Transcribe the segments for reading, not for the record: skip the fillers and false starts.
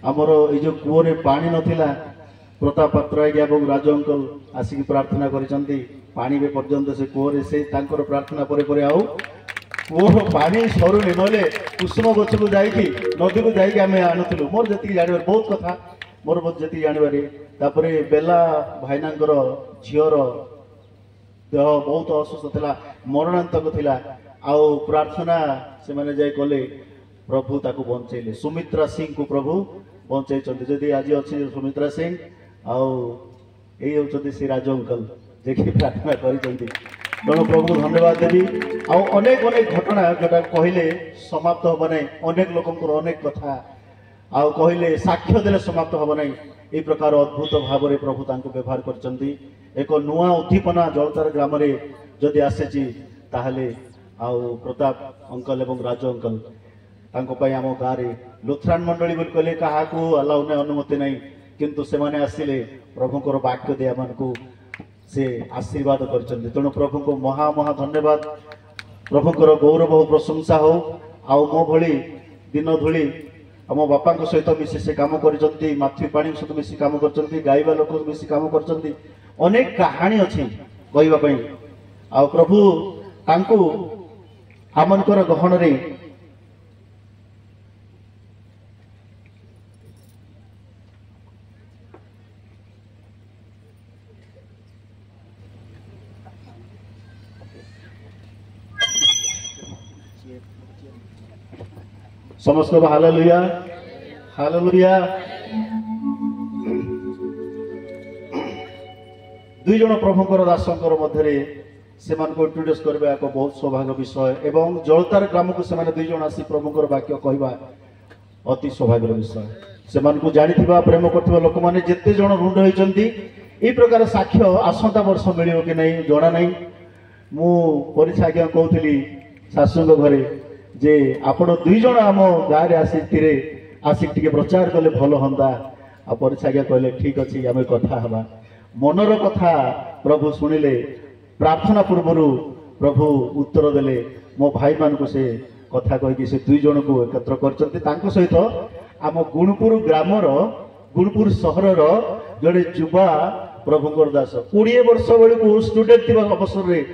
आमर ये जो कूओरे पानी नथिला प्रताप पात्र आज्ञा और राजू अंकल आसिक प्रार्थना करिसंती पानी बे पर्यंत से कूओरे से तांकर प्रार्थना परे परे आउ कूओर पानी सरुनी नले कुसुम गछ को जाइकी नदी को जाइकी आमे आनुथिलु मोर जति जानिबार बहुत कथा मोर जति जानिबार तापरे बेला भाईनांकर झियर देह बहुत असुस्थ थिला मरणांतक थिला आउ प्रार्थना से माने जाय कले प्रभु ताकू बंचेले सुमित्रा सिंह को प्रभु बंचाई जदि आज अच्छी सुमित्रा सिंह आउ होती श्री राजू अंकल देखिए प्रार्थना करिसेंती तेणु प्रभु को धन्यवाद देवी आउ अनेक अनेक घटना जोटा कहले समाप्त हम ना अनेक लोक अनेक कथा आउ कहले साक्ष्य देले समाप्त हम ना ये प्रकार अद्भुत भाव में प्रभु तांको व्यवहार करचंती एक नुआ उद्दीपना जलतार ग्राम रे जदि आसेची ताहले आउ प्रताप अंकल एवं राजू अंकल तांको पई आम गाँव लुथरान मंडली बोली कहले क्या अलाउ ना अनुमति नहीं किंतु से माने आसिले प्रभुंकर वाक्य दे आमको से आशीर्वाद करचंती तेणु प्रभु को महा महा धन्यवाद प्रभुंकर गौरव हो प्रशंसा हो आउ मो भली दिन धूली आम बापा सहित मिसी से काम करचंती माथि पाणी सहित मिसी काम करचंती गाइबा लोक मिसी काम करचंती अनेक कहानी अच्छी कहवा पई आउ प्रभु तांको आमनकर गहन रे समस्त हालेलुया हालेलुया दुई जन प्रभुंकर दासंकर मध्य से इंट्रोड्यूस करबा एक बहुत सौभाग्य विषय एवं जलतार ग्राम को से दुई जन आसी प्रभुंकर वाक्य कहवा अति सौभाग्य विषय से जानिथिबा प्रेम करथिबा लोक माने जेते जन रुंड होइचंती ए प्रकार साक्ष्य आसंता वर्ष मिलियो कि नहीं जणा नहीं मु परीक्षा आज्ञा कहूली शाशुंग घरे जे आपण दुई जन आम गाँव आसिक टिके प्रचार कले भल हंता आ परीक्षा आज्ञा कहले ठीक अच्छी आम कथा हवा मनर कथा प्रभु शुणिले प्रार्थना पूर्वर प्रभु उत्तर देले मो भाई मान को से कथा कहीकि से दुई जन को एकत्र कर सहित आम गुणपुर ग्रामर गुणपुर सहर जड़े युवा प्रभुंकर दास 20 वर्ष बेलू स्टूडेंट थी अवसर में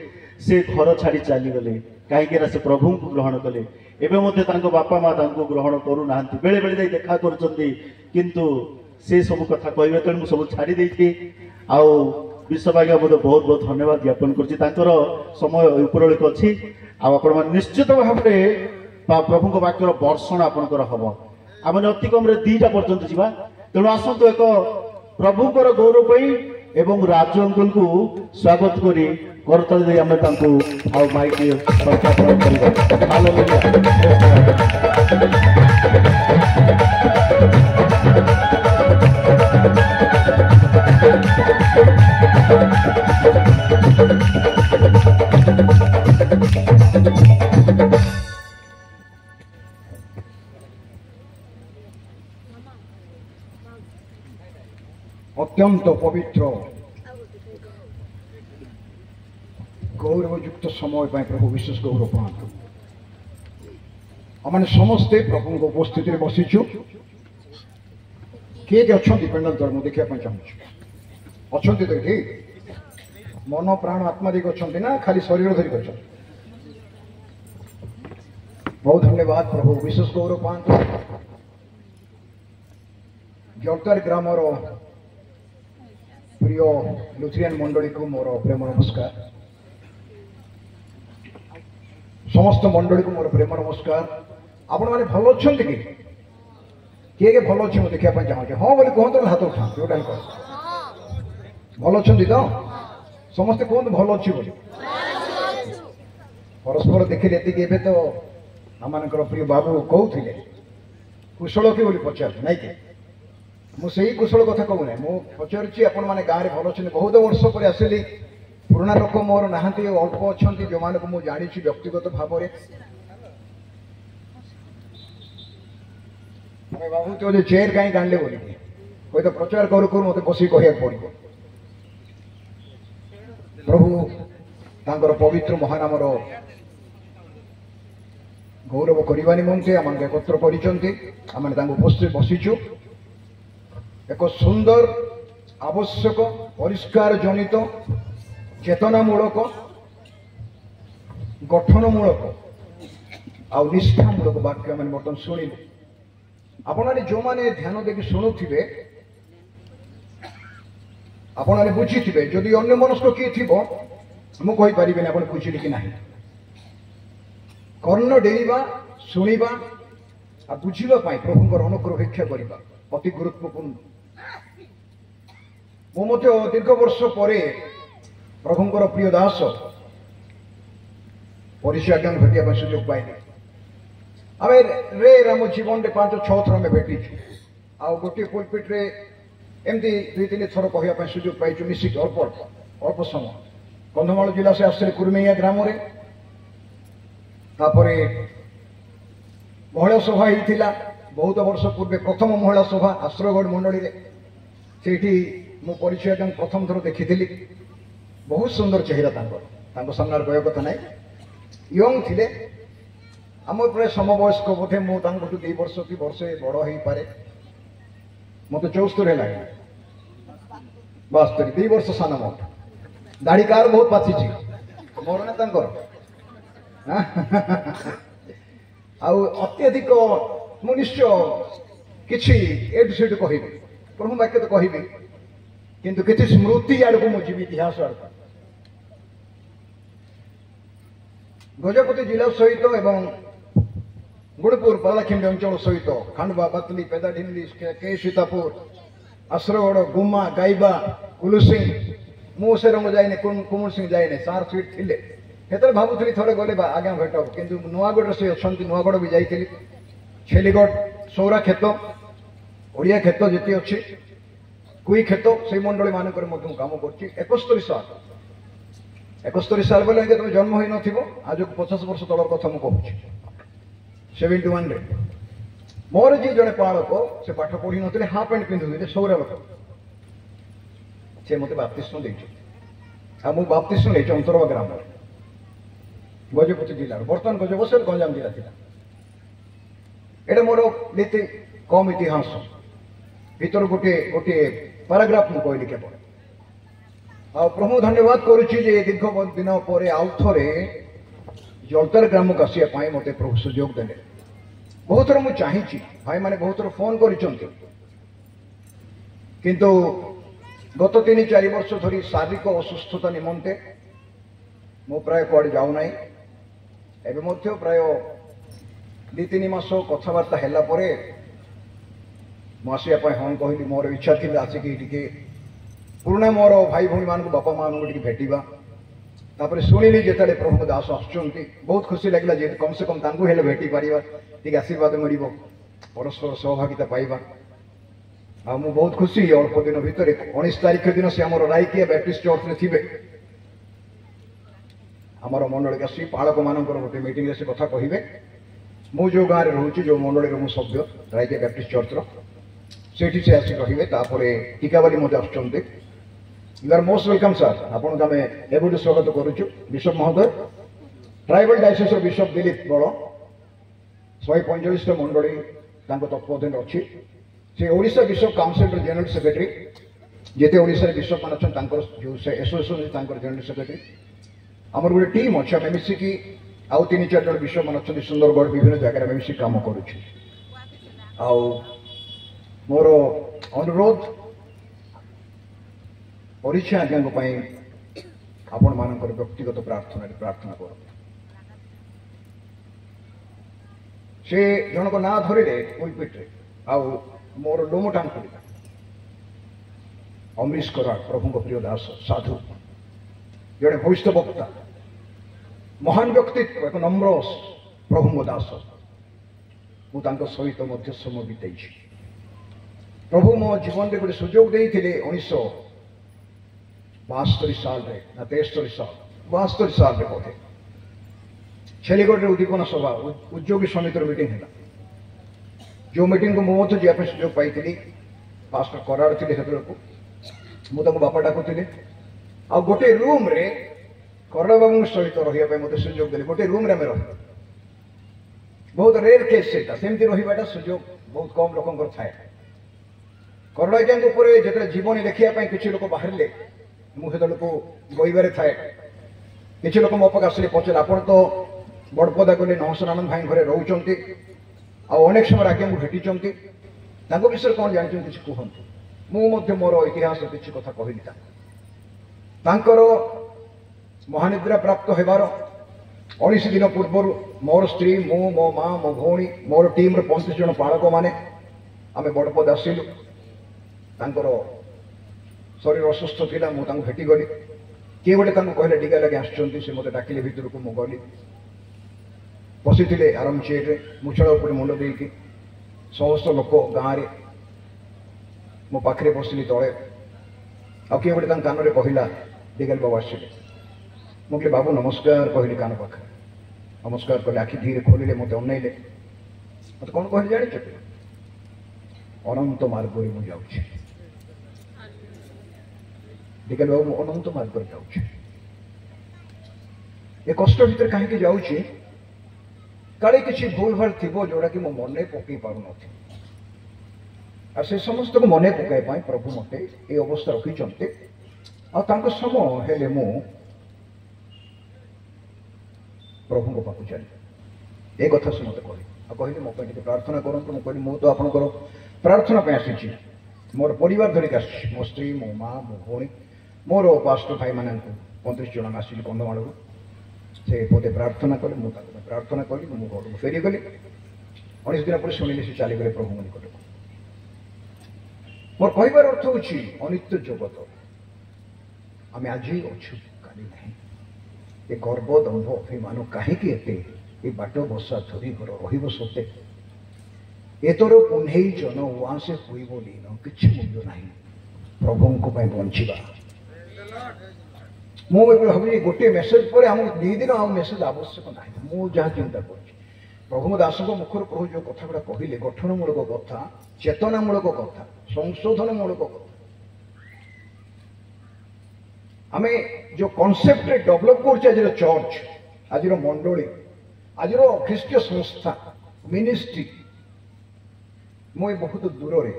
से घर छाड़ी चलीगले कहीं से प्रभु को ग्रहण कले एवं बापा माँ ग्रहण करूना बेले बेले देखा किंतु से सब कथा कहे तेणु सब छाड़ी देती आउ विश्वभाग्य बहुत बहुत धन्यवाद ज्ञापन कर समय उपरलिक अच्छी आपण निश्चित भाव में प्रभु वाक्यर वर्षण आपंकर हम आम अति कम 2टा पर्यंत जावा तेणु आसतु एक प्रभुंर गौरव एवं राजू अंकल को स्वागत करी करतल दे आमे तांको आउ माइक प्रचार करिबा हालेलुया अत्यंत पवित्र गौरवयुक्त समय प्रभु विशेष गौरव पातु आम समस्ते प्रभु उपस्थित बसीचु किए अच्छा पेंडल द्वारा मुझे देखापी चाहूँ अच्छा तो ये मन प्राण आत्मा देख अच्छा ना खाली शरीर धरिक अच्छा बहुत धन्यवाद प्रभु विशेष गौरव पातु जलतार ग्रामर प्रिय लुथरियन मंडली को मोर प्रेम नमस्कार समस्त मंडली को मोर प्रेम नमस्कार आपण मैंने भल अच्छा कि किए भल अच्छे मुझे देखापी चाहूँ हाँ बोली कहते हाथ उठा जोटा भल अच्छा तो समस्ते कहते भल अच्छी बोली परस्पर देखिले ये तो आम प्रिय बाबू कहते कुशल कि बोली पचार नाई कि मुझे कुशल कथा कहूना मु पचारुची आपण मैंने गाँव में भल अच्छे बहुत वर्ष पर आसिली पुराना लोक मोर ना अल्प अच्छा जो मान को मुझे जानी व्यक्तिगत भाव में बाबू तो चेयर कहीं गाँडले बोली कोई तो प्रचार करू करू मत बस कह पड़ो प्रभु तांकर पवित्र महानाम गौरव करने निमंते आम एकत्र कर उपस्थित बसीचु एक सुंदर आवश्यक परिष्कार जनित चेतनामूलक गठनमूलक आ निष्ठामूलक वाक्य मैंने बर्तमान शुणिले आपण जो मैंने ध्यान देकी शुणुवे आपण बुझी थे जदि अन्य मनस्क किए थी मुझे आप बुझिले कि ना कर्ण डेइबा शुणा आ बुझापी प्रभुंर अनुग्रह भिक्षा करने अति गुरुत्वपूर्ण मुझे दीर्घ वर्ष पर प्रभुंर प्रिय दास परिचय भेटा सुजोग पाइले आम रेर आम जीवन में 5-6 थर आम भेटीचु आ गोटे पुलपिट रे एमती 2-3 थर कहवाई सुजोग पाइचु मिसिक अल्प अल्प समय कंधमाल जिला से आसते कुरमैया ग्राम महिला सभा होता बहुत वर्ष पूर्व प्रथम महिला सभा आश्रयगढ़ मंडली से मु परिचय प्रथम थर देखी बहुत सुंदर चेहरा सामने कह कथा ना यंग थे आम प्राय समवयस्क बोधे मुझे 2 वर्ष कि वर्षे बड़ हो पारे मत 74 है 2 वर्ष सान मत दाढ़ी कार बहुत पाचिची मोर ना अत्यधिक मु निश्चय किसी एटू सेटू कह प्रभु वाक्य तो कहि किंतु किसी स्मृति आड़ को मुझे इतिहास आड़ गजपति जिला सहित एवं गुड़पुर पालाखिंडी अंचल सहित खांडवा बातली पेदाढिंडी के सीतापुर आश्रयगढ़ गुमा गाइबा कुलुसिंह मुझे रंग जाए कुमुल सिंह जाए सार सीट थे से भावुली थे गले आज्ञा भेट कि नुआगढ़ से अच्छा नुआगढ़ भी जाइली छेलीगढ़ सौरा क्षेत्र ओडिया क्षेत्र जी अच्छी कुई क्षेत्र से मंडली मानक कम कर 71 साल बोले तुम जन्म हो न आज 50 वर्ष तलर कथा मुझे 71 मोर जी जड़े पालक से पाठ पढ़ी नी हाफ पैंट पिंधुले सौरा लोक से मत बाप्तिस्म देती बाप्तिस्म नहीं अंतरवा ग्राम गजपति जिला बर्तमान गजबस गंजाम जिला था ये मोर नीति कम इतिहास भीतर गोटे गोटे पाराग्राफ मुझे कहली केवल आ प्रभु धन्यवाद करुच्ची दीर्घ दिन पर आउ थे जलतार ग्राम को आसापी मत प्रभु सुजोग देने बहुत थर मुझे चाहिए भाई मैंने बहुत थर फोन कर गत 3-4 वर्ष धरी शारीरिक असुस्थता निमंते मु प्राय कड़े जाऊना एवं प्राय 2-3 मास कथबार्ता है मुझे हाँ कहली मोर इच्छा थी आसिक पुराणा मोर भाई भाई मान बापा माँ भेटा तापर शुणिली जिते प्रभु दास आसुँच बहुत खुशी लगे जे कम से कम हेल्ले भेटी पार टे आशीर्वाद मिल परस्पर सहभागिता पाइबा आ मु बहुत खुशी अल्प दिन भितर 19 तारीख दिन से आम रायकिया बैप्टिस्ट चर्च में थे आमर मंडल के आसी पाड़क मान गोटे मीटिंग से कथा कहे मु जो गाँव में रोचे जो मंडल मु सभ्य रायकिया बैप्टिस्ट चर्च से आसी कहे टीकावाली मत आस you are most welcome sir आपको आम एवं स्वागत करुचु बिशप महोदय ट्राइबल डायसिस बिशप दिलीप बड़ 145 मंडली तत्वाधीन अच्छी से Odisha bishop council general secretary जिते ओडिशा बिशप मान अच्छा जो एसोसिएशन जनरल सेक्रेटरी आमर गोटे टीम अच्छे आम मिसिकी आउ 3-4 जन बिशप मान अच्छा सुंदरगढ़ विभिन्न जगह मिसिक कम करुच्छे मोर अनुरोध परिचय आज्ञा आपण मान व्यक्तिगत प्रार्थना कर से जनक ना धरले पुलपिट्रे आउ मोर लोम टांगुला अमरीश कराड़ प्रभु प्रिय दास साधु जड़े भविष्य वक्ता महान व्यक्तित्व एक नम्र प्रभु दास मुझे सहित समय बीतई प्रभु मो जीवन में गोटे सुजोग देते 1972 साल ना 73 साल 72 साल बोधे छेलीगढ़ उद्दीपना सभा उद्योगी समिति मीटिंग है जो मीटिंग को मुझे जावाई सुजोग पाई पास्टर कराड़ थी से मुझे बापा डाकुली आ गोटे रूम रे कराड़ बाबू सहित रही मत सुजोग देली गोटे रूम रे बहुत रेयर केस से सेमती रहा सुजोग बहुत कम लोक थाए କରୋନା ଆଜ୍ଞାଙ୍କ ଉପରେ ଯେତେବେଳେ ଜୀବନୀ ଲେଖିବା ପାଇଁ କିଛି ଲୋକ ବାହାରିଲେ ମୁଁ ସେତେବେଳକୁ ଗଇବାରେ ଥାଏ। କିଛି ଲୋକ ମୋ ପାଖକୁ ଆସିଲେ ପଚାରେ ଆପଣ ତ ବଡ଼ପଦା ଗଲେ ନହସନ ଆନନ୍ଦ ଭାଇ ଘରେ ରହୁଛନ୍ତି ଆଉ ଅନେକ ସମୟରେ ଆଜ୍ଞାଙ୍କୁ ଭେଟିଛନ୍ତି, ତାଙ୍କ ବିଷୟରେ କ'ଣ ଜାଣିଛନ୍ତି କିଛି କୁହନ୍ତୁ। ମୁଁ ମଧ୍ୟ ମୋର ଇତିହାସ କିଛି କଥା କହିଲି। ତାଙ୍କର ମହାନିଦ୍ରା ପ୍ରାପ୍ତ ହେବାର 19 ଦିନ ପୂର୍ବରୁ ମୋର ସ୍ତ୍ରୀ, ମୁଁ, ମୋ ମା, ମୋ ଭଉଣୀ, ମୋର ଟିମ୍ର 35 ଜଣ ପାଳକମାନେ ଆମେ ବଡ଼ପଦା ଆସିଲୁ। ତାଙ୍କର ଶରୀର ଅସୁସ୍ଥ ଥିଲା, ମୁଁ ତାଙ୍କୁ ଭେଟିଗଲି। କିଏ ଗୋଟେ ତାଙ୍କୁ କହିଲେ ଡିଗା ଲାଗି ଆସିଛନ୍ତି, ସେ ମୋତେ ଡାକିଲେ ଭିତରକୁ, ମୁଁ ଗଲି। ବସିଥିଲେ ଆରାମ ଚେୟାରରେ, ମୁଛଳ ଉପରେ ମୁଣ୍ଡ ଦେଇକି। ସମସ୍ତ ଲୋକ ଗାଁରେ ମୋ ପାଖରେ ବସିଲି ତଳେ। ଆଉ କିଏ ଗୋଟେ ତାଙ୍କ କାନରେ କହିଲା ଡିଗାଲ ବାବୁ ଆସିଲେ। ମୁଁ କହିଲି ବାବୁ ନମସ୍କାର କହିଲି କାନ ପାଖରେ। ନମସ୍କାର କଲେ, ଆଖି ଧୀରେ ଖୋଲିଲେ, ମୋତେ ଅନେଇଲେ। ମୋତେ କ'ଣ କହିଲେ ଜାଣିଛ? ଅନନ୍ତ ମାର୍ଗରେ ମୁଁ ଯାଉଛି। ଡିଗାଲ ବାବୁ ମୁଁ ଅନନ୍ତ ମାର୍ଗରେ ଯାଉଛି। ଏ କଷ୍ଟ ଭିତରେ କାହିଁକି ଯାଉଛି? କାଳେ କିଛି ଭୁଲ ଭାଲ ଥିବ ଯୋଉଟାକି ମୁଁ ମନେ ପକେଇ ପାରୁନଥିଲି। ଆଉ ସେ ସମସ୍ତଙ୍କୁ ମନେ ପକାଇବା ପାଇଁ ପ୍ରଭୁ ମୋତେ ଏ ଅବସ୍ଥା ରଖିଛନ୍ତି। ଆଉ ତାଙ୍କ ସମୟ ହେଲେ ମୁଁ ପ୍ରଭୁଙ୍କ ପାଖକୁ ଚାଲି ଏ କଥା ସେ ମୋତେ କହିଲେ। ଆଉ କହିଲେ ମୋ ପାଇଁ ଟିକେ ପ୍ରାର୍ଥନା କରନ୍ତୁ। ମୁଁ କହିଲି ମୁଁ ତ ଆପଣଙ୍କର ପ୍ରାର୍ଥନା ପାଇଁ ଆସିଛି, ମୋର ପରିବାର ଧରିକି ଆସିଛି। ମୋ ସ୍ତ୍ରୀ, ମୋ ମା, ମୋ ଭଉଣୀ, ମୋର ପାଷ୍ଟର ଭାଇମାନଙ୍କୁ 35 ଜଣ ଆସିଲି କନ୍ଧମାଳରୁ। ସେ ମୋତେ ପ୍ରାର୍ଥନା କଲେ, ମୁଁ ତାଙ୍କ ପାଇଁ ପ୍ରାର୍ଥନା କଲି। ମୁଁ ଘରକୁ ଫେରିଗଲି। 19 ଦିନ ପରେ ଶୁଣିଲି ସେ ଚାଲିଗଲେ ପ୍ରଭୁଙ୍କ ନିକଟକୁ। ମୋର କହିବାର ଅର୍ଥ ହେଉଛି ଅନିତ୍ୟ ଜଗତ। ଆମେ ଆଜି ଅଛୁ, କାଲି ନାହିଁ। ଏ ଗର୍ବ, ଦମ୍ଭ, ଅଭିମାନ କାହିଁକି ଏତେ? ଏ ବାଟ ବସା ଧରି ଘର ରହିବ ସତେ। ଏତର ପୁନେଇ ଜନ ଉଆସେ ହୋଇବ ଲିନ, କିଛି ମୂଲ୍ୟ ନାହିଁ ପ୍ରଭୁଙ୍କ ପାଇଁ ବଞ୍ଚିବା। ମୁଁ ଏବେ ଭାବୁଛି ଗୋଟିଏ ମେସେଜ ପରେ ଆମକୁ 2 ଦିନ ଆଉ ମେସେଜ ଆବଶ୍ୟକ ନାହିଁ। ମୁଁ ଯାହା ଚିନ୍ତା କରୁଛି, ପ୍ରଭୁଙ୍କ ଦାସଙ୍କ ମୁଖରୁ ପ୍ରଭୁ ଯେଉଁ କଥା ଗୁଡ଼ା କହିଲେ, ଗଠନମୂଳକ କଥା, ଚେତନାମୂଳକ କଥା, ସଂଶୋଧନମୂଳକ କଥା, ଆମେ ଯେଉଁ କନସେପ୍ଟରେ ଡେଭଲପ କରୁଛେ ଆଜିର ଚର୍ଚ୍ଚ, ଆଜିର ମଣ୍ଡଳୀ, ଆଜିର ଖ୍ରୀଷ୍ଟୀୟ ସଂସ୍ଥା, ମିନିଷ୍ଟ୍ରି, ମୁଁ ଏ ବହୁତ ଦୂରରେ।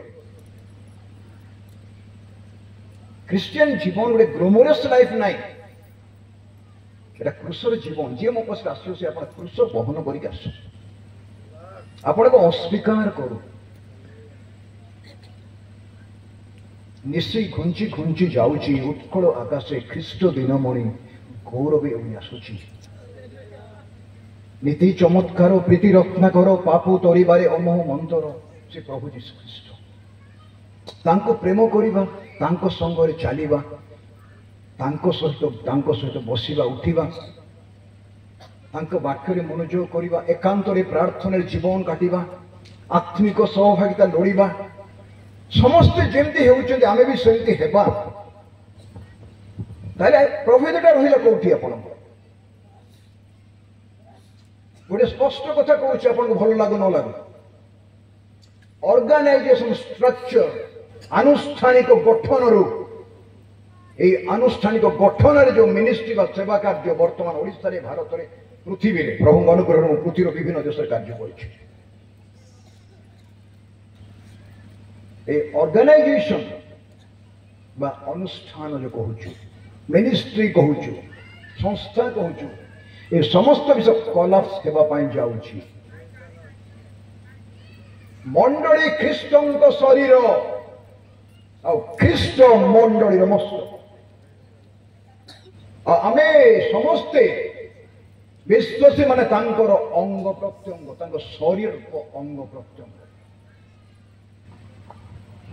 ଖ୍ରୀଷ୍ଟିଆନ ଜୀବନ ଗୋଟେ ଗ୍ଲୋମରିୟସ୍ ଲାଇଫ ନାହିଁ, এটা କୃଷର ଜୀବନ। ଯିଏ ମୋ ପାଖରେ ଆସିବ ସେ ଆପଣ କୃଷ ବହନ କରିକି ଆସ। ଆପଣଙ୍କୁ ଅସ୍ୱୀକାର କରୁ। ନିଶି ଘୁଞ୍ଚି ଘୁଞ୍ଚି ଯାଉଛି ଉତ୍କଳ ଆକାଶେ ଖ୍ରୀଷ୍ଟ ଦିନମଣି ଗୌରବେ ଉଇ ଆସୁଛି। ନୀତି ଚମତ୍କାର ପ୍ରୀତି ରତ୍ନାକର ପାପ ତରିବାରେ ଅମୋହ ମନ୍ତର ସେ ପ୍ରଭୁ ଯୀଶୁ ଖ୍ରୀଷ୍ଟ। ତାଙ୍କୁ ପ୍ରେମ କରିବା, ତାଙ୍କ ସଙ୍ଗରେ ଚାଲିବା, ତାଙ୍କ ସହିତ ବସିବା ଉଠିବା, ତାଙ୍କ ବାକ୍ୟରେ ମନୋଯୋଗ କରିବା, ଏକାନ୍ତରେ ପ୍ରାର୍ଥନାରେ ଜୀବନ କାଟିବା, ଆତ୍ମିକ ସହଭାଗିତା ଲୋଡ଼ିବା। ସମସ୍ତେ ଯେମିତି ହେଉଛନ୍ତି ଆମେ ବି ସେମିତି ହେବା। ତାହେଲେ ପ୍ରଭେଦଟା ରହିଲା କୋଉଠି? ଆପଣଙ୍କର ଗୋଟେ ସ୍ପଷ୍ଟ କଥା କହୁଛି, ଆପଣଙ୍କୁ ଭଲ ଲାଗୁ ନ ଲାଗୁ, ଅର୍ଗାନାଇଜେସନ ଷ୍ଟ୍ରକ୍ଚର, ଆନୁଷ୍ଠାନିକ ଗଠନରୁ, এই আনুষ্ঠানিক গঠনের যে মিনিস্ট্রি বা সেবা কার্য বর্তমান ওড়িশারে, ভারতের, পৃথিবীরে প্রভুঙ্ক অনুগ্রহ পৃথিবীর বিভিন্ন দেশের কার্য করছে। এই অর্গানাইজেশন বা অনুষ্ঠান যে কহুছু, মিনিস্ট্রি কহুছু, সংস্থা কহুছু, এই সমস্ত বিষয় কলাপস হেবা পাই যাଉଛି। মণ্ডলী খ্রিস্টଙ୍କ শরীর ଆଉ ଖ୍ରୀଷ୍ଟ ମଣ୍ଡଳୀର ମସ୍ତ। ଆମେ ସମସ୍ତେ ବିଶ୍ୱାସୀ ମାନେ ତାଙ୍କର ଅଙ୍ଗ ପ୍ରତ୍ୟଙ୍ଗ, ତାଙ୍କ ଶରୀରର ଅଙ୍ଗ ପ୍ରତ୍ୟଙ୍ଗ।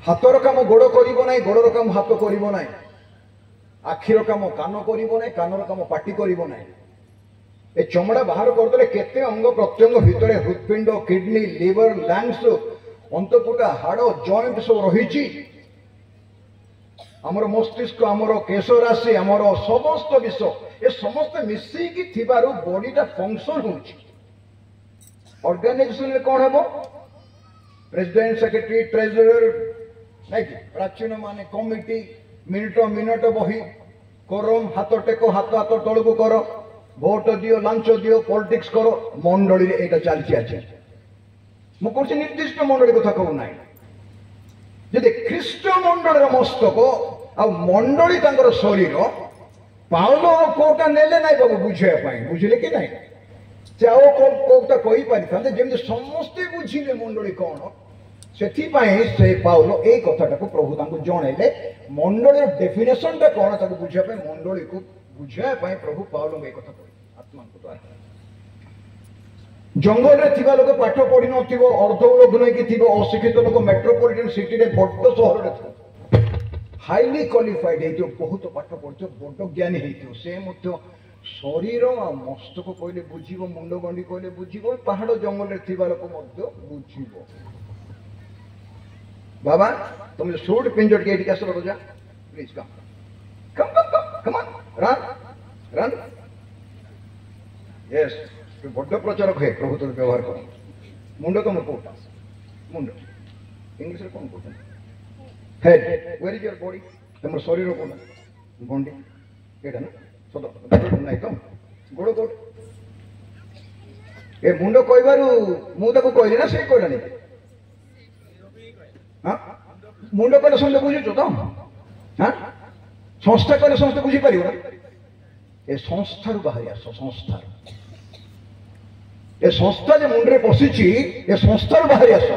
ହାତର କାମ ଗୋଡ଼ କରିବ ନାହିଁ, ଗୋଡ଼ର କାମ ହାତ କରିବ ନାହିଁ, ଆଖିର କାମ କାନ କରିବ ନାହିଁ, କାନର କାମ ପାଟି କରିବ ନାହିଁ। ଏ ଚମଡ଼ା ବାହାର କରିଦେଲେ କେତେ ଅଙ୍ଗ ପ୍ରତ୍ୟଙ୍ଗ ଭିତରେ ହୃତ୍ପିଣ୍ଡ, କିଡନୀ, ଲିଭର, ଲାଙ୍ଗ୍ସ, ଅନ୍ତପୁଟା, ହାଡ଼, ଜଏଣ୍ଟ ସବୁ ରହିଛି। ଆମର ମସ୍ତିଷ୍କ, ଆମର କେଶ ରାଶି, ଆମର ସମସ୍ତ ବିଷ, ଏ ସମସ୍ତେ ମିଶିକି ଥିବାରୁ ବଡିଟା ଫଙ୍କସନ ହଉଛି। ଅର୍ଗାନାଇଜେସନରେ କ'ଣ ହେବ? ପ୍ରେସିଡେଣ୍ଟ, ସେକ୍ରେଟାରୀ, ଟ୍ରେଜରର, ନାଇଁ କି, ପ୍ରାଚୀନ ମାନେ କମିଟି, ମିନିଟ ବହି, କୋରମ, ହାତ ଟେକ, ହାତ ତଳକୁ କର, ଭୋଟ ଦିଅ, ଲାଞ୍ଚ ଦିଅ, ପଲିଟିକ୍ସ କର। ମଣ୍ଡଳୀରେ ଏଇଟା ଚାଲିଛି। ଅଛି ମୁଁ କହୁଛି ନିର୍ଦ୍ଦିଷ୍ଟ ମଣ୍ଡଳୀ କଥା କହୁନାହିଁ। ଯଦି ଖ୍ରୀଷ୍ଟ ମଣ୍ଡଳୀର ମସ୍ତକ ଆଉ ମଣ୍ଡଳୀ ତାଙ୍କର ଶରୀର, ପାଉଲ କୋଉଟା ନେଲେ ନାଇଁ ବାବୁ ବୁଝିବା ପାଇଁ, ବୁଝିଲେ କି ନାଇଁ? ସେ ଆଉ କୋଉଟା କହିପାରିଥାନ୍ତେ ଯେମିତି ସମସ୍ତେ ବୁଝିଲେ ମଣ୍ଡଳୀ କଣ। ସେଥିପାଇଁ ସେ ପାଉଲ ଏଇ କଥାଟାକୁ ପ୍ରଭୁ ତାଙ୍କୁ ଜଣେଇଲେ। ମଣ୍ଡଳୀର ଡେଫିନେସନଟା କଣ ତାକୁ ବୁଝିବା ପାଇଁ, ମଣ୍ଡଳୀକୁ ବୁଝିବା ପାଇଁ ପ୍ରଭୁ ପାଉଲଙ୍କୁ ଏଇ କଥା କହିଲେ ଆତ୍ମାଙ୍କ ଦ୍ୱାରା। ଜଙ୍ଗଲରେ ଥିବା ଲୋକ, ପାଠ ପଢିନଥିବ, ଅର୍ଦ୍ଧଉଲଗ୍ନ ହେଇକି ଥିବ, ଅଶିକ୍ଷିତ ଲୋକ, ମେଟ୍ରୋପଲିଟାନ ସିଟିରେ ବଡ ସହରରେ ଥିବ, ହାଇଲି କ୍ୱାଲିଫାଇଡ ହେଇଥିବ, ବହୁତ ପାଠ ପଢିଥିବ, ବଡ ଜ୍ଞାନୀ ହେଇଥିବ, ସେ ମଧ୍ୟ ଶରୀର ଆଉ ମସ୍ତକ କହିଲେ ବୁଝିବ, ମୁଣ୍ଡ ଗଣ୍ଡି କହିଲେ ବୁଝିବ, ପାହାଡ ଜଙ୍ଗଲରେ ଥିବା ଲୋକ ମଧ୍ୟ ବୁଝିବ। ବାବା ତମେ ସୁଟ ପିନ୍ଧ ଟିକେ ଏଠିକି ଆସ Roja, please come come come come come on run run. Yes ବଡ ପ୍ରଚାରକ ହେ, ପ୍ରଭୁ ତୋର ବ୍ୟବହାର କର। ମୁଣ୍ଡ ତମର କୋଉଟା? ମୁଣ୍ଡ ଇଂଲିଶରେ କଣ କହୁଛନ୍ତି? Head. Where is your body? ତମର ଶରୀର କୋଉଟା? ଗଣ୍ଡି ଏଇଟା ନା, ସତ ନାଇଁ ତ? ଗୋଡ଼ କୋଉଟା? ଏ ମୁଣ୍ଡ କହିବାରୁ ମୁଁ ତାକୁ କହିଲି ନା ସେ କହିଲାନି? ମୁଣ୍ଡ କହିଲେ ସମସ୍ତେ ବୁଝୁଛ ତ? ସଂସ୍ଥା କହିଲେ ସମସ୍ତେ ବୁଝିପାରିବ ନା? ଏ ସଂସ୍ଥାରୁ ବାହାରି ଆସ, ସଂସ୍ଥାରୁ। ଏ ସଂସ୍ଥା ଯେ ମୁଣ୍ଡରେ ବସିଛି, ଏ ସଂସ୍ଥାରୁ ବାହାରି ଆସ।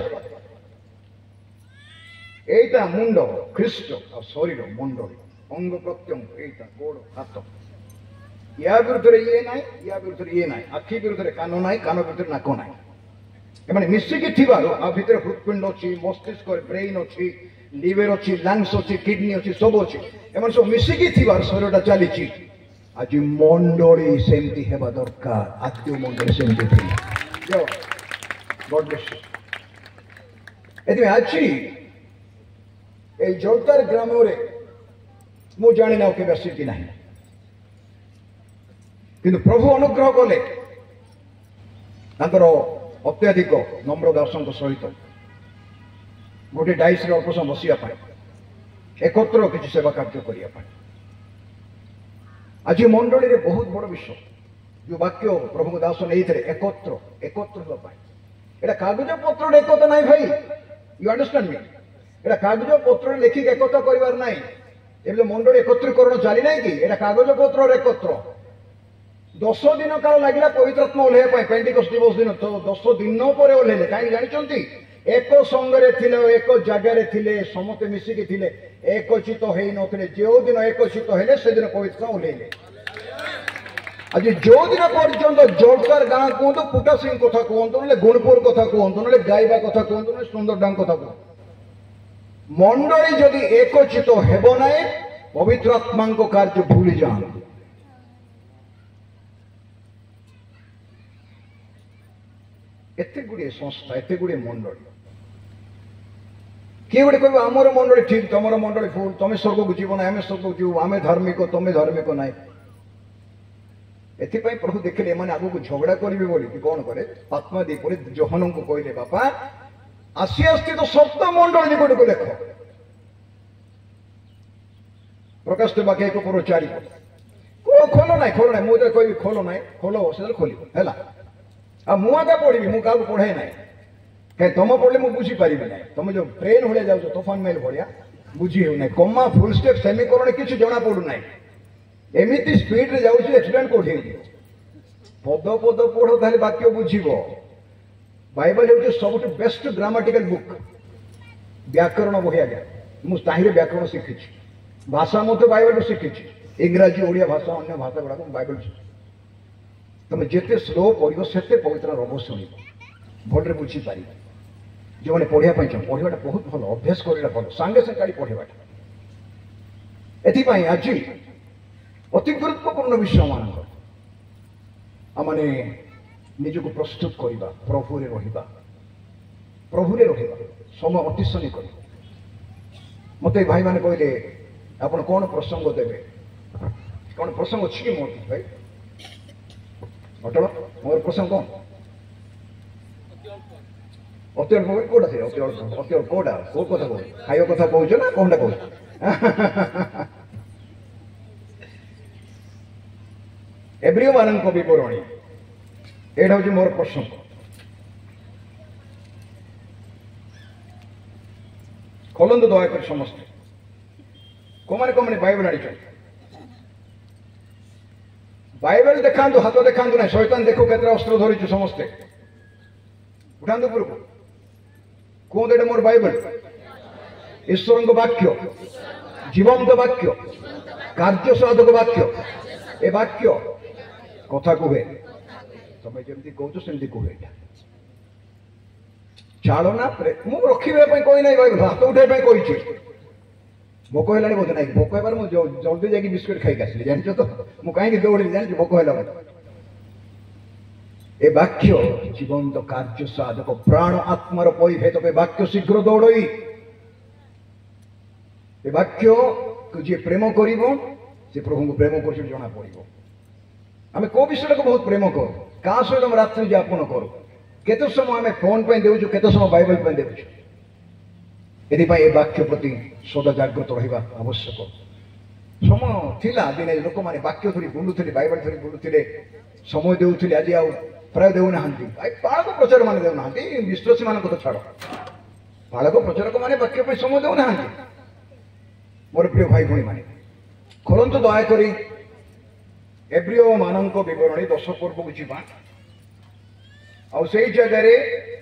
এইটা মুন্ড খ্রিস্ট আর শরীর মন্ডলী অঙ্গ প্রত্যঙ্গ, এইটা গোড় হাত। ইয়া বিরুদ্ধে ইয়ে নাই, ইয়া বিরুদ্ধে ইয়ে নাই, আখি বিরুদ্ধে কান নাই, কান বিরুদ্ধে নাক নাই। এমানে মিশিকি থিবারু ଆ ଭିତରେ ହୃତ୍ପିଣ୍ଡ ଅଛି, ମସ୍ତିଷ୍କ ବ୍ରେନ୍ ଅଛି, লিଭର ଅଛି, ଲଙ୍ଗସ୍ ଅଛି, କିଡନୀ ଅଛି, ସବୁ ଅଛି। ଏମାନେ ସବୁ ମିଶିକି ଥିବାରୁ ଶରୀରଟା ଚାଲିଛି। ଆଜି ମଣ୍ଡଳୀ ସେମିତି ହେବା ଦରକାର। ଆଦ୍ୟ ମଣ୍ଡଳୀ ସେମିତି ଥିଲା। ଏଥିପାଇଁ ଆଜି এই জলতার গ্রামে ମୁଁ ଜାଣିନି ଆଉ କେବେ ଆସିଛି ନାହିଁ, କିନ୍ତୁ ପ୍ରଭୁ ଅନୁଗ୍ରହ କଲେ ତାଙ୍କର ଅତ୍ୟଧିକ ନମ୍ର ଦାସଙ୍କ ସହିତ ଗୋଟେ ଡାଇସରେ ଅଳ୍ପ ସମୟ ବସିବା ପାଇଁ, ଏକତ୍ର କିଛି ସେବା କାର୍ଯ୍ୟ କରିବା ପାଇଁ। ଆଜି ମଣ୍ଡଳୀରେ ବହୁତ ବଡ଼ ବିଷୟ, ଯୋଉ ବାକ୍ୟ ପ୍ରଭୁଙ୍କ ଦାସ ନେଇଥିଲେ, ଏକତ୍ର ହେବା ପାଇଁ। ଏଇଟା କାଗଜ ପତ୍ରରେ ଏକତା ନାହିଁ ଭାଇ, ୟୁ ଅଣ୍ଡରଷ୍ଟାଣ୍ଡ ମି? এটা কাগজ পত্রে লেখিক একতা করিবার নাই। এগুলো মন্ডলী একত্রীকরণ চালি নাই কি? এটা কাগজ পত্রর একত্র। 10 দিন কাল লাগিলা পবিত্রাত্মা ওহ্লাইবা পাই। পেন্টিকস্ট দিবস দিন তো 10 দিন পরে ওহ্লাইলে। কাই জানিছন্তি? এক সঙ্গরে থিলে, এক জায়গায় থিলে, সমস্তে মিশিকি থিলে, একচিত হেই নথিলে। যেও দিন একচিত হেলে সেদিন পবিত্রতা ওহ্লাইলে। আজ যেদিন পর্যন্ত জলকার গাঁ কুহতু, পুটা সিং কথা কুহতু, নলে গুণপুর কথা কুহতু, নলে গাইবা কথা কুহতু, নলে সুন্দরডাং কথা কুহতু, মন্ডলী যদি একচিত হেব নাই, পবিত্র আত্মাঙ্ক কার্য ভুলি যান। এতে গুড়িয়ে সংস্থা, এতে গুড়িয়ে মন্ডলী। কিଏ ଗୋଟେ କହିବ ଆମର ମଣ୍ଡଳୀ ଠିକ, ତମର ମଣ୍ଡଳୀ ଭୁଲ, ତମେ ସ୍ୱର୍ଗକୁ ଯିବ ନାହିଁ, ଆମେ ସ୍ୱର୍ଗକୁ ଯିବୁ, ଆମେ ଧାର୍ମିକ, ତମେ ଧାର୍ମିକ ନାହିଁ। ଏଥିପାଇଁ ପ୍ରଭୁ ଦେଖିଲେ ଏମାନେ ଆଗକୁ ଝଗଡ଼ା କରିବେ ବୋଲି କଣ କରେ, ଆତ୍ମା ଦେଇ ପରେ ଯୋହନଙ୍କୁ କହିଲେ, ବାପା ଆସିଆ ସ୍ଥିତ ସପ୍ତ ମଣ୍ଡଳୀ ନିକଟକୁ ଲେଖ। ପ୍ରକାଶ ବାକ୍ୟ 1:4। ଖୋଲ ନାହିଁ, ଖୋଲ ନାହିଁ, ମୁଁ ଯେତେବେଳେ କହିବି ଖୋଲ ନାହିଁ, ଖୋଲ ସେତେବେଳେ ଖୋଲିବ ହେଲା। ଆଉ ମୁଁ ଆଗା ପଢିବି, ମୁଁ କାହାକୁ ପଢାଏ ନାହିଁ, କାହିଁ ତମ ପଢିଲେ ମୁଁ ବୁଝିପାରିବି ନାହିଁ। ତମେ ଯୋଉ ଟ୍ରେନ ଭଳିଆ ଯାଉଛ, ତୋଫାନ ମେଲ ଭଳିଆ, ବୁଝି ହେଉନାହିଁ। କମା, ଫୁଲ ଷ୍ଟେପ୍, ସେମିକୋଲନ କିଛି ଜଣା ପଡୁନାହିଁ। ଏମିତି ସ୍ପିଡରେ ଯାଉଛି, ଆକ୍ସିଡେଣ୍ଟ କୋଉଠି ହେଇଯିବ। ପଦ ପଦ ପଢ, ତାହେଲେ ବାକ୍ୟ ବୁଝିବ। ବାଇବଲ ହେଉଛି ସବୁଠୁ ବେଷ୍ଟ ଗ୍ରାମାଟିକାଲ ବୁକ୍, ବ୍ୟାକରଣ ବହି। ଆଜ୍ଞା ମୁଁ ତାହିଁରେ ବ୍ୟାକରଣ ଶିଖିଛି, ଭାଷା ମଧ୍ୟ ବାଇବଲରୁ ଶିଖିଛି। ଇଂରାଜୀ, ଓଡ଼ିଆ ଭାଷା, ଅନ୍ୟ ଭାଷା ଗୁଡ଼ାକ ମୁଁ ବାଇବଲ ଶିଖିଛି। ତମେ ଯେତେ ସ୍ଲୋ ପଢିବ ସେତେ ପବିତ୍ର ରବ ଶୁଣିବ, ଭଲରେ ବୁଝିପାରିବ। ଯେଉଁମାନେ ପଢିବା ପାଇଁ ଚାହୁଁ, ପଢିବାଟା ବହୁତ ଭଲ, ଅଭ୍ୟାସ କରିବା ଭଲ, ସାଙ୍ଗେ ସାଙ୍ଗେ କାଢ଼ି ପଢିବାଟା। ଏଥିପାଇଁ ଆଜି ଅତି ଗୁରୁତ୍ୱପୂର୍ଣ୍ଣ ବିଷୟ ମାନଙ୍କର ଆମମାନେ ନିଜକୁ ପ୍ରସ୍ତୁତ କରିବା, ପ୍ରଭୁରେ ରହିବା, ପ୍ରଭୁରେ ରହିବା, ସମୟ ଅତିଶନି କରିବା। ମତେ ଭାଇମାନେ କହିଲେ, ଆପଣ କଣ ପ୍ରସଙ୍ଗ ଦେବେ? କଣ ପ୍ରସଙ୍ଗ ଅଛି କି ମୋର ଭାଇ? ଅଟଳ, ମୋର ପ୍ରସଙ୍ଗ କଣ? ଅତି ଅଳ୍ପ କୋଉଟା ଥିଲା? ଅତି ଅଳ୍ପ କୋଉଟା, କୋଉ କଥା କହୁଛ? ଖାଇବା କଥା କହୁଛ ନା କଣଟା କହୁଛ? ଏବ୍ରିୟ ମାନଙ୍କ ବିବରଣୀ, ଏଇଟା ହଉଛି ମୋର ପ୍ରସଙ୍ଗ। ଖୋଲନ୍ତୁ ଦୟାକରି ସମସ୍ତେ। କୋମାନେ ବାଇବେଲ ଆଣିଛନ୍ତି? ବାଇବେଲ ଦେଖାନ୍ତୁ, ହାତ ଦେଖାନ୍ତୁ ନାହିଁ। ଶୈତାନ ଦେଖୁ କେତେ ଅସ୍ତ୍ର ଧରିଛୁ ସମସ୍ତେ। ଉଠାନ୍ତୁ ଉପରକୁ, କୁହନ୍ତୁ ଏଇଟା ମୋର ବାଇବେଲ, ଈଶ୍ୱରଙ୍କ ବାକ୍ୟ, ଜୀବନ୍ତ ବାକ୍ୟ, କାର୍ଯ୍ୟ ସାଧକ ବାକ୍ୟ। ଏ ବାକ୍ୟ କଥା କୁହେ, ତମେ ଯେମିତି କହୁଛ ସେମିତି କୁହେ। ଏଇଟା ଚାଳନା ମୁଁ ରଖିବା ପାଇଁ କହି ନାହିଁ, ବାଇବେଲ ହାତ ଉଠାଇବା ପାଇଁ କହିଛି। ଭୋକ ହେଲାଣି ବୋଧେ ନାହିଁ? ଭୋକ ହେବାରେ ମୁଁ ଜଲ୍ଦି ଯାଇକି ବିସ୍କୁଟ ଖାଇକି ଆସିଲି, ଜାଣିଛ ତ ମୁଁ କାହିଁକି ଦୌଡ଼ିଲି ଜାଣିଛୁ? ଭୋକ ହେଲା ମୋତେ। ଏ ବାକ୍ୟ ଜୀବନ୍ତ କାର୍ଯ୍ୟ ସାଧକ, ପ୍ରାଣ ଆତ୍ମାର ପରିଭେଦ। ଏ ବାକ୍ୟ ଶୀଘ୍ର ଦୌଡ଼ଇ। ଏ ବାକ୍ୟକୁ ଯିଏ ପ୍ରେମ କରିବ ସେ ପ୍ରଭୁଙ୍କୁ ପ୍ରେମ କରୁଛି ଜଣା ପଡ଼ିବ। ଆମେ କୋଉ ବିଷୟଟାକୁ ବହୁତ ପ୍ରେମ କରୁ? କାହା ସହିତ ଆମେ ରାତ୍ରି ଯାପନ କରୁ? କେତେ ସମୟ ଆମେ ଫୋନ ପାଇଁ ଦେଉଛୁ, କେତେ ସମୟ ବାଇବେଲ ପାଇଁ ଦେଉଛୁ? ଏଥିପାଇଁ ଏ ବାକ୍ୟ ପ୍ରତି ସଦା ଜାଗ୍ରତ ରହିବା ଆବଶ୍ୟକ। ସମୟ ଥିଲା ଦିନେ ଲୋକମାନେ ବାକ୍ୟ ଧରି ବୁଲୁଥିଲେ, ବାଇବେଲ ଧରି ବୁଲୁଥିଲେ, ସମୟ ଦେଉଥିଲେ। ଆଜି ଆଉ ପ୍ରାୟ ଦେଉନାହାନ୍ତି। ପାଳକ ପ୍ରଚାର ମାନେ ଦେଉନାହାନ୍ତି, ବିଶ୍ୱାସୀ ମାନଙ୍କ ତ ଛାଡ଼। ପାଳକ ପ୍ରଚାରକ ମାନେ ବାକ୍ୟ ପାଇଁ ସମୟ ଦେଉନାହାନ୍ତି। ମୋର ପ୍ରିୟ ଭାଇ ଭଉଣୀ ମାନେ, ଖୋଲନ୍ତୁ ଦୟାକରି ଏବ୍ରିୟ ମାନଙ୍କ ବିବରଣୀ 10 ପର୍ବକୁ ଯିବା। ଆଉ ସେଇ ଜାଗାରେ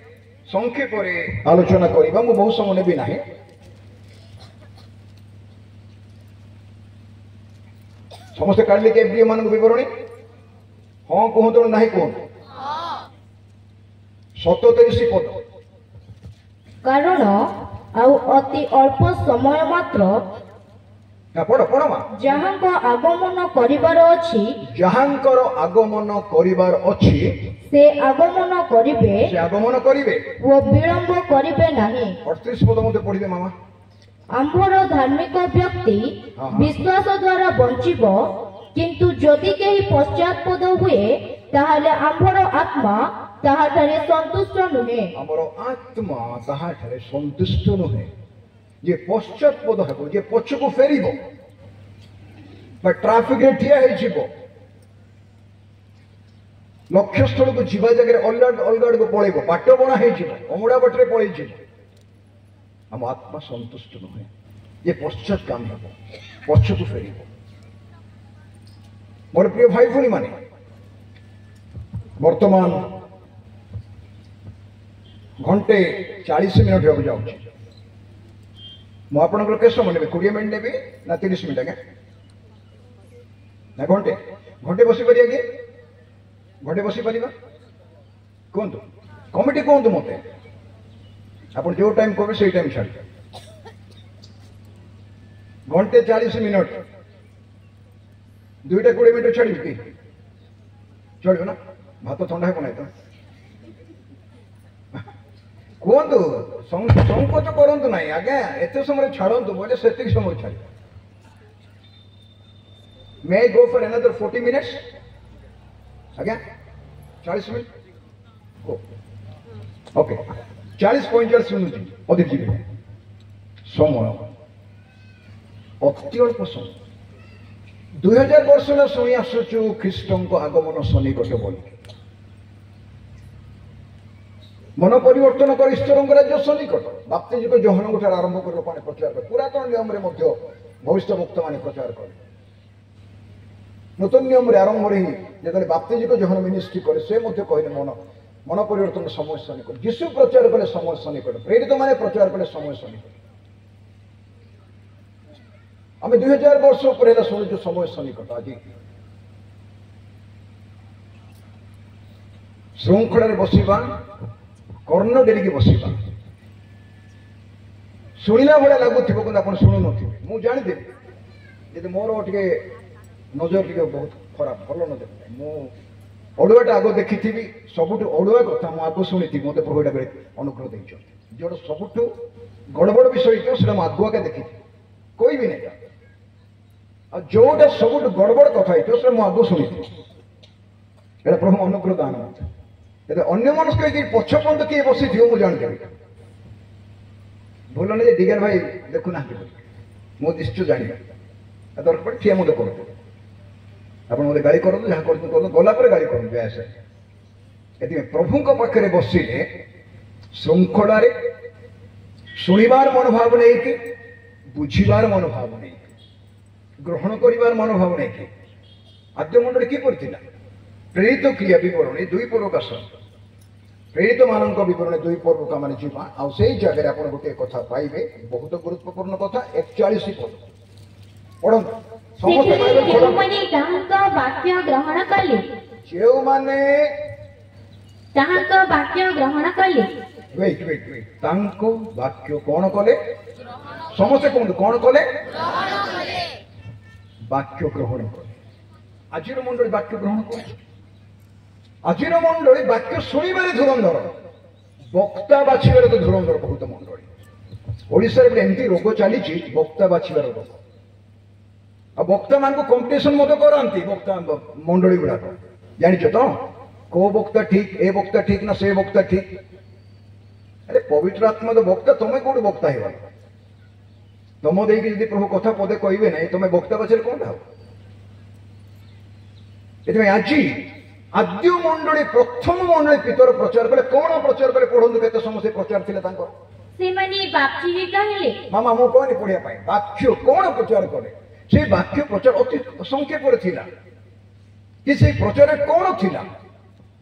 ସଂକ୍ଷେପରେ ଆଲୋଚନା କରିବା। ମୁଁ ବହୁତ ସମୟ ନେବି ନାହିଁ। ସମସ୍ତେ କାଢିଲେ କି ଏବ୍ରିୟ ମାନଙ୍କ ବିବରଣୀ? ହଁ କୁହନ୍ତୁ, ନାହିଁ କୁହନ୍ତୁ। 37 ପଦ। କାରଣ ଆଉ ଅତି ଅଳ୍ପ ସମୟ ମାତ୍ର ପଢ ମା। ଯାହାଙ୍କ ଆଗମନ କରିବାର ଅଛି, ଯାହାଙ୍କର ଆଗମନ କରିବାର ଅଛି ସେ ଆଗମନ କରିବେ, ସେ ଆଗମନ କରିବେ ଓ ବିଳମ୍ବ କରିବେ ନାହିଁ। 38 ପଦ ମତେ ପଢିବେ ମାମା। ଆମ୍ଭର ଧାର୍ମିକ ବ୍ୟକ୍ତି ବିଶ୍ୱାସ ଦ୍ୱାରା ବଞ୍ଚିବ, କିନ୍ତୁ ଯଦି କେହି ପଶ୍ଚାତ୍ପଦ ହୁଏ ତାହେଲେ ଆମ୍ଭର ଆତ୍ମା ତାହାଠାରେ ସନ୍ତୁଷ୍ଟ ନୁହେଁ। ଆମର ଆତ୍ମା ତାହାଠାରେ ସନ୍ତୁଷ୍ଟ ନୁହେଁ। ଯେ ପଶ୍ଚାତ୍ପଦ ହେବ, ଯେ ପଛକୁ ଫେରିବ ବା ଟ୍ରାଫିକରେ ଠିଆ ହେଇଯିବ, ଲକ୍ଷ୍ୟସ୍ଥଳକୁ ଯିବା ଜାଗାରେ ଅଲଗା ଆଡକୁ ପଳେଇବ, ବାଟ ବଣା ହେଇଯିବ, ଅମୁଡା ବାଟରେ ପଳେଇଯିବ, ଆମ ଆତ୍ମା ସନ୍ତୁଷ୍ଟ ନୁହେଁ। ଯେ ପଶ୍ଚାତ୍ଗାମୀ ହେବ, ପଛକୁ ଫେରିବ। ମୋର ପ୍ରିୟ ଭାଇ ଭଉଣୀ ମାନେ, ବର୍ତ୍ତମାନ ଘଣ୍ଟେ 40 ମିନିଟ୍ ହେବାକୁ ଯାଉଛି। ମୁଁ ଆପଣଙ୍କର କେତେ ସମୟ ନେବି? 20 ମିନିଟ୍ ନେବି ନା 30 ମିନିଟ୍? ଆଜ୍ଞା ନା ଘଣ୍ଟେ ବସିପାରିବା କି? ଘଣ୍ଟେ ବସିପାରିବା? କୁହନ୍ତୁ, କମିଟି କୁହନ୍ତୁ ମତେ। ଆପଣ ଯୋଉ ଟାଇମ୍ କହିବେ ସେଇ ଟାଇମ୍ ଛାଡ଼ିବେ। ଘଣ୍ଟେ 40 ମିନିଟ୍, 2ଟା 20 ମିନିଟ୍ ଛାଡ଼ିବି କି? ଚଳିବ ନା? ଭାତ ଥଣ୍ଡା ହେବ ନାହିଁ ତ? କୁହନ୍ତୁ, ସଂକୋଚ କରନ୍ତୁ ନାହିଁ। ଆଜ୍ଞା ଏତେ ସମୟରେ ଛାଡ଼ନ୍ତୁ ବୋଇଲେ ସେତିକି ସମୟ ଛାଡ଼ିବେ। ମେ ଗୋ ଫର୍ another 40 minutes? ଆଜ୍ଞା 40 ମିନିଟ୍ ଓକେ। 40-45 ମିନିଟ୍ ଅଧିକ ଯିବେ। ସମୟ ଅତି ଅଳ୍ପ ସମୟ। 2000 ବର୍ଷ ହେଲା ଶୁଣି ଆସୁଛୁ ଖ୍ରୀଷ୍ଟଙ୍କ ଆଗମନ ସନ୍ନିକଟ ବୋଲି। ମନ ପରିବର୍ତ୍ତନ କରି ଈଶ୍ୱରଙ୍କ ରାଜ୍ୟ ସନ୍ନିକଟ। ବାପ୍ତିଜିକ ଯୋହନଙ୍କ ଠାରୁ ଆରମ୍ଭ କରି ଲୋକମାନେ ପ୍ରଚାର କଲେ। ପୁରାତନ ନିୟମରେ ମଧ୍ୟ ଭବିଷ୍ୟଭକ୍ତ ମାନେ ପ୍ରଚାର କଲେ। ନୂତନ ନିୟମରେ ଆରମ୍ଭରେ ହିଁ ଯେତେବେଳେ ବାପ୍ତିଜିକ ଯୋହନ ମିନିଷ୍ଟ୍ରି କଲେ, ସେ ମଧ୍ୟ କହିଲେ ମନ ପରିବର୍ତ୍ତନ ସମୟ ସନ୍ନିକଟ। ଯୀଶୁ ପ୍ରଚାର କଲେ ସମୟ ସନ୍ନିକଟ, ପ୍ରେରିତ ମାନେ ପ୍ରଚାର କଲେ ସମୟ ସନ୍ନିକଟ। ଆମେ 2000 ବର୍ଷ ଉପରେ ହେଲା ଶୁଣୁଛୁ ସମୟ ସନ୍ନିକଟ। ଆଜି ଶୃଙ୍ଖଳାରେ ବସିବା, କର୍ଣ୍ଣ ଡେରିକି ବସିବା। ଶୁଣିଲା ଭଳିଆ ଲାଗୁଥିବ କିନ୍ତୁ ଆପଣ ଶୁଣୁନଥିବେ। ମୁଁ ଜାଣିଦେବି ଯଦି ମୋର ଟିକେ ନଜର ଟିକେ ବହୁତ ଖରାପ, ଭଲ ନଜର ନାହିଁ। ମୁଁ ଅଡୁଆଟା ଆଗ ଦେଖିଥିବି, ସବୁଠୁ ଅଡୁଆ କଥା ମୁଁ ଆଗ ଶୁଣିଥିବି। ମତେ ପ୍ରଭୁ ଏଇଟା ଅନୁଗ୍ରହ ଦେଇଛନ୍ତି। ଯୋଉଟା ସବୁଠୁ ଗଡ଼ବଡ଼ ବିଷୟ ହେଇଥିବ ସେଟା ମୁଁ ଆଗୁଆକା ଦେଖିଥିବି, କହିବି ନାହିଁ। ଆଉ ଯୋଉଟା ସବୁଠୁ ଗଡ଼ବଡ଼ କଥା ହେଇଥିବ ସେଟା ମୁଁ ଆଗ ଶୁଣିଥିବି। ଏଇଟା ପ୍ରଭୁ ଅନୁଗ୍ରହ ଦାନ। ଯଦି ଅନ୍ୟ ମନସ୍କ ହେଇକି ପଛ ପର୍ଯ୍ୟନ୍ତ କିଏ ବସିଥିବ ମୁଁ ଜାଣିଦେବି। ଭଲ ନାହିଁ ଯେ ଡିଗାର ଭାଇ ଦେଖୁନାହାନ୍ତି, ମୁଁ ନିଶ୍ଚୟ ଜାଣିବା ଦରକାର ପଡ଼େ। ଠିଆ ମଧ୍ୟ କରୁଥିବ, ଆପଣ ମୋତେ ଗାଳି କରନ୍ତୁ, ଯାହା କରୁଛନ୍ତି କରନ୍ତୁ, ଗଲା ପରେ ଗାଳି କରନ୍ତୁ। ଆସେ ଏଥିପାଇଁ ପ୍ରଭୁଙ୍କ ପାଖରେ ବସିଲେ ଶୃଙ୍ଖଳାରେ ଶୁଣିବାର ମନୋଭାବ ନେଇକି, ବୁଝିବାର ମନୋଭାବ ନେଇକି, ଗ୍ରହଣ କରିବାର ମନୋଭାବ ନେଇକି ଆଦ୍ୟ ମଣ୍ଡଳୀ କିପରି ଥିଲା? ପ୍ରେରିତ କ୍ରିୟା ବିବରଣୀ 2 ପ୍ରକାଶ, ପ୍ରେରିତ ମାନଙ୍କ ବିବରଣୀ 2 ପର୍ବକୁ ଆମେ ଯିବା। ଆଉ ସେଇ ଜାଗାରେ ଆପଣ ଗୋଟିଏ କଥା ପାଇବେ, ବହୁତ ଗୁରୁତ୍ୱପୂର୍ଣ୍ଣ କଥା। 41 ପଦ ପଢନ୍ତୁ ସମସ୍ତେ। ଯେଉଁମାନେ ତାହାଙ୍କ ବାକ୍ୟ ଗ୍ରହଣ କଲେ, ଯେଉଁମାନେ ତାହାଙ୍କ ବାକ୍ୟ ଗ୍ରହଣ କଲେ, ତାଙ୍କ ବାକ୍ୟ କଣ କଲେ? ସମସ୍ତେ କୁହନ୍ତୁ, କଣ କଲେ? ବାକ୍ୟ ଗ୍ରହଣ କଲେ। ଆଜିର ମଣ୍ଡଳୀ ବାକ୍ୟ ଗ୍ରହଣ କରୁଛି। ଆଜିର ମଣ୍ଡଳୀ ବାକ୍ୟ ଶୁଣିବାରେ ଧୁରନ୍ଧର, ବକ୍ତା ବାଛିବାରେ ତ ଧୁରନ୍ଧର ବହୁତ ମଣ୍ଡଳୀ। ଓଡ଼ିଶାରେ ଗୋଟେ ଏମିତି ରୋଗ ଚାଲିଛି, ବକ୍ତା ବାଛିବାର ରୋଗ। ଆଉ ବକ୍ତା ମାନଙ୍କୁ କମ୍ପିଟିସନ ମଧ୍ୟ କରାନ୍ତି ବକ୍ତା ମଣ୍ଡଳୀ ଗୁଡାକ। ଜାଣିଛ ତ କୋଉ ବକ୍ତା ଠିକ, ଏ ବକ୍ତା ଠିକ ନା ସେ ବକ୍ତା ଠିକ? ଆରେ ପବିତ୍ର ଆତ୍ମା ତ ବକ୍ତା, ତମେ କୋଉଠି ବକ୍ତା ହେଇଗଲ? ତମ ଦେଇକି ଯଦି ପ୍ରଭୁ କଥା ପଦେ କହିବେ ନାହିଁ, ତମେ ବକ୍ତା ବାଛିଲେ କଣଟା ହବ? ସେଥିପାଇଁ ଆଜି ଆଦ୍ୟ ମଣ୍ଡଳୀ, ପ୍ରଥମ ମଣ୍ଡଳୀ ପିତର ପ୍ରଚାର କଲେ। କଣ ପ୍ରଚାର କଲେ? ପଢନ୍ତୁ କେତେ ସମସ୍ତେ ପ୍ରଚାର ଥିଲେ ତାଙ୍କର। ସେମାନେ ବାପ୍ତିସ୍ମ ହେଲେ। ମାମା ମୁଁ କହନି ପଢିବା ପାଇଁ, ବାକ୍ୟ କଣ ପ୍ରଚାର କଲେ? ସେ ବାକ୍ୟ ପ୍ରଚାର ଅତି ସଂକ୍ଷେପରେ ଥିଲା। କି ସେଇ ପ୍ରଚାରରେ କଣ ଥିଲା?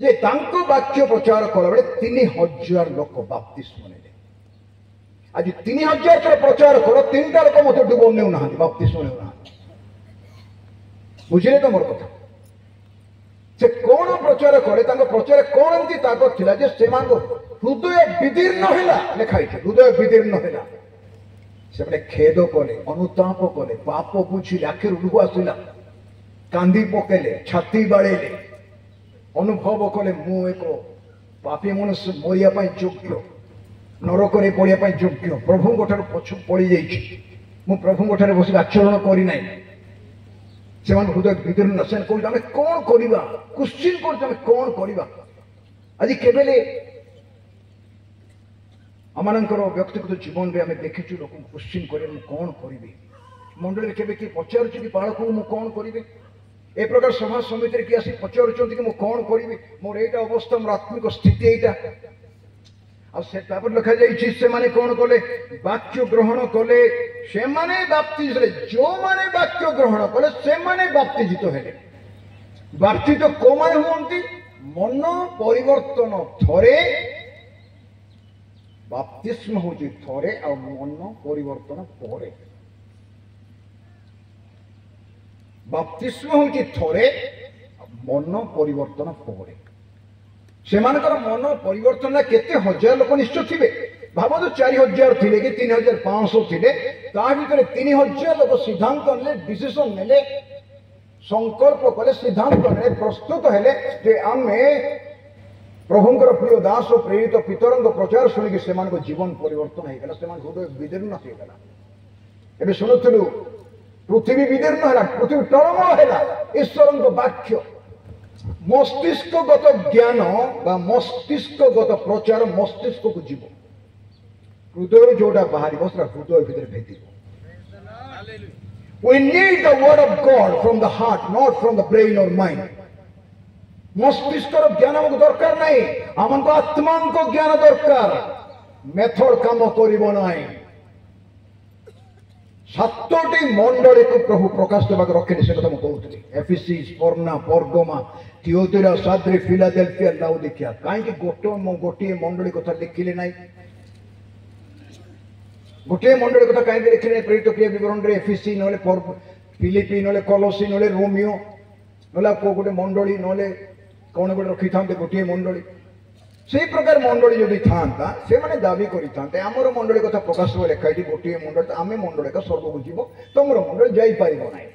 ଯେ ତାଙ୍କ ବାକ୍ୟ ପ୍ରଚାର କଲାବେଳେ 3000 ଲୋକ ବାପ୍ତିସ୍ମ ନେଲେ। ଆଜି 3000 ଥର ପ୍ରଚାର କର, 3ଟା ଲୋକ ମଧ୍ୟ ଡୁବ ନେଉନାହାନ୍ତି, ବାପ୍ତିସ୍ମ ନେଉନାହାନ୍ତି। ବୁଝିଲେ ତ ମୋର କଥା? ସେ କଣ ପ୍ରଚାର କଲେ? ତାଙ୍କ ପ୍ରଚାର କଣ ଏମିତି ତାକତ ଥିଲା ଯେ ସେମାନଙ୍କ ହୃଦୟ ବିଦୀର୍ଣ୍ଣ ହେଲା। ଲେଖା ହେଇଛି ହୃଦୟ ବିଦୀର୍ଣ୍ଣ ହେଲା। ସେମାନେ ଖେଦ କଲେ, ଅନୁତାପ କଲେ, ପାପ ବୁଝିଲେ, ଆଖିରୁ ଲୁହ ଆସିଲା, କାନ୍ଦି ପକେଇଲେ, ଛାତି ବାଡ଼େଇଲେ, ଅନୁଭବ କଲେ ମୁଁ ଏକ ପାପୀ ମନୁଷ୍ୟ, ମରିବା ପାଇଁ ଯୋଗ୍ୟ, ନରକରେ ପଡ଼ିବା ପାଇଁ ଯୋଗ୍ୟ, ପ୍ରଭୁଙ୍କ ଠାରୁ ପଛକୁ ପଡ଼ି ଯାଇଛି, ମୁଁ ପ୍ରଭୁଙ୍କ ଠାରେ ବସିକି ଆଚରଣ କରିନାହିଁ। ସେମାନଙ୍କ ହୃଦୟ ବିଦୀର୍ଣ୍ଣ। ସେମାନେ କହୁଛନ୍ତି ଆମେ କଣ କରିବା? କ୍ୱେଶ୍ଚିନ୍ କରୁଛୁ ଆମେ କଣ କରିବା? ଆଜି କେବେଲେ ଆମମାନଙ୍କର ବ୍ୟକ୍ତିଗତ ଜୀବନରେ ଆମେ ଦେଖିଛୁ ଲୋକଙ୍କୁ କ୍ୱେଶ୍ଚିନ୍ କରିବା, ମୁଁ କଣ କରିବି? ମଣ୍ଡଳୀରେ କେବେ କିଏ ପଚାରୁଛି କି ବାଳକଙ୍କୁ ମୁଁ କଣ କରିବି? ଏ ପ୍ରକାର ସଭା ସମିତିରେ କିଏ ଆସି ପଚାରୁଛନ୍ତି କି ମୁଁ କଣ କରିବି? ମୋର ଏଇଟା ଅବସ୍ଥା, ମୋର ଆତ୍ମିକ ସ୍ଥିତି ଏଇଟା। ଆଉ ସେ ତାପରେ ଲେଖାଯାଇଛି ସେମାନେ କଣ କଲେ? ବାକ୍ୟ ଗ୍ରହଣ କଲେ, ସେମାନେ ବାପ୍ତିଜ ହେଲେ। ଯୋଉମାନେ ବାକ୍ୟ ଗ୍ରହଣ କଲେ ସେମାନେ ବାପ୍ତିଜିତ ହେଲେ। ବାପ୍ତିତ କୋଉମାନେ ହୁଅନ୍ତି? ମନ ପରିବର୍ତ୍ତନ ଥରେ, ବାପ୍ତିସ୍ମ ହଉଛି ଥରେ, ଆଉ ମନ ପରିବର୍ତ୍ତନ ପରେ। ବାପ୍ତିସ୍ମ ହଉଛି ଥରେ, ମନ ପରିବର୍ତ୍ତନ ପରେ। ସେମାନଙ୍କର ମନ ପରିବର୍ତ୍ତନ କେତେ ହଜାର ଲୋକ ନିଶ୍ଚୟ ଥିବେ। ଭାବନ୍ତୁ 4000 ଥିଲେ କି 3500 ଥିଲେ, ତା ଭିତରେ 3000 ଲୋକ ସିଦ୍ଧାନ୍ତ ନେଲେ, ଡିସିସନ ନେଲେ, ସଂକଳ୍ପ କଲେ, ସିଦ୍ଧାନ୍ତ ନେଲେ, ପ୍ରସ୍ତୁତ ହେଲେ ଯେ ଆମେ ପ୍ରଭୁଙ୍କର ପ୍ରିୟ ଦାସ ପ୍ରେରିତ ପିତରଙ୍କ ପ୍ରଚାର ଶୁଣିକି ସେମାନଙ୍କ ଜୀବନ ପରିବର୍ତ୍ତନ ହେଇଗଲା, ସେମାନଙ୍କ ହୃଦୟ ବିଦୀର୍ଣ୍ଣ ହେଇଗଲା। ଏବେ ଶୁଣୁଥିଲୁ ପୃଥିବୀ ବିଦୀର୍ଣ୍ଣ ହେଲା, ପୃଥିବୀ ଟଳମଳ ହେଲା। ଈଶ୍ୱରଙ୍କ ବାକ୍ୟ, ମସ୍ତିଷ୍କଗତ ଜ୍ଞାନ ବା ମସ୍ତିଷ୍କଗତ ପ୍ରଚାର ମସ୍ତିଷ୍କକୁ ଯିବ, ହୃଦୟରୁ ଯୋଉଟା ବାହାରିବ ସେଟା ହୃଦୟ ଭିତରେ ଭେଦିବ। We need the word of God from the heart, not from the brain or mind. ମସ୍ତିଷ୍କର ଜ୍ଞାନ ଆମକୁ ଦରକାର ନାହିଁ, ଆମକୁ ଆତ୍ମାଙ୍କ ଜ୍ଞାନ ଦରକାର। ମେଥଡ କାମ କରିବ ନାହିଁ। 7ଟି ମଣ୍ଡଳୀକୁ ପ୍ରଭୁ ପ୍ରକାଶ ଦେବାକୁ ରଖିଲେ, ସେ କଥା ମୁଁ କହୁଥିଲି। ଏଫିସି, ସ୍ମର୍ଣ୍ଣା, ପର୍ଗମା, ଥିଓତିରା, ସାର୍ଦି, ଫିଲାଡେଲଫିଆ, ଲାଉଦିକିଆ। କାହିଁକି ଗୋଟିଏ ମଣ୍ଡଳୀ କଥା ଲେଖିଲେ ନାହିଁ? ଗୋଟିଏ ମଣ୍ଡଳୀ କଥା କାହିଁକି ଲେଖିଲେ ନାହିଁ? ପ୍ରେରିତ କ୍ରିୟା ବିବରଣୀରେ ଏଫିସି ନହେଲେ ଫିଲିପି ନହେଲେ କଲୋସି ନହେଲେ ରୋମିଓ ନହେଲେ କୋଉ ଗୋଟେ ମଣ୍ଡଳୀ ନହେଲେ କଣ ଗୋଟେ ରଖିଥାନ୍ତେ ଗୋଟିଏ ମଣ୍ଡଳୀ। ସେଇ ପ୍ରକାର ମଣ୍ଡଳୀ ଯଦି ଥାନ୍ତା ସେମାନେ ଦାବି କରିଥାନ୍ତେ ଆମର ମଣ୍ଡଳୀ କଥା ପ୍ରକାଶ ଲେଖା ହେଇଛି ଗୋଟିଏ ମଣ୍ଡଳୀ, ଆମେ ମଣ୍ଡଳୀ ଏକ ସ୍ୱର୍ଗକୁ ଯିବ, ତମର ମଣ୍ଡଳୀ ଯାଇପାରିବ ନାହିଁ।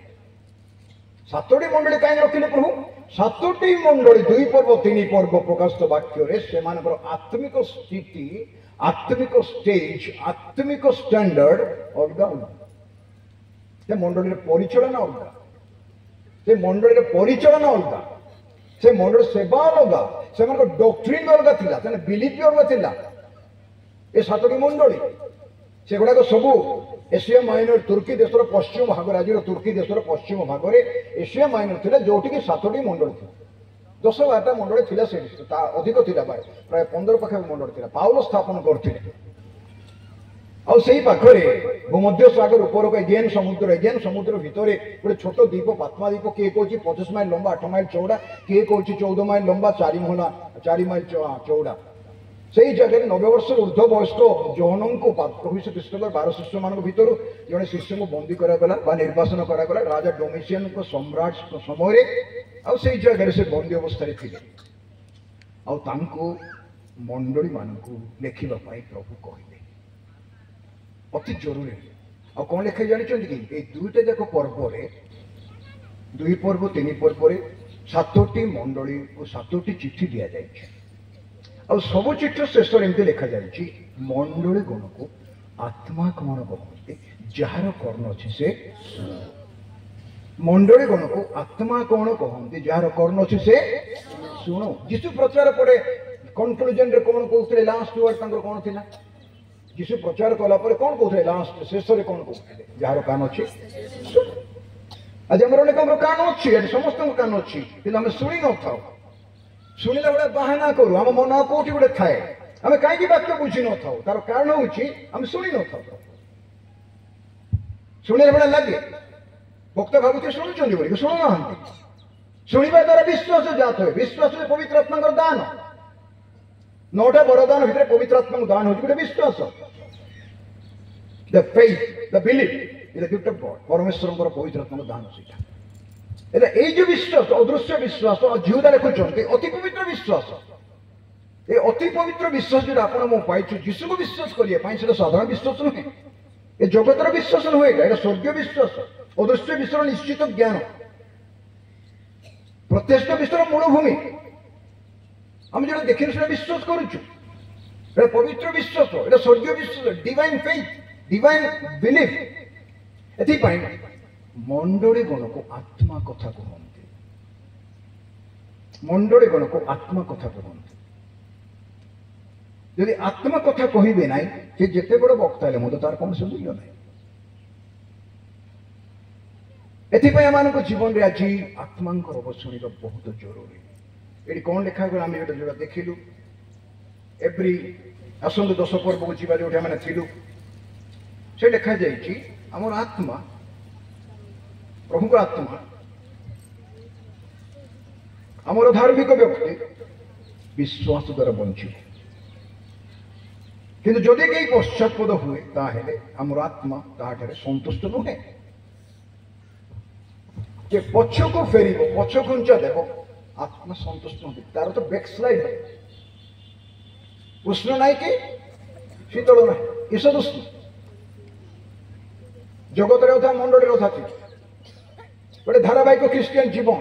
7ଟି ମଣ୍ଡଳୀ କାହିଁକି ରଖିଲେ ପ୍ରଭୁ? 7ଟି ମଣ୍ଡଳୀ 2 ପର୍ବ 3 ପର୍ବ ପ୍ରକାଶିତ ବାକ୍ୟରେ ସେମାନଙ୍କର ଆତ୍ମିକ ସ୍ଥିତି, ଆତ୍ମିକ ଷ୍ଟେଜ, ଆତ୍ମିକ ଷ୍ଟାଣ୍ଡାର୍ଡ ଅଲଗା ଅଲଗା। ସେ ମଣ୍ଡଳୀର ପରିଚାଳନା ଅଲଗା, ସେ ମଣ୍ଡଳୀର ପରିଚାଳନା ଅଲଗା, ସେ ମଣ୍ଡଳୀ ସେବା ଅଲଗା, ସେମାନଙ୍କ ଡକ୍ଟ୍ରିନ୍ ଅଲଗା ଥିଲା, ସେମାନେ ବିଲିପି ଅଲଗା ଥିଲା। ଏ 7ଟି ମଣ୍ଡଳୀ ସେଗୁଡାକ ସବୁ ଏସିଆ ମାଇନର, ତୁର୍କୀ ଦେଶର ପଶ୍ଚିମ ଭାଗରେ, ଆଜିର ତୁର୍କୀ ଦେଶର ପଶ୍ଚିମ ଭାଗରେ ଏସିଆ ମାଇନର ଥିଲା, ଯୋଉଠିକି 7ଟି ମଣ୍ଡଳୀ ଥିଲା। 10-12ଟା ମଣ୍ଡଳୀ ଥିଲା, ସେଠି ତା ଅଧିକ ଥିଲା, ପ୍ରାୟ 15 ପାଖାପାଖି ମଣ୍ଡଳୀ ଥିଲା। ପାଉଲ ସ୍ଥାପନ କରିଥିଲେ। ଆଉ ସେଇ ପାଖରେ ଭୂମଧ୍ୟ ସାଗର ଉପରକୁ ଏଗେନ୍ ସମୁଦ୍ର ଭିତରେ ଗୋଟେ ଛୋଟ ଦ୍ୱୀପ ପାତ୍ମା ଦ୍ୱୀପ, କିଏ କହୁଛି 25 ମାଇଲ ଲମ୍ବା 8 ମାଇଲ ଚଉଡ଼ା, କିଏ କହୁଛି 14 ମାଇଲ ଲମ୍ବା 4 ମାଇଲ ଚଉଡ଼ା। ସେଇ ଜାଗାରେ 90 ବର୍ଷର ଉର୍ଦ୍ଧ୍ୱ ବୟସ୍କ ଯୌନଙ୍କୁ ପ୍ରଭୁ ଯୀଶୁ ଖ୍ରୀଷ୍ଟଙ୍କର 12 ଶିଷ୍ୟମାନଙ୍କ ଭିତରୁ ଜଣେ ଶିଷ୍ୟଙ୍କୁ ବନ୍ଦୀ କରାଗଲା ବା ନିର୍ବାସନ କରାଗଲା ରାଜା ଡୋମିସିଆନଙ୍କ ସମ୍ରାଟ ସମୟରେ। ଆଉ ସେଇ ଜାଗାରେ ସେ ବନ୍ଦୀ ଅବସ୍ଥାରେ ଥିଲେ। ଆଉ ତାଙ୍କୁ ମଣ୍ଡଳୀ ମାନଙ୍କୁ ଲେଖିବା ପାଇଁ ପ୍ରଭୁ କହିଲେ, ଅତି ଜରୁରୀ। ଆଉ କଣ ଲେଖା ଜାଣିଛନ୍ତି କି? ଏଇ ଦୁଇଟା ଯାକ ପର୍ବରେ, 2 ପର୍ବ 3 ପର୍ବରେ 7ଟି ମଣ୍ଡଳୀକୁ 7ଟି ଚିଠି ଦିଆଯାଇଛି। ଆଉ ସବୁ ଚିଠିର ଶେଷରେ ଏମିତି ଲେଖାଯାଇଛି, ମଣ୍ଡଳୀ ଗଣକୁ ଆତ୍ମା କଣ କହନ୍ତି ଯାହାର କର୍ଣ୍ଣ ଅଛି ସେ। ମଣ୍ଡଳୀ ଗଣକୁ ଆତ୍ମା କଣ କହନ୍ତି ଯାହାର କର୍ଣ୍ଣ ଅଛି ସେ ଶୁଣ। ଯୀଶୁ ପ୍ରଚାର ପରେ କନକ୍ଲୁଜନରେ କଣ କହୁଥିଲେ? ଲାଷ୍ଟ ୱାର୍ଡ ତାଙ୍କର କଣ ଥିଲା? ଯୀଶୁ ପ୍ରଚାର କଲା ପରେ କଣ କହୁଥିଲେ? ଲାଷ୍ଟ ଶେଷରେ କଣ କହୁଥିଲେ? ଯାହାର କାନ ଅଛି ଶୁଣ। ଆଜି ଆମର ଅନେକଙ୍କର କାନ ଅଛି, ଏଠି ସମସ୍ତଙ୍କ କାନ ଅଛି, କିନ୍ତୁ ଆମେ ଶୁଣି ନଥାଉ। ଶୁଣିଲା ବେଳେ ବାହାନା କରୁ, ଆମ ମନ କୋଉଠି ଗୋଟେ ଥାଏ, ଆମେ କାହିଁକି ବାକ୍ୟ ବୁଝି ନଥାଉ? ତାର କାରଣ ହଉଛି ଆମେ ଶୁଣି ନଥାଉ। ଶୁଣିଲା ବେଳେ ଲାଗେ ଭକ୍ତ ଭାବୁଥିବେ ଶୁଣୁଛନ୍ତି ବୋଲି, ଶୁଣୁନାହାନ୍ତି। ଶୁଣିବା ଦ୍ୱାରା ବିଶ୍ୱାସ ଜାତ ହୁଏ। ବିଶ୍ୱାସ ପବିତ୍ର ଆତ୍ମାଙ୍କର ଦାନ। 9ଟା ବରଦାନ ଭିତରେ ପବିତ୍ର ଆତ୍ମାଙ୍କ ଦାନ ହଉଛି ଗୋଟେ ବିଶ୍ୱାସ। The faith, the belief is the gift of God. ପରମେଶ୍ୱରଙ୍କର ପବିତ୍ର ଆତ୍ମାଙ୍କ ଦାନ ସେଇଟା। એટલે এই যে বিশ্বাস, অদৃশ্য বিশ্বাস, জিহুদা লেখুଛନ୍ତି অতি পবিତ୍ର বিশ্বাস। ଏ ଅତି ପବିତ୍ର ବିଶ୍ୱାସ ଯୋଉଟା ଆପଣ ମୁଁ ପାଇଛୁ ଯୀଶୁକୁ ବିଶ୍ୱାସ କରିବା ପାଇଁ, ସେଟା ସାଧାରଣ ବିଶ୍ୱାସ ନୁହେଁ, ଏ ଜଗତର ବିଶ୍ୱାସ ନୁହେଁ, ଏଇଟା ସ୍ୱର୍ଗୀୟ ବିଶ୍ୱାସ। ଅଦୃଶ୍ୟ ବିଶ୍ୱର ନିଶ୍ଚିତ ଜ୍ଞାନ, ପ୍ରତ୍ୟକ୍ଷ ବିଶ୍ୱର ମୂଳଭୂମି। ଆମେ ଯୋଉଟା ଦେଖିଲୁ ସେଟା ବିଶ୍ୱାସ କରୁଛୁ, ଏଟା ପବିତ୍ର ବିଶ୍ୱାସ, ଏଟା ସ୍ୱର୍ଗୀୟ ବିଶ୍ୱାସ, ଡିଭାଇନ ଫେଥ୍, ଡିଭାଇନ ବିଲିଫ। ଏଥିପାଇଁ ମଣ୍ଡଳୀ ଗଣକୁ ଆତ୍ମା କଥା କୁହନ୍ତି। ମଣ୍ଡଳୀ ଗଣକୁ ଆତ୍ମା କଥା କୁହନ୍ତି। ଯଦି ଆତ୍ମା କଥା କହିବେ ନାହିଁ, ସେ ଯେତେ ବଡ଼ ବକ୍ତା ହେଲେ ମଧ୍ୟ ତାର କୌଣସି ମୂଲ୍ୟ ନାହିଁ। ଏଥିପାଇଁ ଆମମାନଙ୍କ ଜୀବନରେ ଆଜି ଆତ୍ମାଙ୍କର ଅବଶୁଣିବା ବହୁତ ଜରୁରୀ। ଏଠି କଣ ଲେଖାଗଲା? ଆମେ ଯୋଉଟା ଦେଖିଲୁ, ଏଭ୍ରି ଆସନ୍ତୁ 10 ପର୍ବକୁ ଯିବା ଯୋଉଠି ଆମେ ଥିଲୁ, ସେ ଲେଖାଯାଇଛି ଆମର ଆତ୍ମା, ପ୍ରଭୁଙ୍କ ଆତ୍ମା, ଆମର ଧାର୍ମିକ ବ୍ୟକ୍ତି ବିଶ୍ୱାସ ଦ୍ୱାରା ବଞ୍ଚିବ। କିନ୍ତୁ ଯଦି କେହି ପଶ୍ଚାତ୍ପଦ ହୁଏ, ତାହେଲେ ଆମର ଆତ୍ମା ତାହାଠାରେ ସନ୍ତୁଷ୍ଟ ନୁହେଁ। ଯେ ପଛକୁ ଫେରିବ, ପଛ ଘୁଞ୍ଚା ଦେବ, ଆତ୍ମା ସନ୍ତୁଷ୍ଟ ନୁହେଁ, ତାର ତ ବ୍ୟାକସ୍ଲାଇଡ୍ ହେବ। ଉଷ୍ଣ ନାହିଁ କି ଶୀତଳ ନାହିଁ, ଈଷଦୁଷ୍ଣ। ଜଗତରେ ଅଧା ମଣ୍ଡଳୀର ଅଧା ଥିବ। ଗୋଟେ ଧାରାବାହିକ ଖ୍ରୀଷ୍ଟିଆନ ଜୀବନ,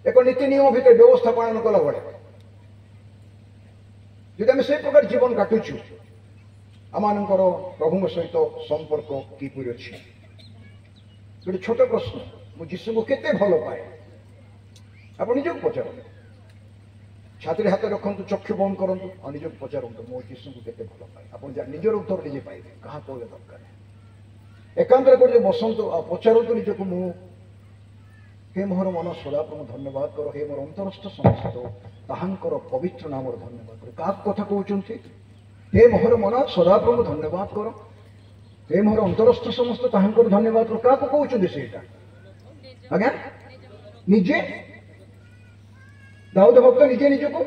ଏକ ନୀତି ନିୟମ ଭିତରେ ବ୍ୟବସ୍ଥା ପାଳନ କଲା ଭଳିଆ ଯଦି ଆମେ ସେଇ ପ୍ରକାର ଜୀବନ କାଟୁଛୁ, ଆମମାନଙ୍କର ପ୍ରଭୁଙ୍କ ସହିତ ସମ୍ପର୍କ କିପରି ଅଛି? ଗୋଟେ ଛୋଟ ପ୍ରଶ୍ନ, ମୁଁ ଯୀଶୁଙ୍କୁ କେତେ ଭଲ ପାଏ? ଆପଣ ନିଜକୁ ପଚାରନ୍ତୁ। ଛାତିରେ ହାତ ରଖନ୍ତୁ, ଚକ୍ଷୁ ବନ୍ଦ କରନ୍ତୁ ଆଉ ନିଜକୁ ପଚାରନ୍ତୁ, ମୁଁ ଯୀଶୁଙ୍କୁ କେତେ ଭଲ ପାଏ? ଆପଣ ନିଜର ଉତ୍ତର ନିଜେ ପାଇବେ, କାହା କହିବା ଦରକାର। ଏକାନ୍ତରେ କୋଉଠି ବସନ୍ତୁ ଆଉ ପଚାରନ୍ତୁ ନିଜକୁ, ମୁଁ ହେ ମୋହର ମନ ସଦାପ୍ରଭୁ ଧନ୍ୟବାଦ କର, ହେ ମୋର ଅନ୍ତରସ୍ଥ ସମସ୍ତ ତାହାଙ୍କର ପବିତ୍ର ନାମର ଧନ୍ୟବାଦ କର। କାହାକୁ କଥା କହୁଛନ୍ତି? ହେ ମୋହର ମନ ସଦାପ୍ରଭୁ ଧନ୍ୟବାଦ କର, ହେ ମୋର ଅନ୍ତରସ୍ଥ ସମସ୍ତ ତାହାଙ୍କର ଧନ୍ୟବାଦ କର। କାହାକୁ କହୁଛନ୍ତି ସେଇଟା? ଆଜ୍ଞା, ନିଜେ ଦାଉଦ ଭକ୍ତ ନିଜେ ନିଜକୁ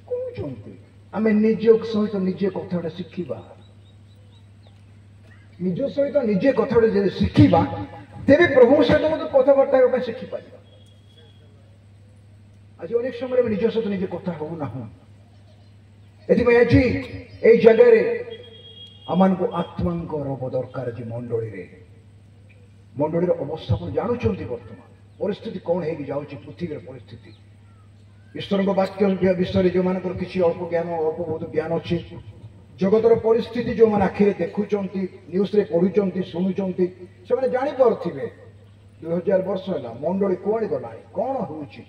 କହୁଛନ୍ତି। ଆମେ ନିଜ ସହିତ ନିଜେ କଥାଟା ଶିଖିବା, ନିଜ ସହିତ ନିଜେ କଥାଟା ଯଦି ଶିଖିବା, ତେବେ ପ୍ରଭୁଙ୍କ ସହିତ ମଧ୍ୟ କଥାବାର୍ତ୍ତା ହେବା ପାଇଁ ଶିଖିପାରିବା। ଆଜି ଅନେକ ସମୟରେ ଆମେ ନିଜ ସହିତ ନିଜେ କଥା ହଉନାହୁଁ। ଏଥିପାଇଁ ଆଜି ଏଇ ଜାଗାରେ ଆମମାନଙ୍କୁ ଆତ୍ମାଙ୍କର ହବ ଦରକାର। ଆଜି ମଣ୍ଡଳୀର ଅବସ୍ଥା ଆପଣ ଜାଣୁଛନ୍ତି, ବର୍ତ୍ତମାନ ପରିସ୍ଥିତି କଣ ହେଇକି ଯାଉଛି, ପୃଥିବୀର ପରିସ୍ଥିତି। ଈଶ୍ୱରଙ୍କ ବାକ୍ୟ ବିଷୟରେ ଯୋଉମାନଙ୍କର କିଛି ଅଳ୍ପ ଜ୍ଞାନ, ଅଳ୍ପ ବହୁତ ଜ୍ଞାନ ଅଛି, ଜଗତର ପରିସ୍ଥିତି ଯୋଉମାନେ ଆଖିରେ ଦେଖୁଛନ୍ତି, ନ୍ୟୁଜରେ ପଢୁଛନ୍ତି, ଶୁଣୁଛନ୍ତି, ସେମାନେ ଜାଣିପାରୁଥିବେ 2000 ବର୍ଷ ହେଲା ମଣ୍ଡଳୀ କୁଆଡ଼େ ଗଲାଣି, କଣ ହଉଛି।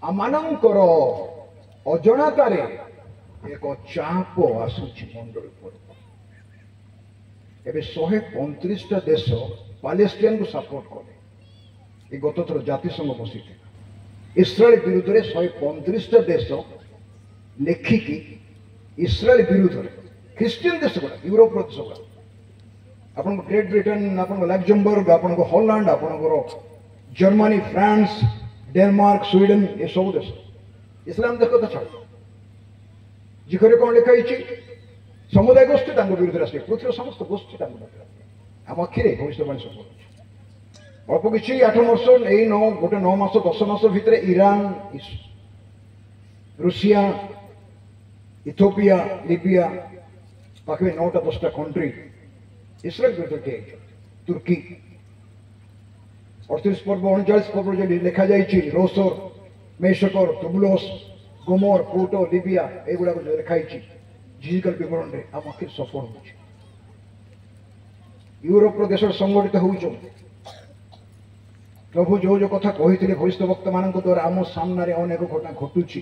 ଆମମାନଙ୍କର ଅଜଣାତାରେ ଏକ ଚାପ ଆସୁଛି ମଣ୍ଡଳୀ ଉପରକୁ। ଏବେ 135ଟା ଦେଶ ପାଲେଷ୍ଟାଇନକୁ ସପୋର୍ଟ କଲେ। ଏ ଗତ ଥର ଜାତିସଂଘ ବସିଥିଲା, ଇସ୍ରାଏଲ ବିରୁଦ୍ଧରେ 135ଟା ଦେଶ ଲେଖିକି ଇସ୍ରାଏଲ ବିରୁଦ୍ଧରେ ଖ୍ରୀଷ୍ଟିଆନ ଦେଶ ଗୁଡ଼ା ୟୁରୋପର ଦେଶ ଗୁଡ଼ା ଆପଣଙ୍କ ଗ୍ରେଟ୍ ବ୍ରିଟେନ ଆପଣଙ୍କ ଲକ୍ଜମବର୍ଗ ଆପଣଙ୍କ ହଲାଣ୍ଡ ଆପଣଙ୍କର ଜର୍ମାନୀ ଫ୍ରାନ୍ସ ଡେନମାର୍କ ସ୍ୱିଡେନ ଏସବୁ ଦେଶ ଇସଲାମ ଦେଶ କଥା ଛାଡ଼ ଜିଖରେ କ'ଣ ଲେଖା ହେଇଛି ସମୁଦାୟ ଗୋଷ୍ଠୀ ତାଙ୍କ ବିରୁଦ୍ଧରେ ଆସିବେ ପୃଥିବୀର ସମସ୍ତ ଗୋଷ୍ଠୀ ତାଙ୍କ ବିରୁଦ୍ଧରେ ଆସିବେ ଆମ ଆଖିରେ ଭବିଷ୍ୟବାଣୀ ସବୁ ଅଛି ଅଳ୍ପ କିଛି 8 ବର୍ଷ ଏଇ 9 ମାସ 10 ମାସ ଭିତରେ ଇରାନ ରୁଷିଆ ଇଥିଓପିଆ ଲିବିଆ ପାଖରେ 9ଟା 10ଟା କଣ୍ଟ୍ରି ଇସ୍ରାଏଲ ବିରୁଦ୍ଧରେ ଠିଆ ହେଇଛନ୍ତି ତୁର୍କୀ 38 ପର୍ବ 39 ପର୍ବ ଯଦି ଲେଖାଯାଇଛି ରୋସର ମେସକର ତୁବୁଲୋସ ଗୋମର ପୋର୍ଟୋ ଲିବିଆ ଏଗୁଡ଼ାକ ଯୋଉ ଲେଖାହେଇଛି ଫିଜିକାଲ ବିବରଣରେ ଆମ ଆଖିରେ ସଫଳ ହେଉଛି ୟୁରୋପର ଦେଶରେ ସଂଗଠିତ ହେଉଛନ୍ତି ପ୍ରଭୁ ଯୋଉ ଯୋଉ କଥା କହିଥିଲେ ଭବିଷ୍ୟବକ୍ତା ମାନଙ୍କ ଦ୍ୱାରା ଆମ ସାମ୍ନାରେ ଅନେକ ଘଟଣା ଘଟୁଛି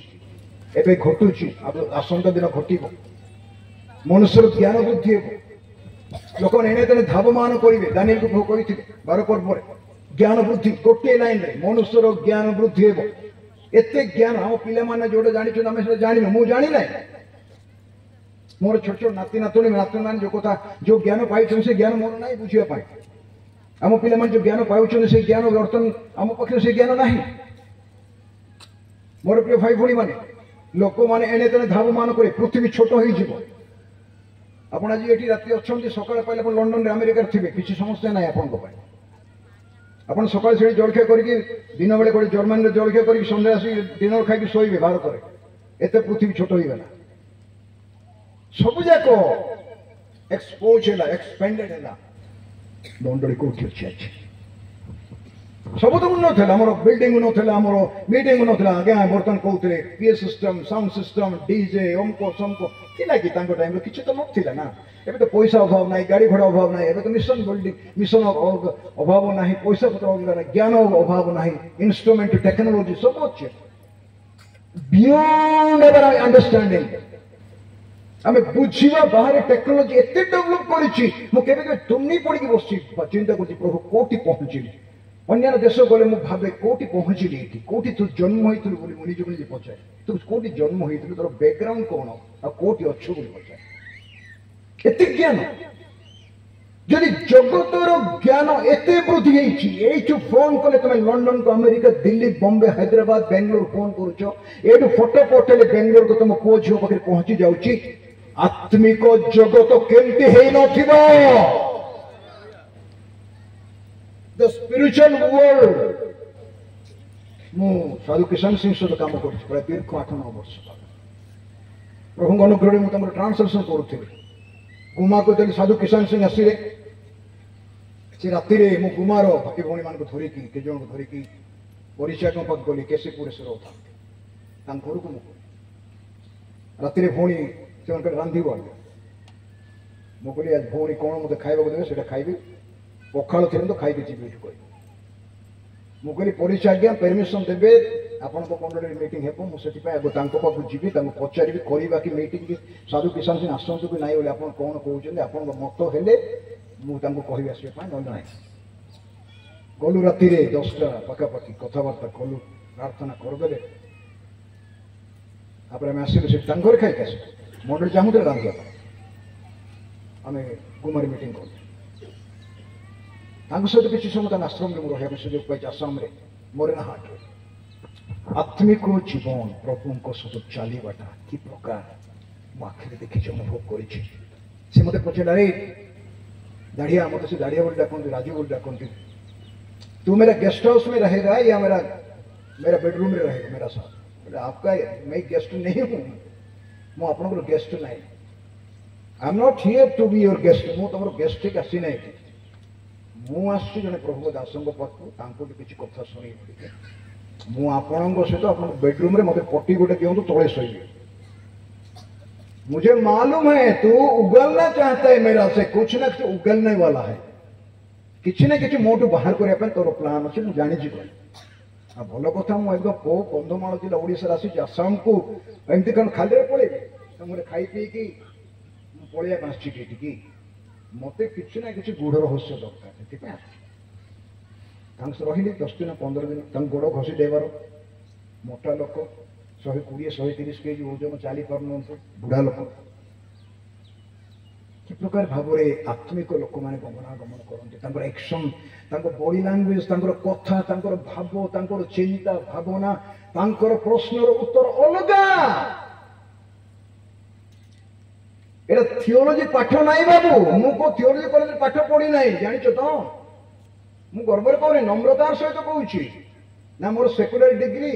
ଏବେ ଘଟୁଛି ଆସନ୍ତା ଦିନ ଘଟିବ ମନୁଷ୍ୟର ଜ୍ଞାନ ବୃଦ୍ଧି ହେବ ଲୋକମାନେ ଏଣେ ତେଣେ ଧାବମାନ କରିବେ ଦାନିଏଲକୁ ପ୍ରଭୁ କହିଥିଲେ 12 ପର୍ବରେ ଜ୍ଞାନ ବୃଦ୍ଧି ଗୋଟିଏ ଲାଇନରେ ମନୁଷ୍ୟର ଜ୍ଞାନ ବୃଦ୍ଧି ହେବ ଏତେ ଜ୍ଞାନ ଆମ ପିଲାମାନେ ଯୋଉଟା ଜାଣିଛନ୍ତି ଆମେ ସେଟା ଜାଣିନୁ ମୁଁ ଜାଣି ନାହିଁ ମୋର ଛୋଟ ଛୋଟ ନାତି ନାତୁଣୀମାନେ ଯୋଉ କଥା ଯୋଉ ଜ୍ଞାନ ପାଇଛନ୍ତି ସେ ଜ୍ଞାନ ମୋର ନାହିଁ ବୁଝିବା ପାଇଁ ଆମ ପିଲାମାନେ ଯୋଉ ଜ୍ଞାନ ପାଉଛନ୍ତି ସେ ଜ୍ଞାନ ବର୍ତ୍ତମାନ ଆମ ପାଖରେ ସେ ଜ୍ଞାନ ନାହିଁ ମୋର ପ୍ରିୟ ଭାଇ ଭଉଣୀମାନେ ଲୋକମାନେ ଏଣେ ତେଣେ ଧାବମାନ କରି ପୃଥିବୀ ଛୋଟ ହେଇଯିବ ଆପଣ ଆଜି ଏଠି ରାତି ଅଛନ୍ତି ସକାଳେ ପାଇଲେ ଆପଣ ଲଣ୍ଡନରେ ଆମେରିକାରେ ଥିବେ କିଛି ସମସ୍ୟା ନାହିଁ ଆପଣଙ୍କ ପାଇଁ ଆପଣ ସକାଳେ ସେଠି ଜଳଖିଆ କରିକି ଦିନ ବେଳେ କୋଉଠି ଜର୍ମାନୀରେ ଜଳଖିଆ କରିକି ସନ୍ଧ୍ୟା ଆସିକି ଡିନର ଖାଇକି ଶୋଇବେ ଭାରତରେ ଏତେ ପୃଥିବୀ ଛୋଟ ହେଇଗଲା ସବୁ ଯାକ ଏକ୍ସପୋଜ ହେଲା ଏକ୍ସପେଣ୍ଡେଡ ହେଲା ମଣ୍ଡଳୀ କୋଉଠି ଅଛି ଆଜି ସବୁ ତ ଉନ୍ନତ ହେଲା ଆମର ବିଲ୍ଡିଂ ଉନ୍ନତ ହେଲା ଆମର ମିଟିଂ ଉନ୍ନତ ହେଲା ଆଜ୍ଞା ବର୍ତ୍ତମାନ କହୁଥିଲେ ପିଏ ସିଷ୍ଟମ ସାଉଣ୍ଡ ସିଷ୍ଟମ ଡିଜେ ଅମକ ସମକ ଥିଲା କି ତାଙ୍କ ଟାଇମରେ କିଛି ତ ନଥିଲା ନା ଏବେ ତ ପଇସା ଅଭାବ ନାହିଁ ଗାଡ଼ି ଘୋଡ଼ା ଅଭାବ ନାହିଁ ଏବେ ତ ମିଶନ ଅଭାବ ନାହିଁ ପଇସା ପତ୍ର ଅଭାବ ନାହିଁ ଜ୍ଞାନ ଅଭାବ ନାହିଁ ଇନଷ୍ଟ୍ରୁମେଣ୍ଟ ଟେକ୍ନୋଲୋଜି ସବୁ ଅଛି ବିୟଣ୍ଡ ଏଭର ଅଣ୍ଡରଷ୍ଟାଣ୍ଡିଂ ଆମେ ବୁଝିବା ବାହାରେ ଟେକ୍ନୋଲୋଜି ଏତେ ଡେଭଲପ କରିଛି ମୁଁ କେବେ କେବେ ତୁନି ପଡ଼ିକି ବସିଛି ଚିନ୍ତା କରୁଛି ପ୍ରଭୁ କୋଉଠି ପହଞ୍ଚିଲି ଅନ୍ୟାନ୍ୟ ଦେଶ ଗଲେ ମୁଁ ଭାବେ କୋଉଠି ପହଞ୍ଚିଲି ଏଠି କୋଉଠି ତୁ ଜନ୍ମ ହେଇଥିଲୁ ବୋଲି ମୁଁ ନିଜକୁ ନିଜେ ପଚାରେ ତୁ କୋଉଠି ଜନ୍ମ ହେଇଥିଲୁ ତୋର ବ୍ୟାକଗ୍ରାଉଣ୍ଡ କ'ଣ ଆଉ କୋଉଠି ଅଛୁ ବୋଲି ପଚାରେ ଏତେ ଜ୍ଞାନ ଯଦି ଜଗତର ଜ୍ଞାନ ଏତେ ବୃଦ୍ଧି ହେଇଛି ଏଇଠୁ ଫୋନ କଲେ ତମେ ଲଣ୍ଡନକୁ ଆମେରିକା ଦିଲ୍ଲୀ ବମ୍ବେ ହାଇଦ୍ରାବାଦ ବେଙ୍ଗଲୋର ଫୋନ କରୁଛ ଏଇଠୁ ଫଟୋ ପଠେଇଲେ ବେଙ୍ଗଲୋରକୁ ତମ ପୁଅ ଝିଅ ପାଖରେ ପହଞ୍ଚି ଯାଉଛି ଆତ୍ମିକ ଜଗତ କେମିତି ହେଇନଥିବ The spiritual world ମୁଁ ସାଧୁ କିଷାନ ସିଂ ସହିତ କାମ କରୁଛି ପ୍ରାୟ ଦୀର୍ଘ 8-9 ବର୍ଷ ପ୍ରଭୁଙ୍କ ଅନୁଗ୍ରହରେ ମୁଁ ତାଙ୍କର ଟ୍ରାନ୍ସଲେସନ କରୁଥିଲି ଗୁମାକୁ ଦେଲି ସାଧୁ କିଷାନ ସିଂ ଆସିଲେ ସେ ରାତିରେ ମୁଁ ଗୁମାର ଭାଇ ଭଉଣୀମାନଙ୍କୁ ଧରିକି କେତେ ଜଣଙ୍କୁ ଧରିକି ପରିଚାରକ ପାଖ ଗଲି କେଶିପୁରରେ ସେ ରହୁଥାନ୍ତି ତାଙ୍କ ଘରକୁ ମୁଁ ରାତିରେ ଭଉଣୀ ସେମାନଙ୍କର ରାନ୍ଧିବ ମୁଁ କହିଲି ଆଜି ଭଉଣୀ କ'ଣ ମୋତେ ଖାଇବାକୁ ଦେବେ ସେଇଟା ଖାଇବି ପଖାଳ ଥିଲେ ତ ଖାଇକି ଯିବି ଏଠି କହିବି ମୁଁ କହିଲି ପରିଚୟ ଆଜ୍ଞା ପରମିଶନ ଦେବେ ଆପଣଙ୍କ ମଣ୍ଡଳୀରେ ମିଟିଂ ହେବ ମୁଁ ସେଥିପାଇଁ ଆଗ ତାଙ୍କ ପାଖକୁ ଯିବି ତାଙ୍କୁ ପଚାରିବି କରିବା କି ମିଟିଂ କି ସାଧୁ କିଷାନ ସିଂ ଆସନ୍ତୁ କି ନାହିଁ ବୋଲି ଆପଣ କ'ଣ କହୁଛନ୍ତି ଆପଣଙ୍କ ମତ ହେଲେ ମୁଁ ତାଙ୍କୁ କହିବି ଆସିବା ପାଇଁ ନହେଲେ ନାହିଁ ଗଲୁ ରାତିରେ 10ଟା ପାଖାପାଖି କଥାବାର୍ତ୍ତା କଲୁ ପ୍ରାର୍ଥନା କରିଦେଲେ ତାପରେ ଆମେ ଆସିଲୁ ସେଠି ତାଙ୍କ ଘରେ ଖାଇକି ଆସିଲୁ ମଣ୍ଡଳୀ ଚାହୁଁଥିଲେ ରାନ୍ଧିବା ପାଇଁ ଆମେ କୁମାରୀ ମିଟିଂ କଲୁ ତାଙ୍କ ସହିତ କିଛି ସମୟ ତାଙ୍କ ଆଶ୍ରମରେ ମୁଁ ରହିବା ପାଇଁ ସୁଯୋଗ ପାଇଛି ଆସାମରେ ମୋରେନାହାଟରେ ଆତ୍ମିକ ଜୀବନ ପ୍ରଭୁଙ୍କ ସହିତ ଚାଲିବାଟା କି ପ୍ରକାର ମୁଁ ଆଖିରେ ଦେଖିଛି ଅନୁଭବ କରିଛି ସେ ମୋତେ ପଚାରିଲା ରେ दाढ़िया मतलब से दाढ़िया बोल डाकूंगी राजू बोल डाकूंगी तू मेरा गेस्ट हाउस में रहेगा या मेरा बेडरूम में रहेगा मेरा साथ बोले आपका मैं गेस्ट नहीं हूँ मैं आपन गेस्ट नहीं I am not here to be your guest मु तुम गेस्ट ठीक आसी नहीं मु आसुची जने प्रभु दासों पाखु किसी कथा शुणी मु आपण सहित आप बेडरूम में मत पट्टी गोटे दिखाँ तले शोबी मुझे मालूम है तू उगलना चाहता है मेरा से कुछ ना कुछ उगलने वाला है किसी ना किसी मोटू बाहर करने तोर प्लान अच्छे मुझे जानी भल कथा मुझे एकदम पो कंधमाल जिला ओडिशा आसी आसाम को एमती कौन खाली पड़े तुम खाई पी कि पलिया आसची मत किसी ना कि गुड़ रहस्य दरकार से रही 10 दिन 15 दिन गोड़ घसी देवार मोटा लोक 120-130 केजी ओजन चली पार बुढ़ा लोक कि प्रकार भाव आत्मिक लोक मैंने गमनागमन करते एक्शन बॉडी लैंग्वेज कथा भाव चिंता भावना प्रश्न उत्तर अलग एटा थियोलॉजी पाठ नहीं बाबू मु को थियोलॉजी कॉलेज पाठ पढ़ी ना जानिच तो मु गर्व कहूनी नम्रतार सहित कहूँ ना मोर सेकुलर डिग्री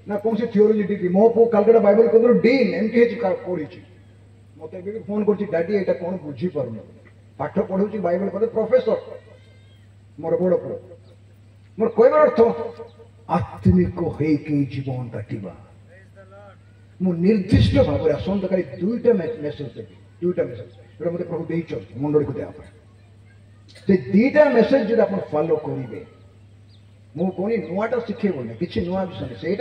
ना कौन थियोलॉजी डिग्री मो पु Calcutta Bible college dean MT पढ़ी मत फोन कर डैडी यहाँ कौन बुझी पार पाठ पढ़ाऊँ बाइबल कॉलेज प्रोफेसर मोर बड़ पुओ मोर कहबार अर्थ आत्मिक होके जीवन काटिबा मु निर्दिष्ट भाव आसंता काली दुईटा मेसेज देवी दुईटा मेसेज मत प्रभु देते मंडली को देवा से दुईटा मेसेज जो आप फॉलो करेंगे मु कौन नुआटा शिखेबनी किसी नुआ विषय से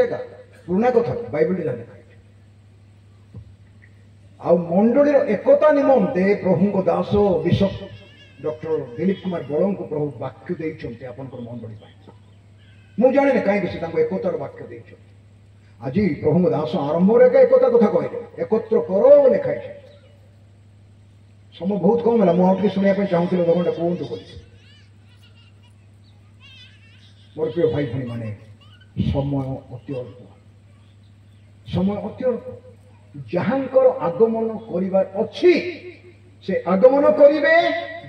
पुराना कथा बाइबल जाने आ मंडली एकता निमंते प्रभु दास बिशप डॉक्टर दिलीप कुमार बड़ को प्रभु वाक्य देते आपंकर मंडली मु जाने कहीं एकतार वाक्य देते आज प्रभु दास आरंभ एकता कथा कहले एकत्र कर लिखाई समय बहुत कम है मुझे शुणा चाहूँगी भगवान कहतु बोली मोर प्रिय भाई भाई माने समय अति अल्प समय अति अल्प जहाँकर आगमन करिवार अच्छी से आगमन करिवे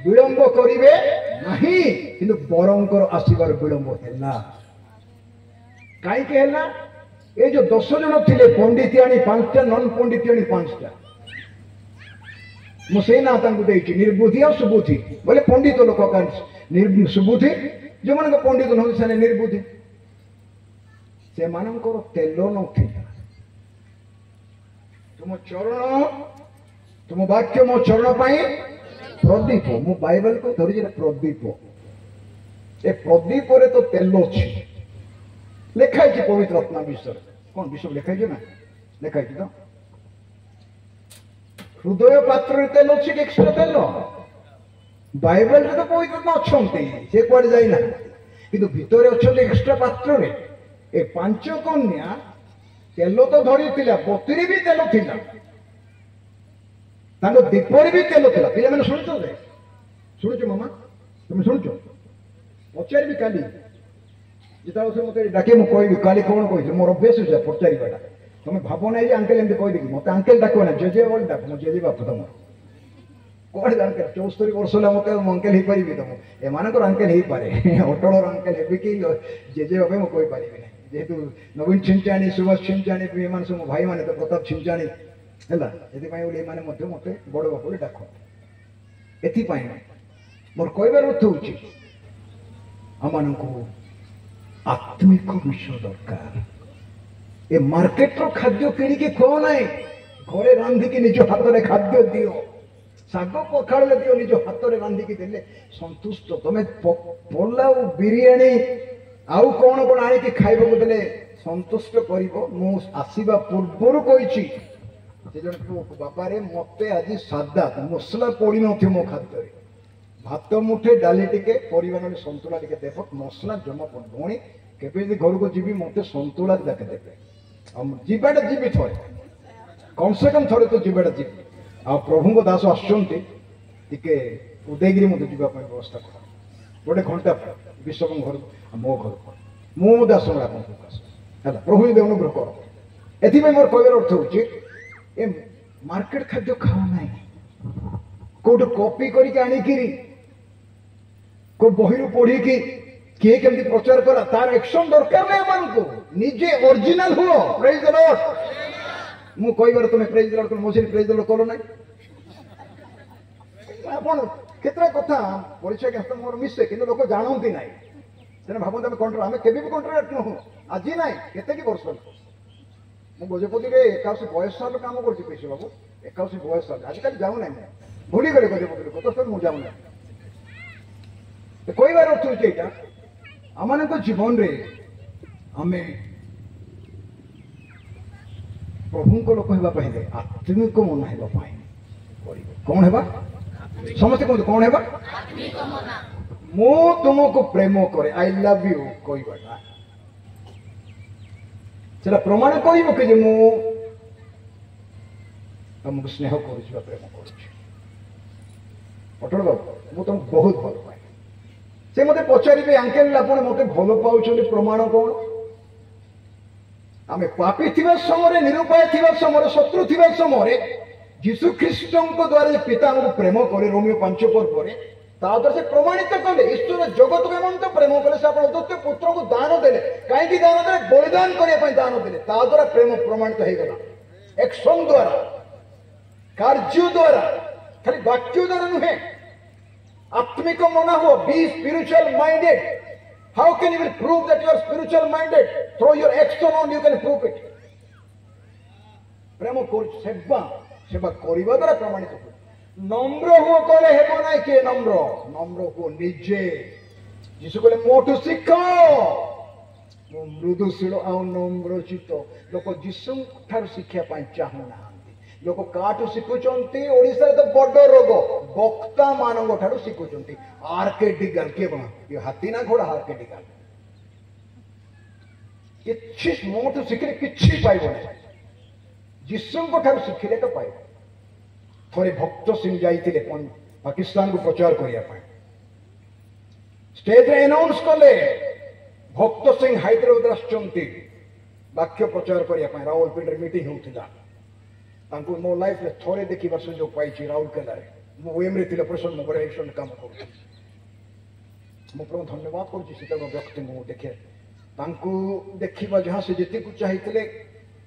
विलंब करिवे नहीं किंतु बरंकर आसीबार विलंब हैला काई के हैला ए जो 10 जन थिले पंडितियाणी 5टा नन पंडितियाणी 5टा मुझे ना निर्बुद्धि और सुबुद्धि बोले पंडित लोक सुबुद्धि जो मान पंडित नौ से निर्बुद्धि से मानकर तेल न तुम चरण तुम वाक्य मो चरण पाई प्रदीप मु बाइबल को धरी प्रदीप ए प्रदीप रे तो तेल अच्छी लिखाई पवित्र आत्मा विषय कौन विषय लिखाई ना लिखाई तो हृदय पात्र तेल अच्छी एक्सट्रा तेल बाइबल तो पवित्र आत्मा अच्छा से कौन जाइना कि भितर अच्छा एक्सट्रा पात्र रे ए 5 कन्या तेल तो धरी बतीरी भी तेल थिला दीपर भी तेल थिला पिला मैंने शुणुच मामा तुम शुणुच पचार भी काली जिता से मत डाके मुझे काली कौन कही मोर अभ्यास है पचार तुम भाव ना आंकेल एमती कहीदे कि मत आंकेल डाक ना जेजे बोल डाक मो जेजे बाप तुम कौन आंकेल 74 वर्ष मत अंकेल हो पारि तुम एम आंकेल हो पारे अटल आंकेल हे कि जेजे बाबे मुझे कही पारि ना जेहेतु नवीन छिंचाणी सुभाष छिंचाणी एम सब भाई मैंने तो प्रताप छिंचाणी है ये मत बड़ बाप डाक एपाई मोर कहबार अर्थ हूँ आम आत्मिक विषय दरकार ए मार्केट रो खाद्य किणिकी खुआ ना घरे रांधिकी निज हाथ में खाद्य दियो शाग पखाड़ दियो निज हाथ में रांधिकी देले संतुष्ट तुम पोलाव बिरियानी आउ कौन कौन आनिकी खाइबा को देले संतुष्ट करिवो मु आसीबा पूर्वरु कहिछि से जन बापा रे मते आज सादा मसला पड़ी नथि मो खाद्य भात मुठे डाली टिके परिवार में संतुला टिके देव मसला जमा पड़ भौणी केबे घर को जीवी मते संतुला देखे देवे जीवाटा जीवी थे कम से कम थे तो जीवाटा जीवी आ प्रभु दास आसुच्चे उदयगिरी मत जावाई व्यवस्था कर गोटे घंटा विश्व घर मो घर मो दास है प्रभु यदि अनुग्रह कर एथि मोर कहर अर्थ हूँ मार्केट खाद्य खाओ ना कौट कॉपी करी को बही पढ़ी किए केमती प्रचार करा तार एक्शन दरकार नहीं निजे ओरिजिनल हुओ प्रेज द लॉर्ड मु कहबार तुम प्रेज द लॉर्ड मोसी प्रेज द लॉर्ड करो ना आपण केतरा कथा परिचय के मोर मिसे कि लोक जानती ना तेना भाबंत आम कंट्रोल आम केबे भी कंट्रोल नुह आज ना केते की वर्ष मु गजपति रे 81 बयस साल काम करछि पैसे बाबू 81 बयस साल आजकल जाऊ ना भूली गले गजपति कत साल मु जाऊ ना कहबार अर्थ हूँ यहाँ आम जीवन रे आमे प्रभु को कहवाई आत्मिक मन होगापाई कौन है समस्ते कहते कौन है मु तुमको प्रेम करे आई लव यू कहवाटा से प्रमाण कह कि तुमको स्नेह कर प्रेम कर ଅଟଳ ବାବୁ ମୁଁ ତମକୁ ବହୁତ ଭଲ ପାଏ। ସେ ମୋତେ ପଚାରିବେ ଆଙ୍କେଲ ଆପଣ ମୋତେ ଭଲ ପାଉଛନ୍ତି ପ୍ରମାଣ କ'ଣ? ଆମେ ପାପୀ ଥିବା ସମୟରେ, ନିରୁପାୟ ଥିବା ସମୟରେ, ଶତ୍ରୁ ଥିବା ସମୟରେ ଯୀଶୁ ଖ୍ରୀଷ୍ଟଙ୍କ ଦ୍ୱାରା ପିତା ଆମକୁ ପ୍ରେମ କଲେ ରୋମିଓ 5 ପର୍ବରେ, ତା ଦ୍ୱାରା ସେ ପ୍ରମାଣିତ କଲେ ଈଶ୍ୱର ଜଗତକୁ ଏମନ୍ତ ପ୍ରେମ କଲେ ସେ ଆପଣ ଅଦ୍ୱିତୀୟ ପୁତ୍ରକୁ ଦାନ ଦେଲେ। କାହିଁକି ଦାନ ଦେଲେ? ବଳିଦାନ କରିବା ପାଇଁ ଦାନ ଦେଲେ। ତା ଦ୍ୱାରା ପ୍ରେମ ପ୍ରମାଣିତ ହେଇଗଲା ଏକ୍ସନ ଦ୍ୱାରା, କାର୍ଯ୍ୟ ଦ୍ୱାରା, ଖାଲି ବାକ୍ୟ ଦ୍ୱାରା ନୁହେଁ। ଆତ୍ମିକ ମନା ହୁଅ, be spiritual minded. How can you prove that you are spiritual minded? Throw your action on, you can prove it. ପ୍ରେମ କରୁଛି, ସେବା କରିବା ଦ୍ୱାରା ପ୍ରମାଣିତ ହୁଏ। নম্র ହୁଅ କହିଲେ ହେବ ନାହିଁ। କିଏ নম্ର? নম্ର ହୁଅ ନିଜେ। ଯୀଶୁ କହିଲେ ମୋଠୁ ଶିଖ, ମୁଁ ମୃଦୁଶୀଳ ଆଉ নম্ରଚିତ। ଲୋକ ଯୀଶୁଙ୍କ ଠାରୁ ଶିଖିବା ପାଇଁ ଚାହୁଁନାହାନ୍ତି। ଲୋକ କାହାଠୁ ଶିଖୁଛନ୍ତି? ଓଡ଼ିଶାରେ ତ ବଡ ରୋଗ, ବକ୍ତା ମାନଙ୍କ ଠାରୁ ଶିଖୁଛନ୍ତି। ଆରକେ ଡିଗାଲ କିଏ କଣ? ଇଏ ହାତୀ ନା ଘୋଡ଼ା? ଆରକେ ଡିଗାଲ। କିଛି ମୋଠୁ ଶିଖିଲେ କିଛି ପାଇବ ନାହିଁ, ଯୀଶୁଙ୍କ ଠାରୁ ଶିଖିଲେ ତ ପାଇବ। ଥରେ ଭକ୍ତ ସିଂ ଯାଇଥିଲେ ପାକିସ୍ତାନକୁ ପ୍ରଚାର କରିବା ପାଇଁ। ଷ୍ଟେଜରେ ଆନାଉନ୍ସ କଲେ ଭକ୍ତ ସିଂ ହାଇଦ୍ରାବାଦ ଆସୁଛନ୍ତି ବାକ୍ୟ ପ୍ରଚାର କରିବା ପାଇଁ। ରାଉରକେଲାରେ ମିଟିଂ ହେଉଥିଲା। ତାଙ୍କୁ ମୋ ଲାଇଫରେ ଥରେ ଦେଖିବା ସୁଯୋଗ ପାଇଛି ରାଉରକେଲାରେ। ମୁଁ ଓଏମ୍ରେ ଥିଲେ ଅପରେସନ ମୋବିଲାଇଜେସନ କାମ କରୁଥିଲି। ମୁଁ ପ୍ରଭୁ ଧନ୍ୟବାଦ କରୁଛି ସେତେବେଳେ ବ୍ୟକ୍ତିଙ୍କୁ ମୁଁ ଦେଖେ। ତାଙ୍କୁ ଦେଖିବା ଯାହା ସେ ଯେତିକି ଚାହିଁଥିଲେ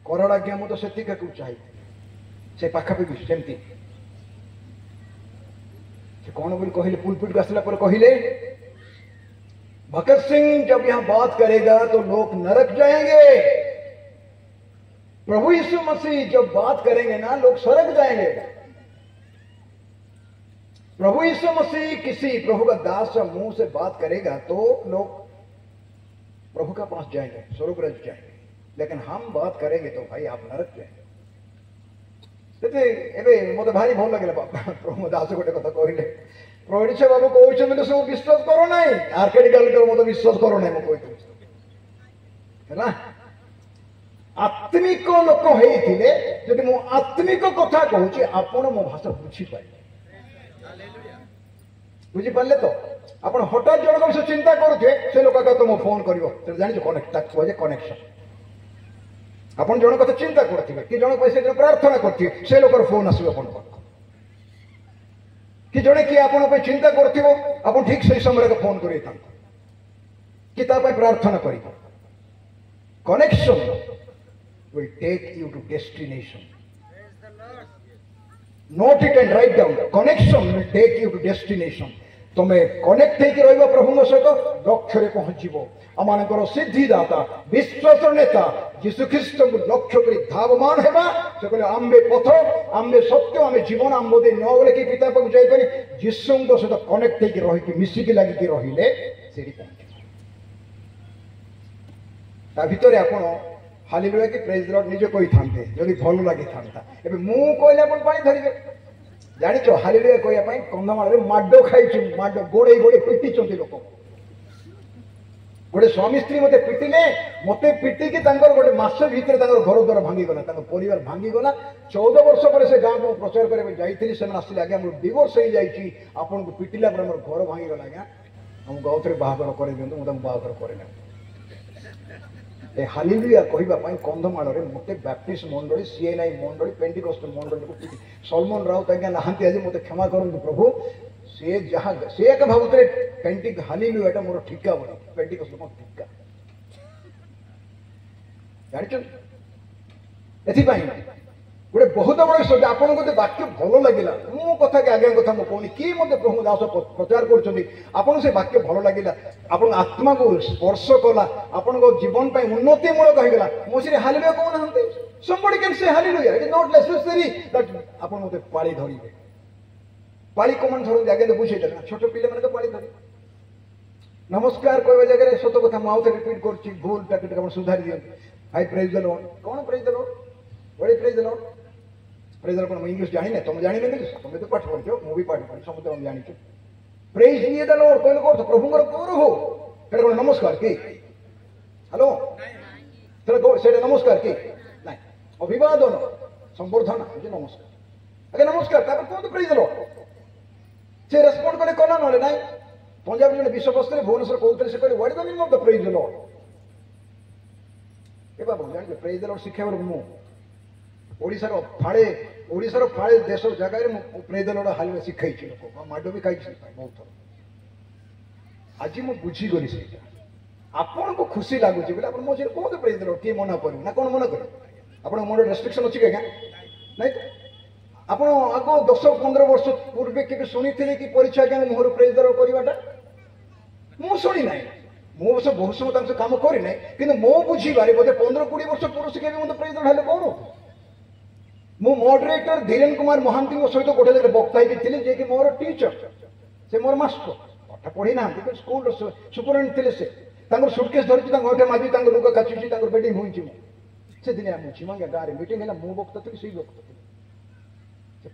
କରାଡ଼ ଆଜ୍ଞା ମୁଁ ତ ସେତିକାକୁ ଚାହିଁଥିଲି। ସେ ପାଖାପାଖି ସେମିତି से कौन बोली कहले पुलपिट को आसला पर कहले भगत सिंह जब यहां बात करेगा तो लोग नरक जाएंगे। प्रभु यीशु मसीह जब बात करेंगे ना लोग स्वर्ग जाएंगे। प्रभु यीशु मसीह किसी प्रभु का दास मुंह से बात करेगा तो लोग प्रभु का पास जाएंगे, स्वर्ग रज जाएंगे। लेकिन हम बात करेंगे तो भाई आप नरक जाएंगे। मत भारी भल लगे प्रभु दास गोटे कथा कहले प्रवीण बाबू कहते सब विश्वास कर ना आरकेडी गल मत विश्वास कर ना मुझे आत्मिक लोक होते जब मु आत्मिक कथा कहूँ आपण मो भाषा बुझीपारे बुझीपारे तो आप हठात जन विषय चिंता करुए से लोक तो मो फोन कर जान कनेक्ट कनेक्शन आप जन कथा चिंता करेंगे कि जन पैसे प्रार्थना करेंगे से लोकर फोन आसो आप कि जड़े किए आप चिंता कर ठीक से समय फोन कर प्रार्थना कर connection will take you to destination. Note it and write down. Connection will take you to destination. तुम्हें कनेक्ट होकर रहिबा प्रभुଙ୍କ सहित लक्ष्य रे पहुंचीबो। अमानकर सिद्धिदाता विश्वास नेता यीशु ख्रीष्ट को लक्ष्य करी धावमान हेबा से कहले आम्बे पथ आम्बे सत्य आम्बे जीवन आम्बोदे न बोले कि पिता पाक जाई करी यीशुଙ୍କ सहित कनेक्ट होकर रही कि मिसी के लागि कि रहिले सेठी पहुंचीबो। ता भितरे आपण हालेलुया कि प्रेज लॉर्ड निजे कही थांते जदि भल लागि थांता एबे मु कहले आपण पानी धरिबे जानिछ हालेलुया कहया पई कंधमाळ रे माडो खाइछु माडो गोडे गोडे पिटी चंती लोक गोटे स्वामी स्त्री मते पिटिले मते पिटी कि तांकर गोटे मास भीतर तांकर घर द्वार भांगी गला तांकर परिवार भांगी गला 14 वर्ष पर से गांव को प्रचार करे जाईथिली से आसिले आगे हमर डिवोर्स हो जाईची आपन को पिटिला पर हमर घर भांगी गला आज्ञा हम गांव रे बाहागर करे दियंतु मु तांको बाहागर करे ना ए हालेलुया कहबा पई कंधमाळ रे मते बैप्टिस्ट मंडली सीएनआई मंडली पेंटिकोस्टल मंडली को पिटी सलमान राउत आज्ञा नहांती आज मते क्षमा करंतु प्रभु से जहां से एक भावतरे पेंटिक हालेलुया टा मोर ठिका बोली पेंटिकोस्टल को ठिका जानिछ एथि पई गोटे बहुत बड़ शब्द आपन को वाक्य भल लगिला मु कथा के आगे कथा मु कहनी कि मते प्रभु दास प्रचार करछथि आपन से वाक्य भल लगिला आपन आत्मा को स्पर्श कला आपन को जीवन पे उन्नति मूलक हो गला मोसिरे हालेलुया कोन हंते somebody can say hallelujah it is not necessary that आपन मते पाळी धरिबे पाळी कोमन धरु आगे बुझे देना छोट पिले मन के पाळी धरि नमस्कार कहबे जगह सत कथा मु आउते रिपीट करछि भूल टाके हम सुधारि दियन हाय प्रेज द लॉर्ड कोन praise the Lord what praise the Lord praise the Lord कोन इंग्लिश जानि ने तुम जानि ने तुम तो पाठ पढियो मु भी पाठ पढि सब तुम जानि छु प्रेज ये द लॉर्ड कहले को प्रभुंगर कोर हो केडे कोन नमस्कार की हेलो तेरे को सेडे नमस्कार की नहीं अभिवादन संबोधन जे नमस्कार अगे नमस्कार तापर कोन प्रेज द लॉर्ड से रेस्पॉन्ड कले कला ना ना पंजाब जन विश्ववस्त्र भुवनेश्वर कहते से कहले what is the meaning of the praise the Lord ए बाबू जान प्रेज द लॉर्ड शिक्षा मु ओडिशार फाड़े देश जगह प्रेज द लॉर्ड हाल शिखाई लोक माड भी खाई बहुत थर आज मुझे बुझीगली से आपन को खुशी लगुच बोले आप मझे कहते प्रेज द लॉर्ड किए मना कर ना कौन मना कर आप मन रेस्ट्रिक्शन अच्छी क्या नहीं तो आप आग 10-15 वर्ष पूर्वे के शुणी कि परीक्षा क्या मुहर प्रेज द लॉर्ड करवाटा मु शुणी ना मो बस बहुत समय कम करना कि मो बुझे बोधे 15-20 वर्ष पुरुष के मतलब प्रेज द लॉर्ड कौन मु मॉडरेटर धीरेन कुमार महांती सहित गोटे जगह बक्ता थी जे कि मोर टीचर से मोर मास्टर पाठ पढ़ी ना स्कूल सुपरिटेडेंट थे से सुटकेस धरती माजी लुगा काचुची बेटिंग होती से दिन चिमांगे गाँव में मीटिंग है मु बक्ता थी से बक्ता थी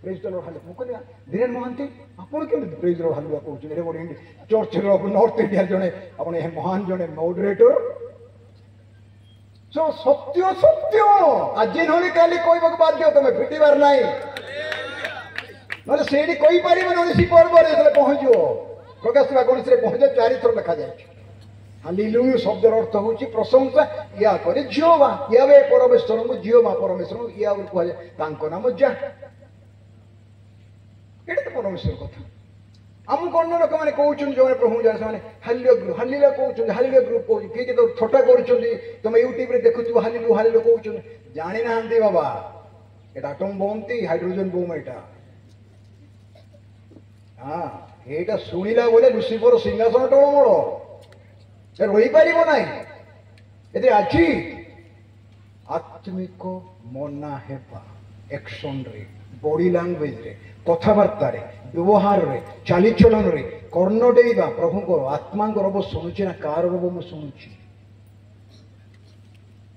प्रेज द लॉर्ड हालेलुया मुझे धीरेन महांती आपड़ के प्रेज द लॉर्ड हालेलुया कहते चर्च नॉर्थ इंडिया जड़े अपने महान जड़े मॉडरेटर सो सत्य सत्य आज नही काली कहवाक बाध्य तुम फिटबार ना ना से कही पार गणेश पर्व पहुंच प्रकाश गणेश पहुंच 4 थर लिखा जाए हालेलुया शब्द अर्थ हूँ प्रशंसा या करे जिहोवा यावे परमेश्वर को जिहोवा परमेश्वर या कह नाम जा ये तो परमेश्वर कथा आमको अन्य लोक मैंने कहते जो प्रभु जाने हालेलुया कहते हालेलुया ग्रुप कह किए तो थट्टा कर तुम यूट्यूब देखु हालेलुया हालेलुया कहते जानी ना बाबा ये आटम बोम हाइड्रोजन बोम यहाँ हाँ ये शुणिला बोले लुसिफर सिंहासन टोलमोल रही पार ना ये आज आत्मिक मना हेबा एक्शन रे बॉडी लैंग्वेज रे कथबार्ता व्यवहार रे चालीचलन रे कर्ण डेवा प्रभु को आत्मा रब शुणुची ना कार रब मु शुणुची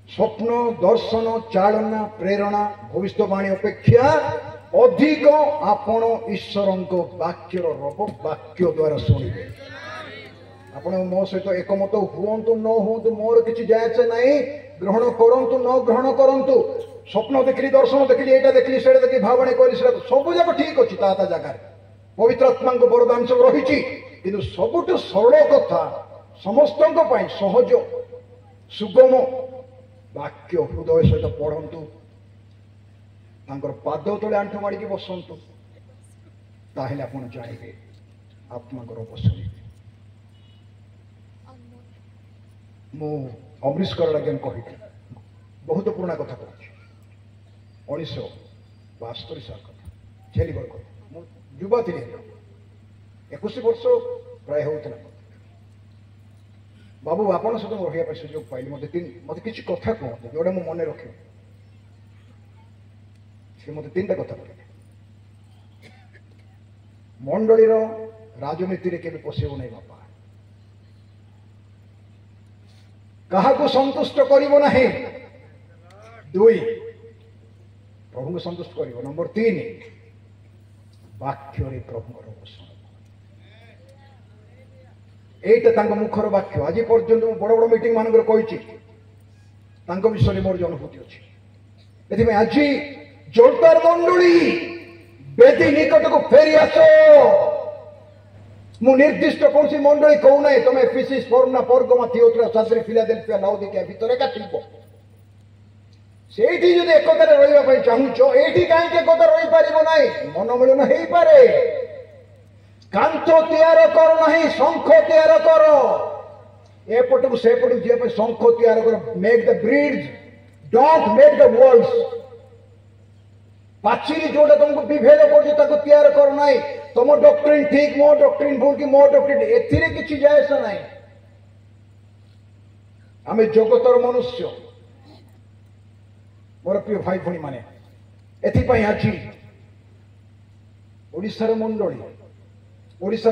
स्वप्न दर्शन चालना प्रेरणा भविष्यवाणी अपेक्षा अधिक आपण ईश्वर वाक्यर रब वाक्य द्वारा शुणिबे आपण मो सहित एकमत हुंतु न हुंतु मोर किसी जायसे नहीं ग्रहण करंतु न ग्रहण करंतु स्वप्न देखली दर्शन देखली एटा देखली सेटा देखली भावना करी सब जाक ठीक अच्छी ता जगार पवित्र आत्मा को वरदान सब रही कि सबुठ सरल कथा समस्त सहज सुगम वाक्य हृदय सहित पढ़ंतु पाद तले आंठु माड़ी बसंतु ताहले आपण जानिबे आत्मा को रब शुणिबे मु अमरीश कर कही बहुत पुराना कथा कहूँ 1972 साल कथा छेलीगढ़ कथा युवा थी 21 वर्ष प्राय होता बाबू आपण सहित रहा सुजोग पाइली मत किसी कथा कहते जोड़ा मुझे मन रखे से मत 3टा कथा कहले मंडली राजनीति के पशेब नहीं बापा क्या संतुष्ट करिबो नहीं 2 प्रभु को संतुष्ट करिबो नंबर 3 वाक्य रे प्रभु एटा मुखर वाक्य आज पर्यंत बड़ बड़ मीटिंग मान कही विषय मोर जो अनुभूति अच्छी आज जोरदार मंडली बेदी निकट को फेरी आस मु निर्दिष्ट कौन सी मंडली कहू ना तुम एफिसिस स्पर्ना पर्गमा थियोतरा साद्री फिलाडेल्फिया लाउदिकिया भितर एका थिबो सेठी जदि एकतार रहिबा पई चाहुचो एठी काहे के एकता रहि पारिबो नाही मनोमिलन हेई पारे कांत तैयार कर नहीं शंख तैयार कर एपट को सेपट जे पे शंख तैयार कर make the bridge don't make the walls पाचिरी जोटा तुमको विभेद कर तैयार कर नहीं तुम डॉक्ट्रिन ठीक मो डॉक्ट्रिन भूल कि मो डॉक्ट्रिन एथिरे किछि जायस नहीं आमे जगतर मनुष्य मोर प्रिय भाई भणी माने एथिपाई आज ओडिशार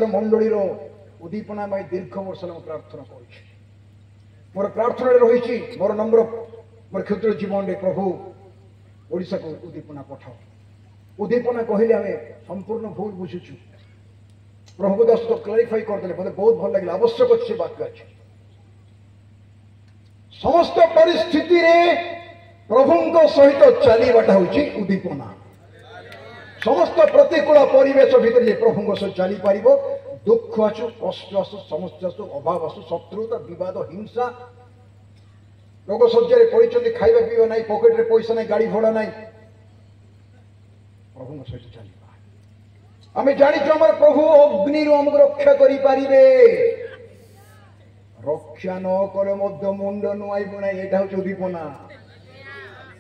मंडली उद्दीपना मैं दीर्घ वर्ष प्रार्थना कर मोर प्रार्थना रही मोर नम्र मोर क्षुद्र जीवन रे प्रभु ओडिशा को उद्दीपना पठाओ उद्दीपना कहले आम संपूर्ण भूल बुझुचु प्रभु दास तो क्लारिफाई करदे मतलब बहुत भल लगे आवश्यक अच्छे वाक्य अच्छे समस्त परिस्थिति रे प्रभु सहित चलवाटा हूँ उद्दीपना समस्त प्रतिकूल परिवेश भितर ये प्रभु सह चली पार दुख आसु कष्ट आसु समस्या आसु अभाव आसु शत्रुता विवाद हिंसा रोग शज्या पड़ते खाଇବା पीवा ना पकेट रे पैसा ना गाड़ी भड़ा ना प्रभु सहित चलवा आम जानी आम प्रभु अग्नि आमको रक्षा करें रक्षा न करे मुंड नुआईबु ना यहाँ हूँ उदीपना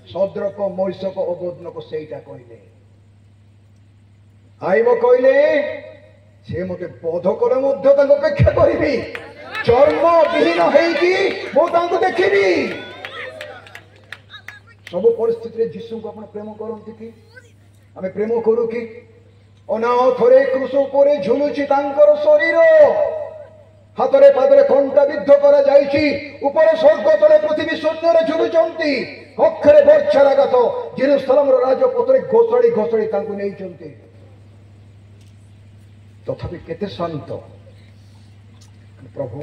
सद्रक महीषक अबोधनक सेटा कहले आईब कहले से मते बोध करे अपेक्षा करी चर्म विहीन हो देखी सब परिस्थिति जीशु को आप प्रेम करती कि आम प्रेम करू कि अनाथरे क्रूस पर झुलुची शरीर हाथरे पादरे कंटा विद्ध करा ऊपर स्वर्ग तले पृथ्वी शून्य झुलुचंती कक्षरे वर्षारागत जेरुसलेम राजपथरे घोषड़ी घोषड़ी नहीं तथापि केते शांत प्रभु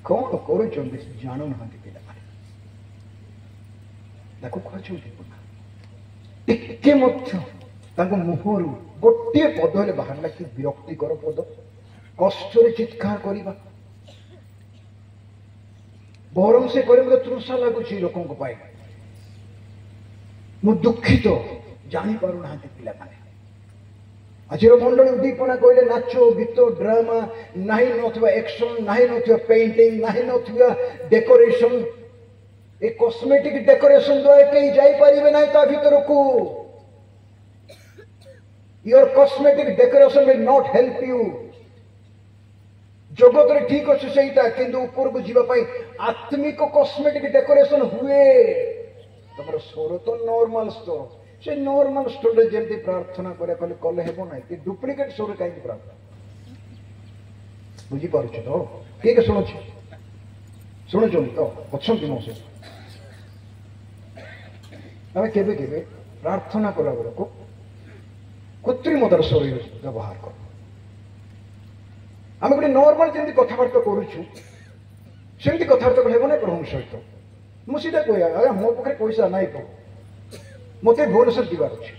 कौन कर जानू ना पिला मुहर गोटे पद हेले बाहर कि विरक्तिकर पद कष्ट चित्कार करवा बरम से करे तृषा लगुच लोकों मु दुखित जानी पारु ना पिला माने आज मंडली उद्दीपना कहले नाच गीत ड्रामा नहीं नथिबा एक्शन नहीं नथिबा पेंटिंग नहीं नथिबा डेकोरेशन ए कॉस्मेटिक डेकोरेशन द्वारा कहीं जाई परिबे नहीं ता भीतर को your cosmetic decoration will not help you जगत रे ठीक अछि सेटा किंतु ऊपर को जीवा पई आत्मिक कॉस्मेटिक डेकोरेशन हुए तमरो स्वर तो नॉर्मल स्वर से नॉर्मल स्टोर जल्दी प्रार्थना करे कले कले हेबो नै कि डुप्लिकेट स्वर काई प्रार्थना बुझी पारुछ तो के के सुनो तो अछंती मो से आमे केबे केबे प्रार्थना कला बेला को कृत्रिमतार स्वर व्यवहार कर आमे गोटे नॉर्मल जल्दी कथाबार्ता करूछु सेमती कथाबार्ता हेबो नै प्रभु सहित मु सीधा कहया मो पखे पैसा नै तो मत भुवनेश्वर जीवार अच्छे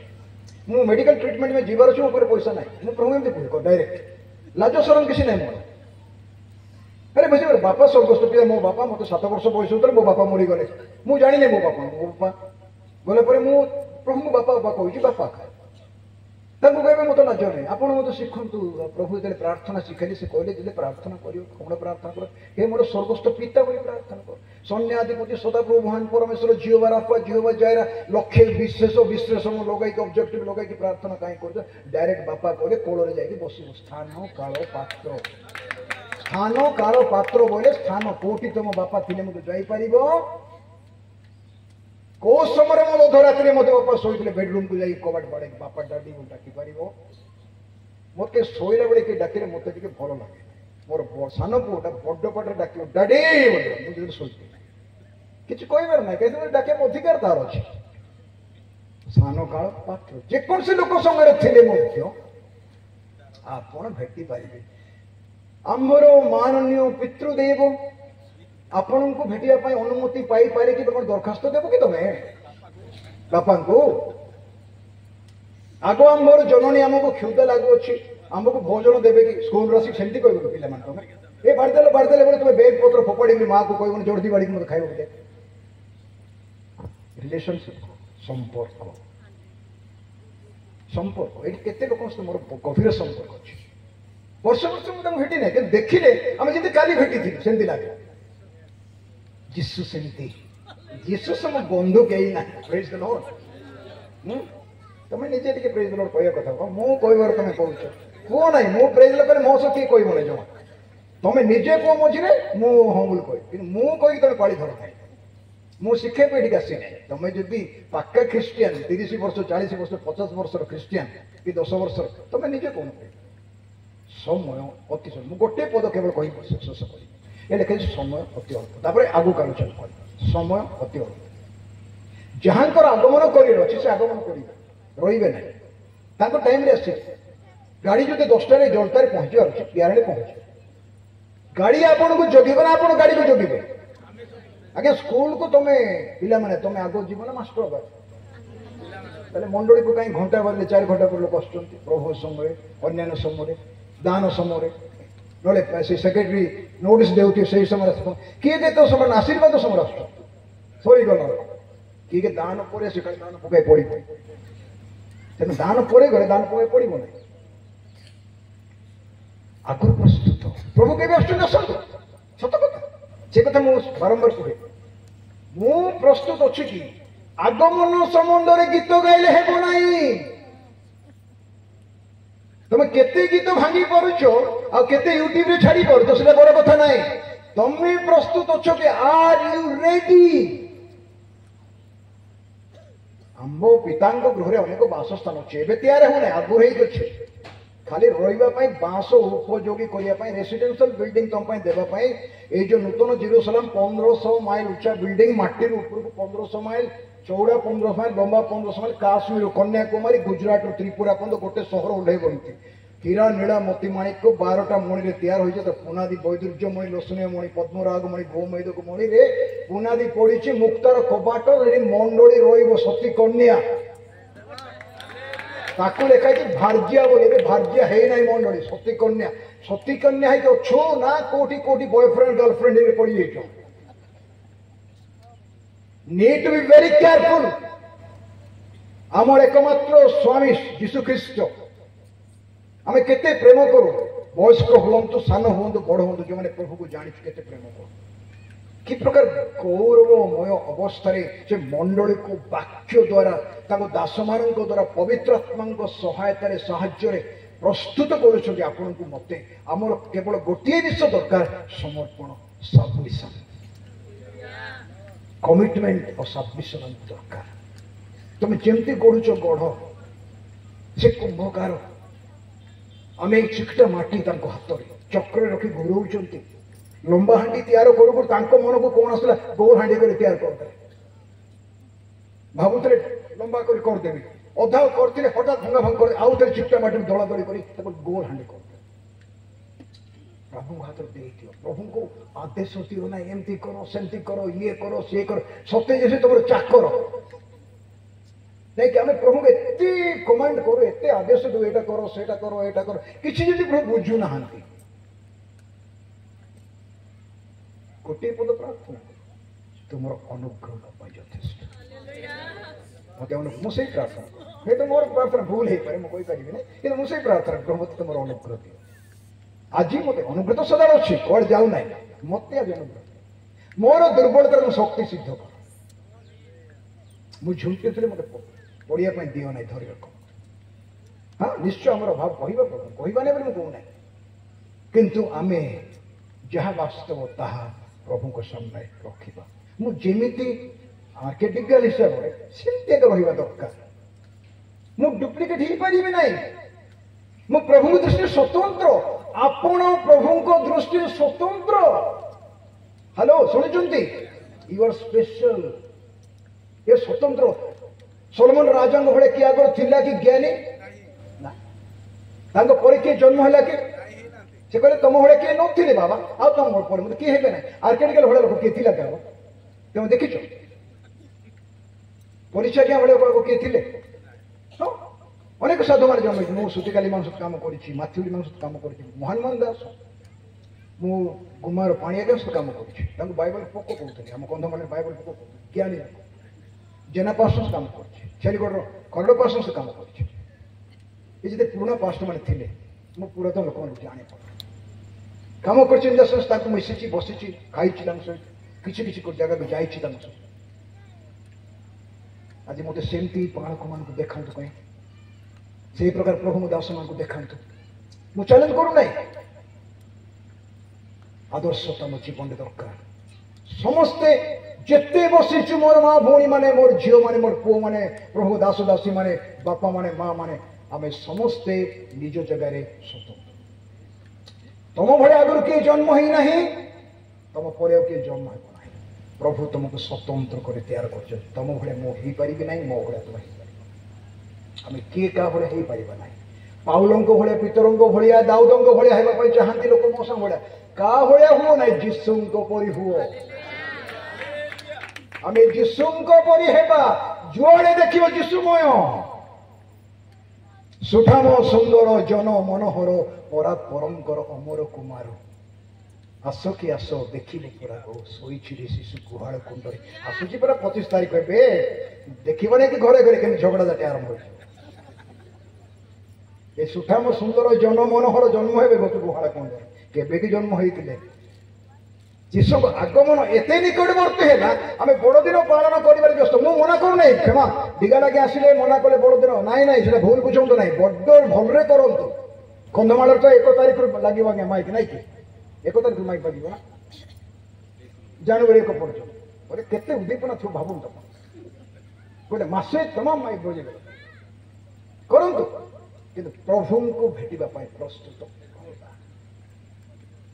मु मेडिकल ट्रिटमेंट में जीवार अच्छे मोर पैसा ना मुझे प्रभु एमती कह डायरेक्ट लाज शरम किसी ना मोर अरे बुझे बापा स्वर्गस्थ पिता मो बापा मत 7 वर्ष बयस होता मो बापा मरीगले मु जानी मो बापा गला प्रभु मो बापा बापा कहूँ बापा खाए कहे मत लाज नहीं आप शिखु प्रभु जो प्रार्थना शिखेली से कहले जो प्रार्थना कर कौन प्रार्थना कर हे मोर स्वर्गस्थ पिता बोली प्रार्थना कर सैन्याधिपति सदाप्रभु महान परमेश्वर जीवा रापा जीवा जायरा लक्ष्य विशेष विश्लेषण लगे ऑब्जेक्टिव लगे प्रार्थना कहीं कर डायरेक्ट बापा कहले कोल जाकि बस स्थान काल पात्र बोले स्थान कोटि तुम बापा थे मुझे जापर को समय मो अधरात्रि मत बापा शोते बेडरूम को जाए कबाट बाड़े बापा डाडी डाकी पार मत शोला बेले किए डाकिले मत भल लगे मोर सान पुटा बड़ पाटे डाक डाडी मुझे शोते किसी कहबार ना कहीं डाके अधिकार तार अच्छे सान काल पात्र जेकोसी लोक संगे थे आप भेटी पारे आमर माननीय पितृदेव आपण को भेटिया अनुमति पाई पारे कि तुम दरखास्त देव कि तुम बापा को आग आमर जननी आमको क्षुदा लगुच्छी आमको भोजन देवे कि स्कूल आसिक सेमती कह पिला तुम ये बाड़देले बोले तुम बैग पत्र फोपाड़ी माँ को कहना जोड़ी बाड़ी मत खाइब बोले रिलेशनशिप संपर्क ये केते लोक मोर गभीर संपर्क अच्छे वर्ष वर्ष मुझे भेटी ना कि देखिले आम जमी काली भेटी थी सेमती लगे जीसु सेमती जीसु सम बंधु कहीं ना प्रेज द लॉर्ड तुम निजे टिके प्रेज द लॉर्ड कहया कथा को मु कहबार तुम कहउछ को नाही मु प्रेज द लॉर्ड मो से की कहबो नै जमा तुम निजे को मझिरे मु हमुल कहि कि मु कहि तुम पाळी धर नाही मु शिखे पेडी आसी नै तुम जदी पक्का क्रिश्चियन 30 वर्ष 40 वर्ष 50 वर्ष क्रिश्चियन कि 10 वर्ष तुम निजे कोन समय अति समय मु गोटे पद केवल कहि शेष कहि ये लिखे समय अति अल्प तापर आगु आलोचना कर समय अति अल्प जहाँकर आगमन कर आगमन कर रे ना टाइम आस गाड़ी जो 10टा 10टार पहुंचार अच्छे 11 पहुंचे गाड़ी आपन को जगह ना आप गाड़ी को जगह आज्ञा स्कूल को तुम पिला तुम आग जीव ना मास्टर ताले मंडली को कहीं घंटा बदले 4 घंटा पर लोक आसुचंती प्रभु समय अन्य समय दान समय ना से सेक्रेटरी नोटिस देउथि से समय किए दे तो समय आशीर्वाद समय आस सरी गल किए दान पर से दान पकाई पड़ी तेना दान पर गले दान पकाई पड़ो ना आगुरी प्रस्तुत प्रभु के आसतु सत कथा से कथा मुझे बारंबार कहे मु प्रस्तुत अच्छी कि आगमन संबंध में गीत गाइले हेबो नाही तुम केते गीत भांगी पारुछ आ केते यूट्यूब रे छाड़ी पारुछ सेटा बड़ कथा नाही तुम प्रस्तुत अच्छो कि आर यू रेडी आम्बो पितांग गृह अनेक बासस्थान अच्छे एवं तैयार होना आगुरी अच्छे खाली रही बाँस उपयोगी करने रेसिडेंशियल बिल्डिंग तुम देवाई ये जो नूतन जेरूसलम 1500 माइल उच्चा बिल्डिंग माटी ऊपर को 1500 माइल चौड़ा 1500 माइल लंबा 1500 माइल काश्मीर कन्याकुमारी गुजरात त्रिपुरा पर्यटन गोटे सहर ओह्ल बनती हीरा नीला मोतीमाणिक को 12टा मणि तैयार हो पुनादी वैदुर्य मणि लोसनीय मणि पद्मराग मणि गोमेदक मणि पुनादी पड़ी मुक्तार कबाट मंडली रही सती कन्या ताकू लिखाई भार्जिया बोले भार्जिया है ना मंडली सती कन्या है तो छो ना कोटी कोटी बॉयफ्रेंड गर्लफ्रेंड पड़ी जाइए need to be very careful आम एकमात्र स्वामी जीशु ख्रीस्ट आम केते प्रेम करू वयस्क हूँ सान हूँ बड़ हूँ जो मैंने प्रभु को जानी के प्रेम करू कि प्रकार गौरवमय अवस्था से मंडली को वाक्य द्वारा दास मान द्वारा पवित्र आत्मा सहायतार साहाय्य प्रस्तुत करुँच मत आमर केवल गोटे जिस दरकार समर्पण सबमिशन कमिटमेंट और सबमिशन दरकार तुम जमती गढ़ुच गढ़ से कुंभकार आम चिकटा माटी हाथ में चक्र रखी घुराऊँ लंबा हांडी तैयार करू मन को कौन आसला गोल हांडी कर तैयार करदे भावुले लंबा करदेवी अधा करते हठात भंगा भंग कर आउ थे चिकटा माटी दला दली कर गोल हांडी कर प्रभु हाथ दे दियो प्रभु को आदेश दियो ना एमती करो सेमती करो ये करो सी करो सत्य जैसे तुम चाकर नहीं कि आम प्रभु को एत कमांड करो एत आदेश दो ये करो सेटा करो एटा करो किसी जब प्रभु बुझु ना गोटे पद प्रार्थना तुम अनुग्रह यथेष्ट मत मुझे प्रार्थना नहीं तो मोर प्रार्थना भूल हो पाए मुझे पारि ना मुझे प्रार्थना कर मत तुम अनुग्रह दियो आज मत अनुग्रह तो सदा अच्छी कौन जाऊ ना मत आज अनुग्रह मोर दुर्बलतार शक्ति सिद्ध कर मुझे झुंकी थी मत पढ़ाई दियो ना धरी रख हाँ निश्चय आम अभाव कहना नहीं कहूना किंतु आमे जहाँ वास्तव ताहा प्रभु को सामने रखा मुझे मार्केटिंग हिसाब से रहा दरकार मु डुप्लिकेट हो पारि ना मु प्रभु दृष्टि स्वतंत्र आपण प्रभु दृष्टि स्वतंत्र हेलो शुणी यू आर स्पेशल ये स्वतंत्र सोलोमन राजा भाई किए आगे थिला कि ज्ञानी पर किए जन्म है कि से कहले तुम भाई किए नौले बाबा आ तुम पर किए है ना आर्केटिकल भाई लोक किए क्या तुम देखिच परीक्षा क्या भाई लोक किए थे अनेक साधु मान जन्म मुझे सुतिकाली मांस कम कर माथुरी मांस कम कर महान दास मु गुमार पाणी कम कर बाइबल पोक कहते आम कंधमाल बाइबल पोक ज्ञानी जेना पास्टर कम कर छेलीगढ़ करड़ पास्टर कम कर जिते पुराना पास्टर मैंने थे मु पुरातन लोक मैंने जाने कम कर मिसी बसी खाई सहित किसी जगह को जाइए आज मत सेमती पाणक मान देखा कहीं से प्रकार प्रभु दास मान देखा मु चैलेंज करूना आदर्शता मो जीवन दरकार समस्ते जिते बसीचु मोर माँ भौणी माने मोर झील माने मोर पुओ माने प्रभु दास दासी माने बापा माने माँ माने आम समस्ते निज जगार स्वतंत्र तुम भाई आगुरी किए जन्म ही ना तुम पर किए जन्म हो ना प्रभु तुमको स्वतंत्र कर तैयार कर तुम भाई मो हो पारि ना मो भाया तुम आम किए क्या भाया हो पार ना पाउलों भाया पितरों भाया दाऊदों भाया होगा चाहती लोक मौसा भाया का भाया हुओ ना जीशु परी हुओ आमे जीशुंको परि हेबा जुआड़े देखिबो जीशुमय सुठाम सुंदर जन मनोहर परा परंकर अमर कुमार आस कि आस देखिले पूरा हो शोईछि शिशु गुहाल कुंडरे आसुची पूरा 25 तारीख हे देखिबने कि घरे घरे केन झगड़ा जाटे आरंभ हो ए सुठाम सुंदर जन मनोहर जन्म हेबे गोटे गुहाल कुंडरे केबे कि जन्म होइतिले जीशु आगमन एते निकटवर्ती है आम बड़दिन पालन कर व्यस्त मु मना करू ना क्षमा दिगा लगे आसिले मना कले बड़दिन नाई नाई से भूल बुझातु ना बड़ भलरे करतु कंधमाल तो 1 तारीख लगे आज्ञा माइक नाई कि 1 तारीख माइक लगे ना जनवरी 1 पर्यटन केते उद्दीपना थो भावुन तुम गोटे मसे तमाम माइक बजे करतु कि प्रभु को भेटा प्रस्तुत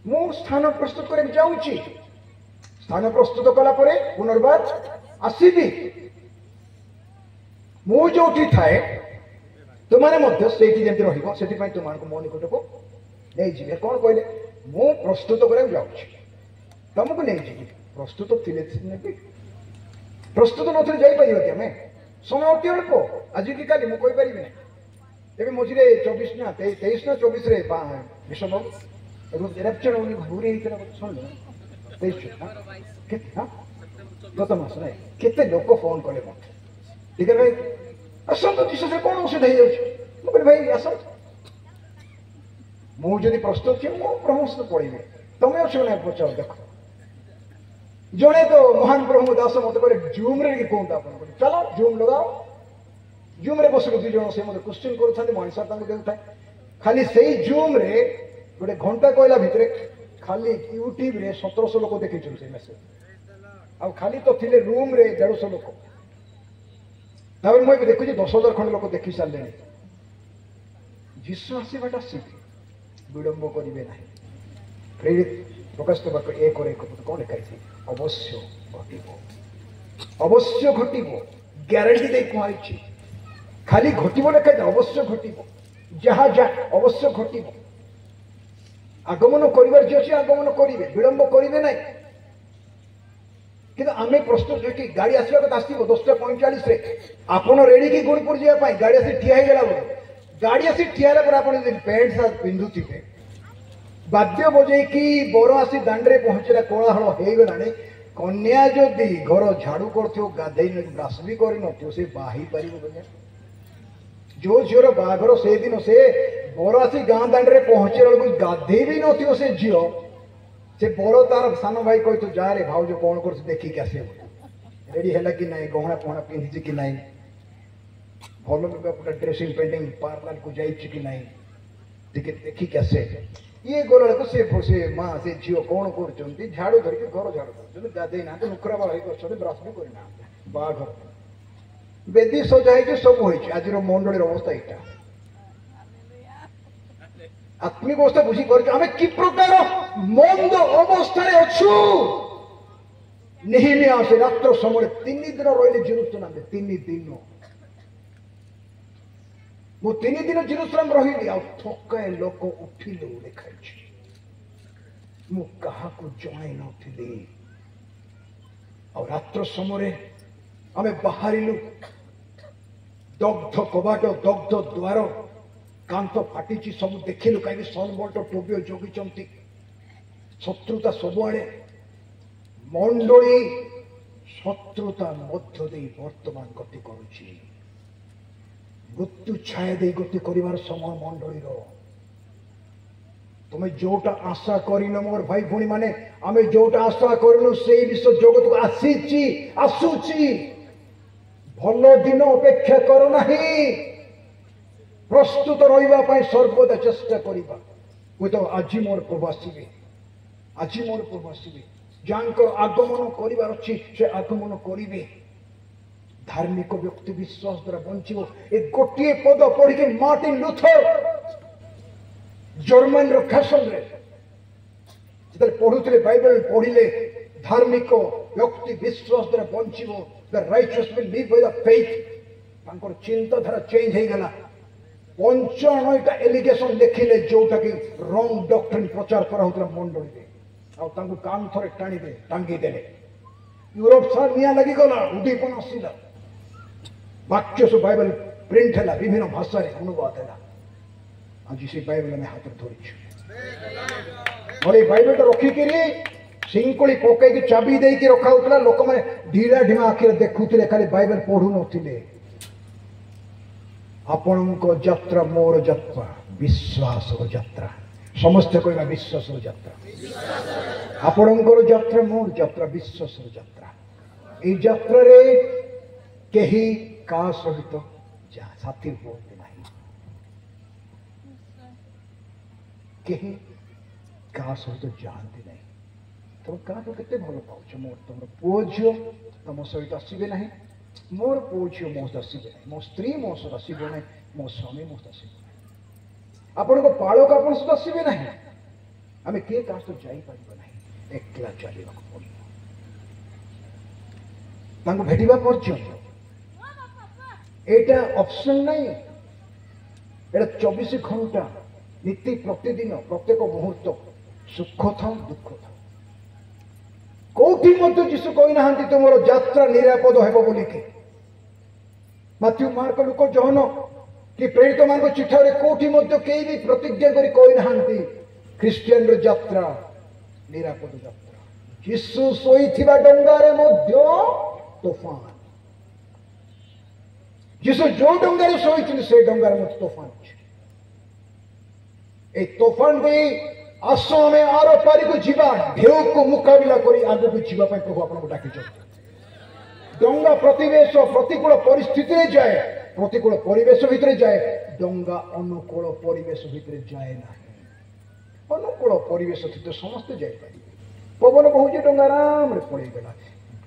मु स्थान प्रस्तुत कर जाऊँगी स्थान प्रस्तुत कला परे पुनर्बार आसबि मु जो थाए तुमने जमी रही तुम मो निकट को नहीं जी कौन कहले मु प्रस्तुत कर जाऊँगी तुमको नहीं जी प्रस्तुत थे प्रस्तुत न जापर कि आम समय अति अल्प आज कि काली मुझे पारि ना मझे 24 ना 23 ना 24 विषम रेप्चर घूरी गत मस ना केते लोक फोन कले ठीक है भाई आसत जीसस कौन असुविधा हो जाए भाई आस मुझे प्रस्तुत छे मो प्रभु सहित पढ़ी तुम्हें अच्छे ना पचार देख जड़े तो महान प्रभु दास मत कहे जूम रे कहते आप चलो जूम लगाओ जूम रे बस 2 जन से मत क्वेश्चन कर आंसर देता खाली से जूम रे गोटे घंटा कहला भितर खाली यूट्यूब रे 1700 लोक देखी से मेसेज आ खाली तो थिले रूम रे 150 लोक तापर मुझे देखुची 10,000 खंड लोक देखी सारे जीशु आसवाटा सीख विलंब करेंगे ना प्रेरित प्रकाश तो 1:1 कौन लिखाई अवश्य घटब ग्यारंटी दे कहुई खाली घटब लिखाई अवश्य घटब जहाँ जहाँ अवश्य घटब आगमन कर आगमन करेंगे विलंब करेंगे ना कि आम प्रस्तुत गाड़ी आसवा कथा आसो 10:45 आपड़ रेडी कि गुणपुर जावाई गाड़ी आसी ठिया गाड़ी आसी ठिया आप पैंट सार्ट पिंधुवे बाद्य बजे कि बर आसी दांडे पहुंचला कोलाहल हो गला कन्या जदि घर झाड़ू कर गाधे ब्रश भी कर से बाही पार जो झीर बाघर से दिन से बर आसी गाँ दांडे पहुंचे बेलू गाधे भी नो से झी से बर तार सान भाई कही तो जा रे भाज कौन कर देखिक आस रेडी है कि ना गहना पहना पिंधि कि ना भल ड्रेसिंग पेंटिंग पार्लर को जाइए कि ना देखिक आसे ये गला से माँ से झी कौन कर झाड़ू धरिक घर झाड़ू कर गाधे ना नुकरा बाल कर ब्रश भी करना बाघर बेदी सजा सब हो आज मंडली अवस्था यहाँ आत्मिक अवस्था बुझी आम कि प्रकार मंद अवस्था अच्छु निहिमिया से रात्र समय 3 दिन रही जेरुसलेम 3 दिन मु 3 दिन जेरुसलेम रही आ थकाए लोक उठिले लिखाई मु क्या जन नी आ रात्र समय आम बाहरिलु दग्ध कबाट दग्ध द्वार कांथ फाटी सब देखिलु कहीं सनबल्ट टोबियो जगी शत्रुता सबुआड़े मंडली शत्रुता मध्य दे वर्तमान गति करुछि मृत्यु छाया दे गति करिवार समय मंडली तुम्हें जोटा आशा करिन मोर भाई भूणी माने आमे जोटा आशा करिनु से विश्व जगत को आसुची भल दिन अपेक्षा कर नहीं प्रस्तुत रही सर्वदा चेष्टा करवा मुझे तो आज मोर प्रभु आसवे आज मोर प्रभु आसवे जहाँकर आगमन करार अच्छी से आगमन करेंगे धार्मिक व्यक्ति विश्वास द्वारा बंचो ए गोटे पद पढ़ी मार्टिन लूथर जर्मन फैशन रे पढ़ुले बाइबल पढ़िले धार्मिक व्यक्ति विश्वास द्वारा बंचो the righteous will live by the faith तांकर चिंताधारा चेंज हो गला 95टा एलिगेशन लिखिले जोटा कि रंग डॉक्ट्रिन प्रचार करा होतला मंडली आ तांको कान थरे टाणी दे टांगी देले यूरोप सार निया लगी गला उदीपन आसिला वाक्य सब बाइबल प्रिंट है विभिन्न भाषा रे अनुवाद है आज से बाइबल में हाथ धरी और ये बाइबल रखी के सिंकुड़ी पकई चाबी दे रखा होता लोक मैंने ढीला ढीमा आखिर देखुले खाली बाइबल पढ़ु नथिले आपणको यात्रा मोर यात्रा विश्वास यात्रा समस्त कहना विश्वास यात्रा आपणकर यात्रा मोर यात्रा विश्वास यात्रा ये यात्रा रे केही का सहित जा साथी होते नहीं केही का सहित जानते नहीं तुम क्या तो केते भल पाउछ मोर तुम पुओ झियो तुम सहित आसबे नहीं मोर पुओ झियो मो सहित आसबे नहीं मो स्त्री मो सहित आसबे नहीं मो स्वामी मो सहित आसबे आपण को पाळक आपण सहित आसबे नहीं आमे के का सहित जाई परिबो नहीं एकला चलिबा पड़िबो तांको भेटिबा पर्यंत एटा ऑप्शन नहीं एटा 24 घंटा नित्य प्रतिदिन प्रत्येक मुहूर्त सुख था दुख था कौटी मध्य जीशु कही ना तुम यात्रा निरापद हेबो बोली के माथ्यू मार्क लुक जहन कि प्रेरित मान चिठा कौटी मध्य कई भी प्रतिज्ञा करी कही ना ख्रिस्टियन यात्रा निरापद यात्रा जीशु शोईथिबा डंगारे मध्य तूफान जीशु जो डंगारे शोईथिले से डंगारे मध्य तूफान ए तूफान दे आसो आमे आरो पारी को जीवा ढेउ को मुकाबला करी आगु को जीवा पाई प्रभु आपन को डाकी डंगा प्रतिवेश प्रतिकूल परिस्थिति रे जाए प्रतिकूल परिवेश भितर जाए डंगा अनुकूल परिवेश भितर जाए ना अनुकूल परिवेश भितर समस्त जाए पारी पवन बहुत डंगा आराम रे पड़ी गला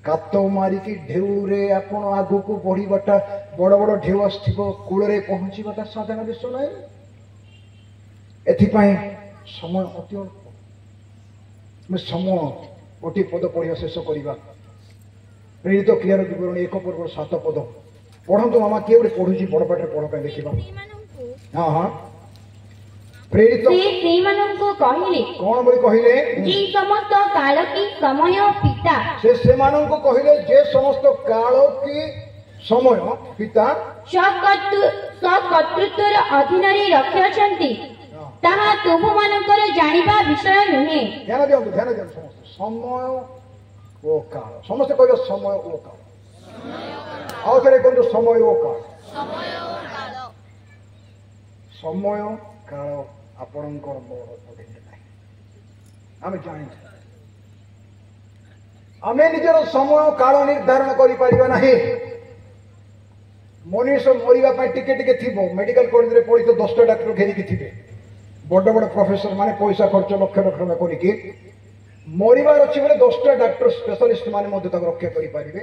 कात मारिकी ढेउ रे आपन आगु को बढ़ीबाटा बड़ बड़ ढेउ आस्थिबो कूल रे पहुंचीबाटा साधारण विषय नै एथिपाई समय अति अल्प समय गोटे पद पढ़िया शेष करवा प्रेरित क्रियार विवरण 1 पर्व 7 पद पढ़ु मामा किए गोटे पढ़ुची बड़ पाटे पढ़ पे देखा हाँ हाँ प्रेरित कहले कौन बोली कहले जे समस्त काल की समय पिता से कहले जे समस्त काल की समय पिता स्वकर्तृत्वर अधीन रखिछन्ति ताहा तुम मानकर जानिबा विषय नुहे ध्यान दियो समस्त समय ओ काल समस्त कहबो समय ओ काल आउ थरे कोन समय ओ काल समय काल आपणकर मोर अधीन नाही आमे जानि आमे निजर समय काल निर्धारण करि परिबा नाही मनुष्य मरिबा पई टिके टिके थिबो मेडिकल कॉलेज रे पढि तो 10 टा डॉक्टर घेरि कि थिबे बड़ बड़ प्रोफेसर माने पैसा खर्च लक्ष लक्ष टका करिके मरिबार अछि बोले 10टा डॉक्टर स्पेशलिस्ट माने मध्य तक रक्षा करि परिबे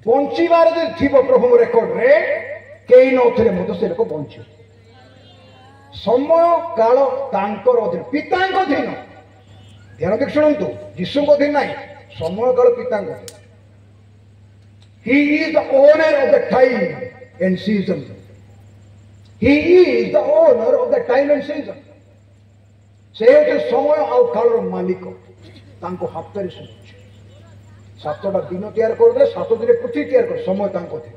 बंचिबार जे थिबो प्रभु रेकॉर्ड रे केई नथिले मध्य से लोक बंचि समय काल तांकर अधीन पितांक अधीन ध्यान देख सुनंतु यीशु को अधीन नाही समय काल पितांक अधीन he is the owner of the time and season He is the owner of the time and season. से समय और काल मालिक तांको हातरे सुनछ 7टा दिन तैयार कर दे 7 दिन पृथ्वी तैयार कर समय तांको दे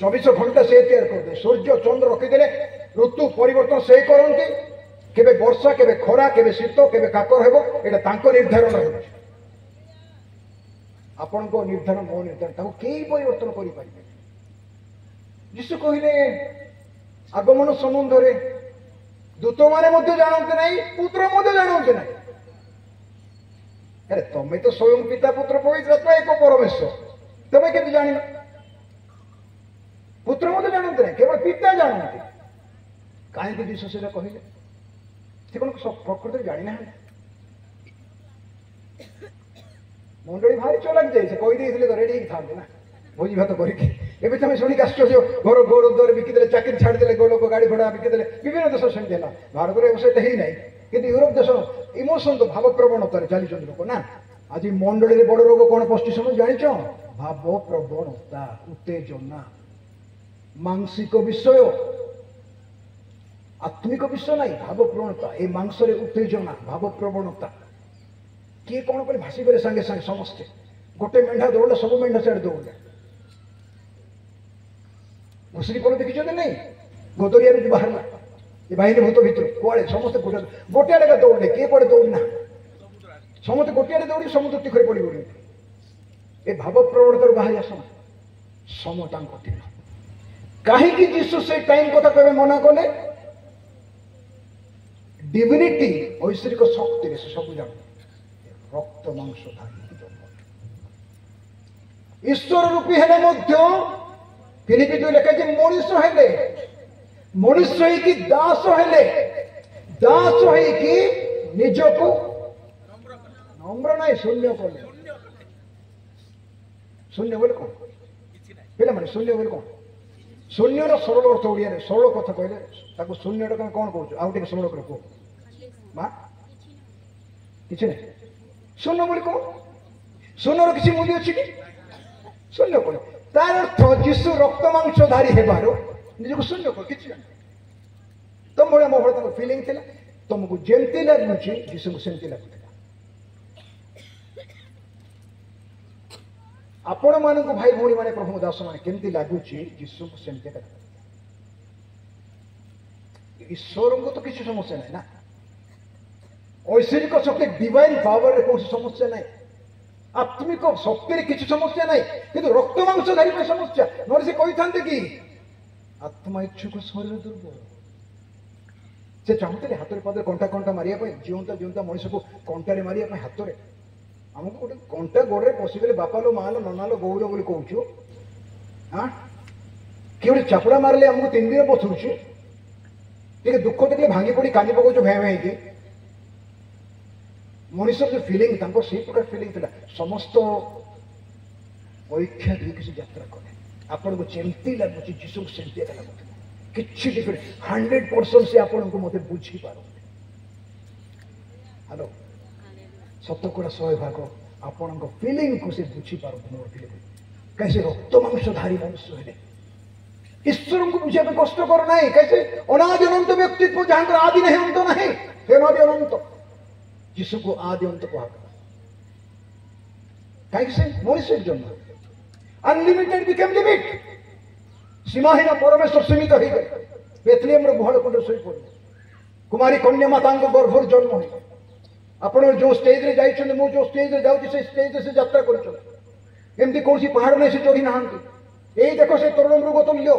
24 घंटा से तैयार कर दे सूर्य चंद्र रखि देले ऋतु परिवर्तन से करंती केबे वर्षा केबे खरा केबे शीत केबे काकर हेबो एटा तांको निर्धारण हेबो आपन को निर्धारण मो निर्धारण ताको केई परिवर्तन करि पारिबे यीशु कहिले आगमन संबंध रे दूत माने मध्य जानते नहीं पुत्र मध्य जानते नहीं अरे तुम्हें तो स्वयं पिता पुत्र पवित्र आत्मा एक परमेश्वर तुम्हें केते जानि पुत्र मध्य जानते नहीं केवल पिता जानते काहे कि जीसस से कहिले से कोन प्रकृति जानि ना मंडली भारी चलक जाय से कहि देथिले तो रेडी थांते ना भोजी भात करिके एबे तमे सुनी कष्ट से घर गोड़ द्वार बिकी देले चाकरी छाड़ देले गोड़ को गाड़ी घोड़ा बिकी देले विभिन्न देश सेमती है भारत रे उसे ही नहीं किंतु यूरोप देश इमोशन तो भाव प्रवणता चली चंद लोक ना आज मंडली रे बड़ रोग कोन पष्टि समझ जानि छ भाव प्रवणता उत्तेजना मानसिक विषय आत्मिक विषय नहीं भाव प्रवणता ए मांस रे उत्तेजना भाव प्रवणता किए कौन कले भासी गले संगे संगे समस्ते गोटे मेढा दौड़े सब मेढा सियाड़े दौड़े घुसरी पल देखी नहीं गोदरिया बाहर ये बाहिनी भूत भितर कड़े समस्त गोटे गोटे आड़े दौड़े किए कड़े दौड़ना समस्त गोटे आड़े दौड़ी समुद्र तीखरे पड़ गए ए भाव प्रवणतार बाहरी आस समता दिन कहीं जीसु से टाइम कथा कहे मना कले डिविनिटी ऐश्वरिक शक्ति से सब जान रक्त मांस धारी ईश्वर रूपी हेले फिलिपि 2 लेखा जे मनुष्य हेले मनुष्य ही दास हेले दास ही निजको नम्र नहीं शून्य कले शून्य बोले कौन पे मैंने शून्य बोले कौन शून्य सरल अर्थ ओडिया सरल कथा कहले शून्य कौन कौच आउ सरल कर कह माँ किसी नहीं शून्य बोले कौन शून्यर किसी मूल्य अच्छी कि शून्य कौन तार अर्थ जीशु रक्त मांसधारी हेबार निजक शून्य कर कि तुम भाई मो भाई फिलिंग थी तुमको जमती लगुच जीशु को सेमती लगुला आपण मान भाई भौणी मैंने प्रभु दास मैंने केमती लगुच जीशु को सेमती ईश्वर को तो किसी समस्या नहीं ना ऐश्वरिक शक्ति डिवाइन पावर कौन समस्या नहीं आत्मिक शक्ति किसी समस्या नहीं किंतु रक्त मांसधारी समस्या ना से कही था कि आत्मा इच्छुक शरीर दुर्बल से चाहते हाथ पाद कंटा कंटा मारिया जीवंता जीवंता मनीष को कंटारे मारिया हाथ में आमको गोटे कंटा गोड़े पशिगले बापा लो माँ लो नना लो गौर बोली कहूँ हाँ किए गोटे चापुड़ा मारे आमको 3 दिन बथुचे टे दुख देखिए भांगी पड़ी कांदी पकाऊ भे भे मनीष जो फिलिंग से प्रकार फिलिंग था समस्त परीक्षा देख यात्रा कले आपन को चेमती लगुच जीशु को सेमती लगुला किसी डिफरेंट 100% से आपन को मत बुझी पार हेलो शतकड़ा 100% आपण फिलिंग को से बुझी पार कैसे रक्त मांसधारी मनुष्य हेले ईश्वर को बुझा कष्ट कर ना कैसे अनादि अनंत व्यक्तित्व जहां आदि नहीं अंत नहीं अनादि अनंत जीशु को आदि अंत कहा कहीं मनुष्य जन्म अनलिमिटेड बिकेम लिमिट सीमाहीन परमेश्वर सीमित हो गए बेथलेम गुहाल कुंड शोई पड़े कुमारी कन्या माता गर्भर जन्म हो आप जो स्टेज रे जाइछन मु जो स्टेज रे जाउछि से स्टेज से यात्रा करछन एमती कौन पहाड़ नहीं से चढ़ी ना यही देखो से तरुण मृग तुल्य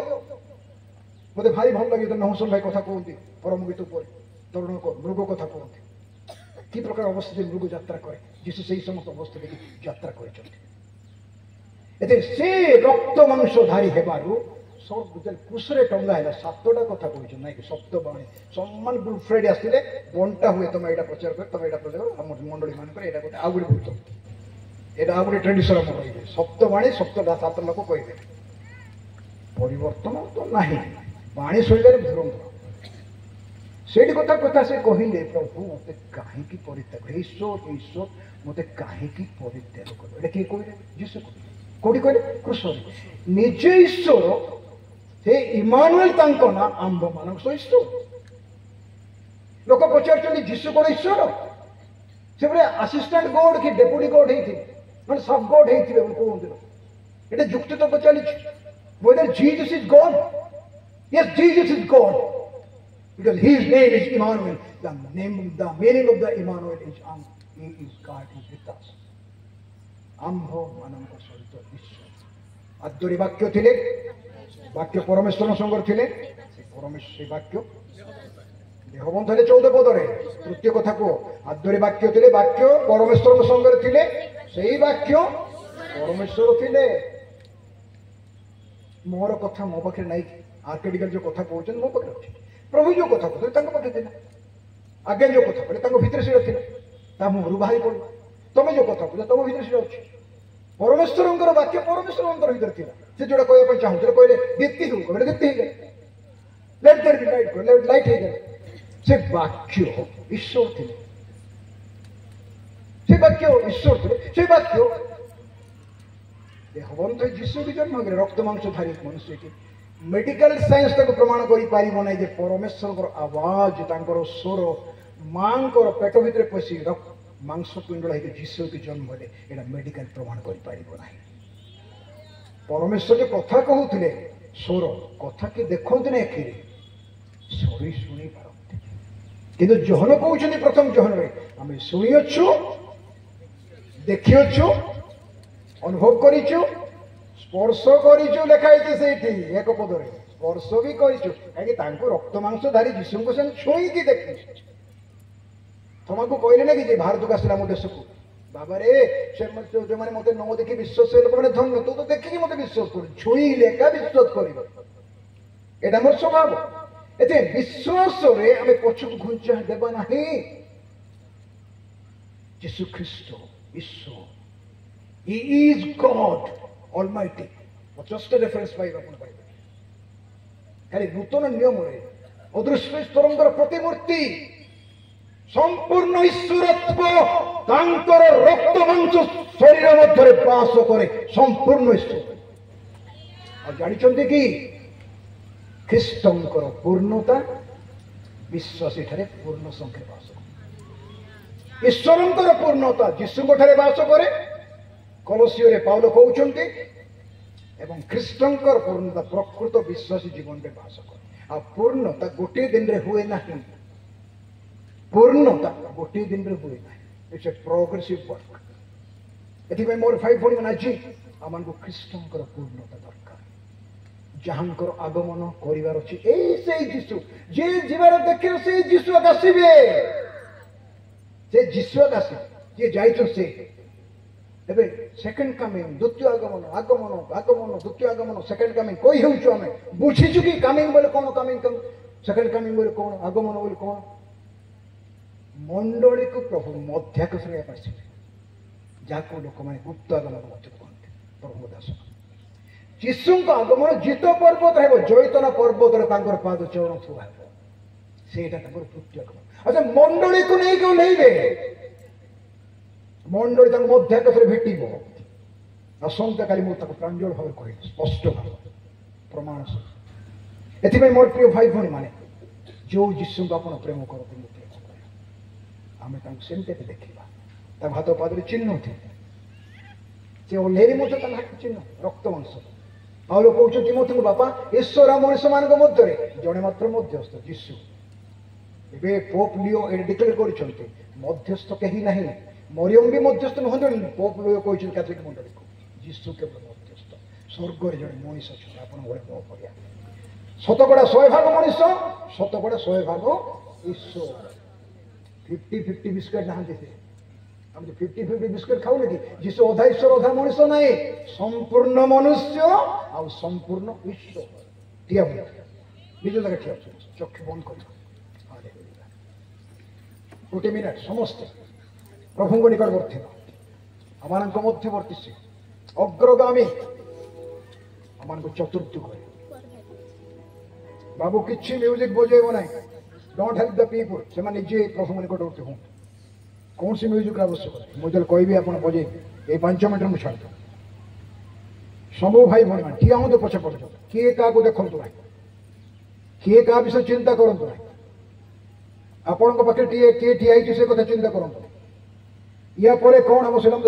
मत भारी भल लगे तो नहुसन भाई कथा कहते परम गीत तरुण मृग कथा कहते कि प्रकार अवस्था मृग यात्रा करे जीशु से समस्त अवस्था देखी यात्रा कर रक्त मांसधारी हेबारु कुशरे टंगा है 7टा कथा कह ना कि सप्तवाणी सम्मान बुलफ्रेड आसते बंटा हुए तुम यहाँ प्रचार कर तुम यहाँ प्रचार आम मंडली मान गोटे आउ गोटे भूत यहाँ आउ गोटे ट्रेडिशन कहे सप्तवाणी 7 लोक कहे परिवर्तन तो नहीं बाणी शैली धुरंधर से कथा कथा से कहले प्रभु मत कहीं परित्याग ईश्वर ईश्वर मत कहीं परित्याग कर किए कहले जीशु कौटी कहले कृष्ण निजे ईश्वर हे इमानुएल तांको ना आंब मानक सो ईश्वर लोक पचार जीशु कौन ईश्वर से बोले असिस्टेंट गॉड कि डेप्यूटी गॉड होते सब गॉड होते कहते ये जुक्ति तो चली whether Jesus is God. Yes, Jesus is God. Because his name is Emmanuel. The meaning of the Emmanuel is he is God is with us. Ambho mananko sorito Ishwar. Addori vakyo thile. Vakyo Parameshwar sangar thile. Parameshwar vakyo. देहबंध 14 पदरे तृतीय कथा को आद्वरी वाक्य थिले वाक्य परमेश्वर संगर थिले सेही वाक्य परमेश्वर थिले मोर कथा मो पाखे नहीं आर्किटिकल जो कथा कहते मो पाखे अच्छे प्रभु जो कथा कहते पाखे थे आज्ञा जो कथा कहते भितर से ता मुहर बाहरी पड़ तुम जो कथा कहते तुम भितर से अच्छे परमेश्वर वाक्य परमेश्वर भर थी से जोड़ा कहना चाहूँ कहले दीप्ति हो कहले दीप्ति हो लेट देयर बी लाइट कहले लाइट हो गए से वाक्य ईश्वर थे से वाक्य ईश्वर थे से वाक्य देहबंध जीशु भी जन्म गए रक्त मांसधारी मनुष्य की मेडिकल साइंस तक प्रमाण कर ना परमेश्वर आवाज स्वर माँ पेट भितर पशि ମାଂସପିଣ୍ଡଳ ହେଇକି ଯୀଶୁକି ଜନ୍ମ ହେଲେ ଏଇଟା ମେଡିକାଲ ପ୍ରମାଣ କରିପାରିବ ନାହିଁ। ପରମେଶ୍ୱର ଯେ କଥା କହୁଥିଲେ ସ୍ୱର କଥା କି ଦେଖନ୍ତୁନି ଆଖିରେ ଶୁଣି ଶୁଣି ପାରନ୍ତି। କିନ୍ତୁ ଜହନ କହୁଛନ୍ତି ପ୍ରଥମ ଜହନରେ ଆମେ ଶୁଣିଅଛୁ, ଦେଖିଅଛୁ, ଅନୁଭବ କରିଛୁ, ସ୍ପର୍ଶ କରିଛୁ ଲେଖା ହେଇଛି ସେଇଠି ଏକ ପଦରେ ସ୍ପର୍ଶ ବି କରିଛୁ। କାହିଁକି ତାଙ୍କୁ ରକ୍ତ ମାଂସ ଧାରି ଯୀଶୁଙ୍କୁ ସେ ଛୁଇଁକି ଦେଖିଛୁ। ତମକୁ କହିଲେ ନା କି ଯେ ଭାରତକୁ ଆସିଲା ମୋ ଦେଶକୁ ବାବାରେ ଯୋଉମାନେ ମତେ ନ ଦେଖି ବିଶ୍ୱାସ ଲୋକମାନେ ଧନ୍ୟ, ତୁ ତ ଦେଖିକି ମତେ ବିଶ୍ୱାସ କରୁ, ଛୁଇଁଲେ ଏକା ବିଶ୍ୱାସ କରିବ। ଏଇଟା ମୋର ସ୍ୱଭାବ। ଏତେ ବିଶ୍ୱାସରେ ଆମେ ପଛକୁ ଘୁଞ୍ଚା ଦେବା ନାହିଁ। ଯୀଶୁ ଖ୍ରୀଷ୍ଟ ଈଶ୍ୱର, He is God Almighty। 50 reference ପାଇବା ଆପଣ ପାଇବେ। ଖାଲି ନୂତନ ନିୟମରେ ଅଦୃଶ୍ୟ ଈଶ୍ୱରଙ୍କର ପ୍ରତିମୂର୍ତ୍ତି ସମ୍ପୂର୍ଣ୍ଣ ଈଶ୍ୱରତ୍ଵ ତାଙ୍କର ରକ୍ତ ମାଂସ ଶରୀର ମଧ୍ୟରେ ବାସ କରେ, ସମ୍ପୂର୍ଣ୍ଣ ଈଶ୍ୱର। ଆଉ ଜାଣିଛନ୍ତି କି ଖ୍ରୀଷ୍ଟଙ୍କର ପୂର୍ଣ୍ଣତା ବିଶ୍ୱାସୀ ଠାରେ ପୂର୍ଣ୍ଣ ସଂଖ୍ୟାରେ ବାସ କରେ। ଈଶ୍ୱରଙ୍କର ପୂର୍ଣ୍ଣତା ଯୀଶୁଙ୍କ ଠାରେ ବାସ କରେ, କଲୋସିଓରେ ପାଉଲ କହୁଛନ୍ତି, ଏବଂ ଖ୍ରୀଷ୍ଟଙ୍କର ପୂର୍ଣ୍ଣତା ପ୍ରକୃତ ବିଶ୍ୱାସୀ ଜୀବନରେ ବାସ କରେ। ଆଉ ପୂର୍ଣ୍ଣତା ଗୋଟିଏ ଦିନରେ ହୁଏ ନାହିଁ। ପୂର୍ଣ୍ଣତା ଗୋଟିଏ ଦିନରେ ହୁଏ ନାହିଁ। It's a progressive work. ଏଥିପାଇଁ ମୋର ଭାଇ ଭଉଣୀମାନେ ଆଜି ଆମମାନଙ୍କୁ ଖ୍ରୀଷ୍ଟଙ୍କର ପୂର୍ଣ୍ଣତା ଦରକାର। ଯାହାଙ୍କର ଆଗମନ କରିବାର ଅଛି ଏଇ ସେଇ ଯୀଶୁ, ଯେ ଯିବାର ଦେଖିବ ସେଇ ଯୀଶୁ ଆସିବେ, ସେ ଯୀଶୁ ଆସିବେ, ଯିଏ ଯାଇଛୁ ସେ। ଏବେ ସେକେଣ୍ଡ କାମିଂ, ଦ୍ୱିତୀୟ ଆଗମନ, ଆଗମନ ଆଗମନ ଦ୍ୱିତୀୟ ଆଗମନ, ସେକେଣ୍ଡ କାମିଂ କହି ହେଉଛୁ। ଆମେ ବୁଝିଛୁ କି କାମିଂ ବୋଲେ କ'ଣ, କାମିଂ ସେକେଣ୍ଡ କାମିଂ ବୋଲେ କ'ଣ, ଆଗମନ ବୋଲେ କ'ଣ? ମଣ୍ଡଳୀକୁ ପ୍ରଭୁ ମଧ୍ୟାକର୍ଷଣ ଆସିବେ, ଯାହାକୁ ଲୋକମାନେ ଗୁପ୍ତ ଆଗମନ ମଧ୍ୟ କହନ୍ତି। ପ୍ରଭୁ ଦାସ ଯୀଶୁଙ୍କ ଆଗମନ ଜିତ ପର୍ବତ ହେବ, ଜୈତନ ପର୍ବତରେ ତାଙ୍କର ପାଦ ଚରଣ ଥୁଆ ହେବ, ସେଇଟା ତାଙ୍କର ତୃତୀୟ ଆଗମନ। ଆଚ୍ଛା ମଣ୍ଡଳୀକୁ ନେଇକି ଓହ୍ଲେଇବେ, ମଣ୍ଡଳୀ ତାଙ୍କୁ ମଧ୍ୟାକର୍ଷରେ ଭେଟିବ। ଆସନ୍ତାକାଲି ମୁଁ ତାକୁ ପ୍ରାଞ୍ଜଳ ଭାବରେ କହିବି, ସ୍ପଷ୍ଟ ଭାବରେ ପ୍ରମାଣ ସହ। ଏଥିପାଇଁ ମୋର ପ୍ରିୟ ଭାଇ ଭଉଣୀ ମାନେ, ଯୋଉ ଯୀଶୁଙ୍କୁ ଆପଣ ପ୍ରେମ କରନ୍ତି, ମୁଁ ପ୍ରେମ କରେ, ଆମେ ତାଙ୍କୁ ସେମିତି ଦେଖିବା। ତାଙ୍କ ହାତ ପାଦରେ ଚିହ୍ନ ଥିବ, ସେ ଓହ୍ଲେଇଲେ ମଧ୍ୟ ତାଙ୍କ ହାତ ଚିହ୍ନ ରକ୍ତ ମାଂସ। ପାଉଲ କହୁଛନ୍ତି ତିମୋଥୀଙ୍କୁ, ବାପା ଈଶ୍ୱର ମଣିଷମାନଙ୍କ ମଧ୍ୟରେ ଜଣେ ମାତ୍ର ମଧ୍ୟସ୍ଥ ଯୀଶୁ। ଏବେ ପୋପ୍ ଲିଓ ଏଇଟା ଡିକ୍ଲେୟାର କରିଛନ୍ତି, ମଧ୍ୟସ୍ଥ କେହି ନାହିଁ। ମରିୟମ ବି ମଧ୍ୟସ୍ଥ ନୁହଁନ୍ତି। ପୋପ୍ ଲିଓ କହିଛନ୍ତି କାଥୋଲିକ ମଣ୍ଡଳୀକୁ, ଯୀଶୁ କେବଳ ମଧ୍ୟସ୍ଥ। ସ୍ୱର୍ଗରେ ଜଣେ ମଣିଷ ଅଛନ୍ତି ଆପଣଙ୍କ ଭଳି ମୋ ଭଳିଆ, ଶତକଡ଼ା 100% ମଣିଷ, ଶତକଡ଼ା 100% ଈଶ୍ୱର। 50-50 ବିସ୍କୁଟ ନାହାନ୍ତି ସେ। ଆମେ 50-50 ବିସ୍କୁଟ ଖାଉନି କି? ଯୀଶୁ ଅଧା ଈଶ୍ୱର ଅଧା ମଣିଷ ନାହିଁ, ସମ୍ପୂର୍ଣ୍ଣ ମନୁଷ୍ୟ ଆଉ ସମ୍ପୂର୍ଣ୍ଣ ଈଶ୍ୱର। ଠିଆ ହୁଏ, ନିଜ ଜାଗା ଠିଆ ଅଛନ୍ତି, ଚକ୍ଷୁ ବନ୍ଦ କରିବା। ଗୋଟେ ମିନିଟ୍ ସମସ୍ତେ ପ୍ରଭୁଙ୍କ ନିକଟବର୍ତ୍ତୀ, ଆମମାନଙ୍କ ମଧ୍ୟବର୍ତ୍ତୀ ସେ ଅଗ୍ରଗାମୀ, ଆମମାନଙ୍କୁ ଚତୁର୍ଥୀ କରେ। ବାବୁ କିଛି ମ୍ୟୁଜିକ ବଜେଇବ ନାହିଁ, ଡୋଣ୍ଟ ହେଲ୍ପ ଦ ପିପୁଲ, ସେମାନେ ନିଜେ ପ୍ରଭୁଙ୍କ ନିକଟବର୍ତ୍ତୀ ହୁଅନ୍ତୁ। କୌଣସି ମ୍ୟୁଜିକର ଆବଶ୍ୟକ ନାହିଁ। ମୁଁ ଯେତେବେଳେ କହିବି ଆପଣ ବଜେଇବେ, ଏଇ 5 ମିନିଟରେ ମୁଁ ଛାଡ଼ିଦେବି। ସବୁ ଭାଇ ଭଉଣୀମାନେ ଠିଆ ହୁଅନ୍ତୁ ପଛ ପର୍ଯ୍ୟନ୍ତ, କିଏ କାହାକୁ ଦେଖନ୍ତୁ ନାହିଁ, କିଏ କାହା ବିଷୟରେ ଚିନ୍ତା କରନ୍ତୁ ନାହିଁ। ଆପଣଙ୍କ ପାଖରେ କିଏ ଠିଆ ହେଇଛି ସେ କଥା ଚିନ୍ତା କରନ୍ତୁ। ୟା ପରେ କ'ଣ ହେବ ସେଟା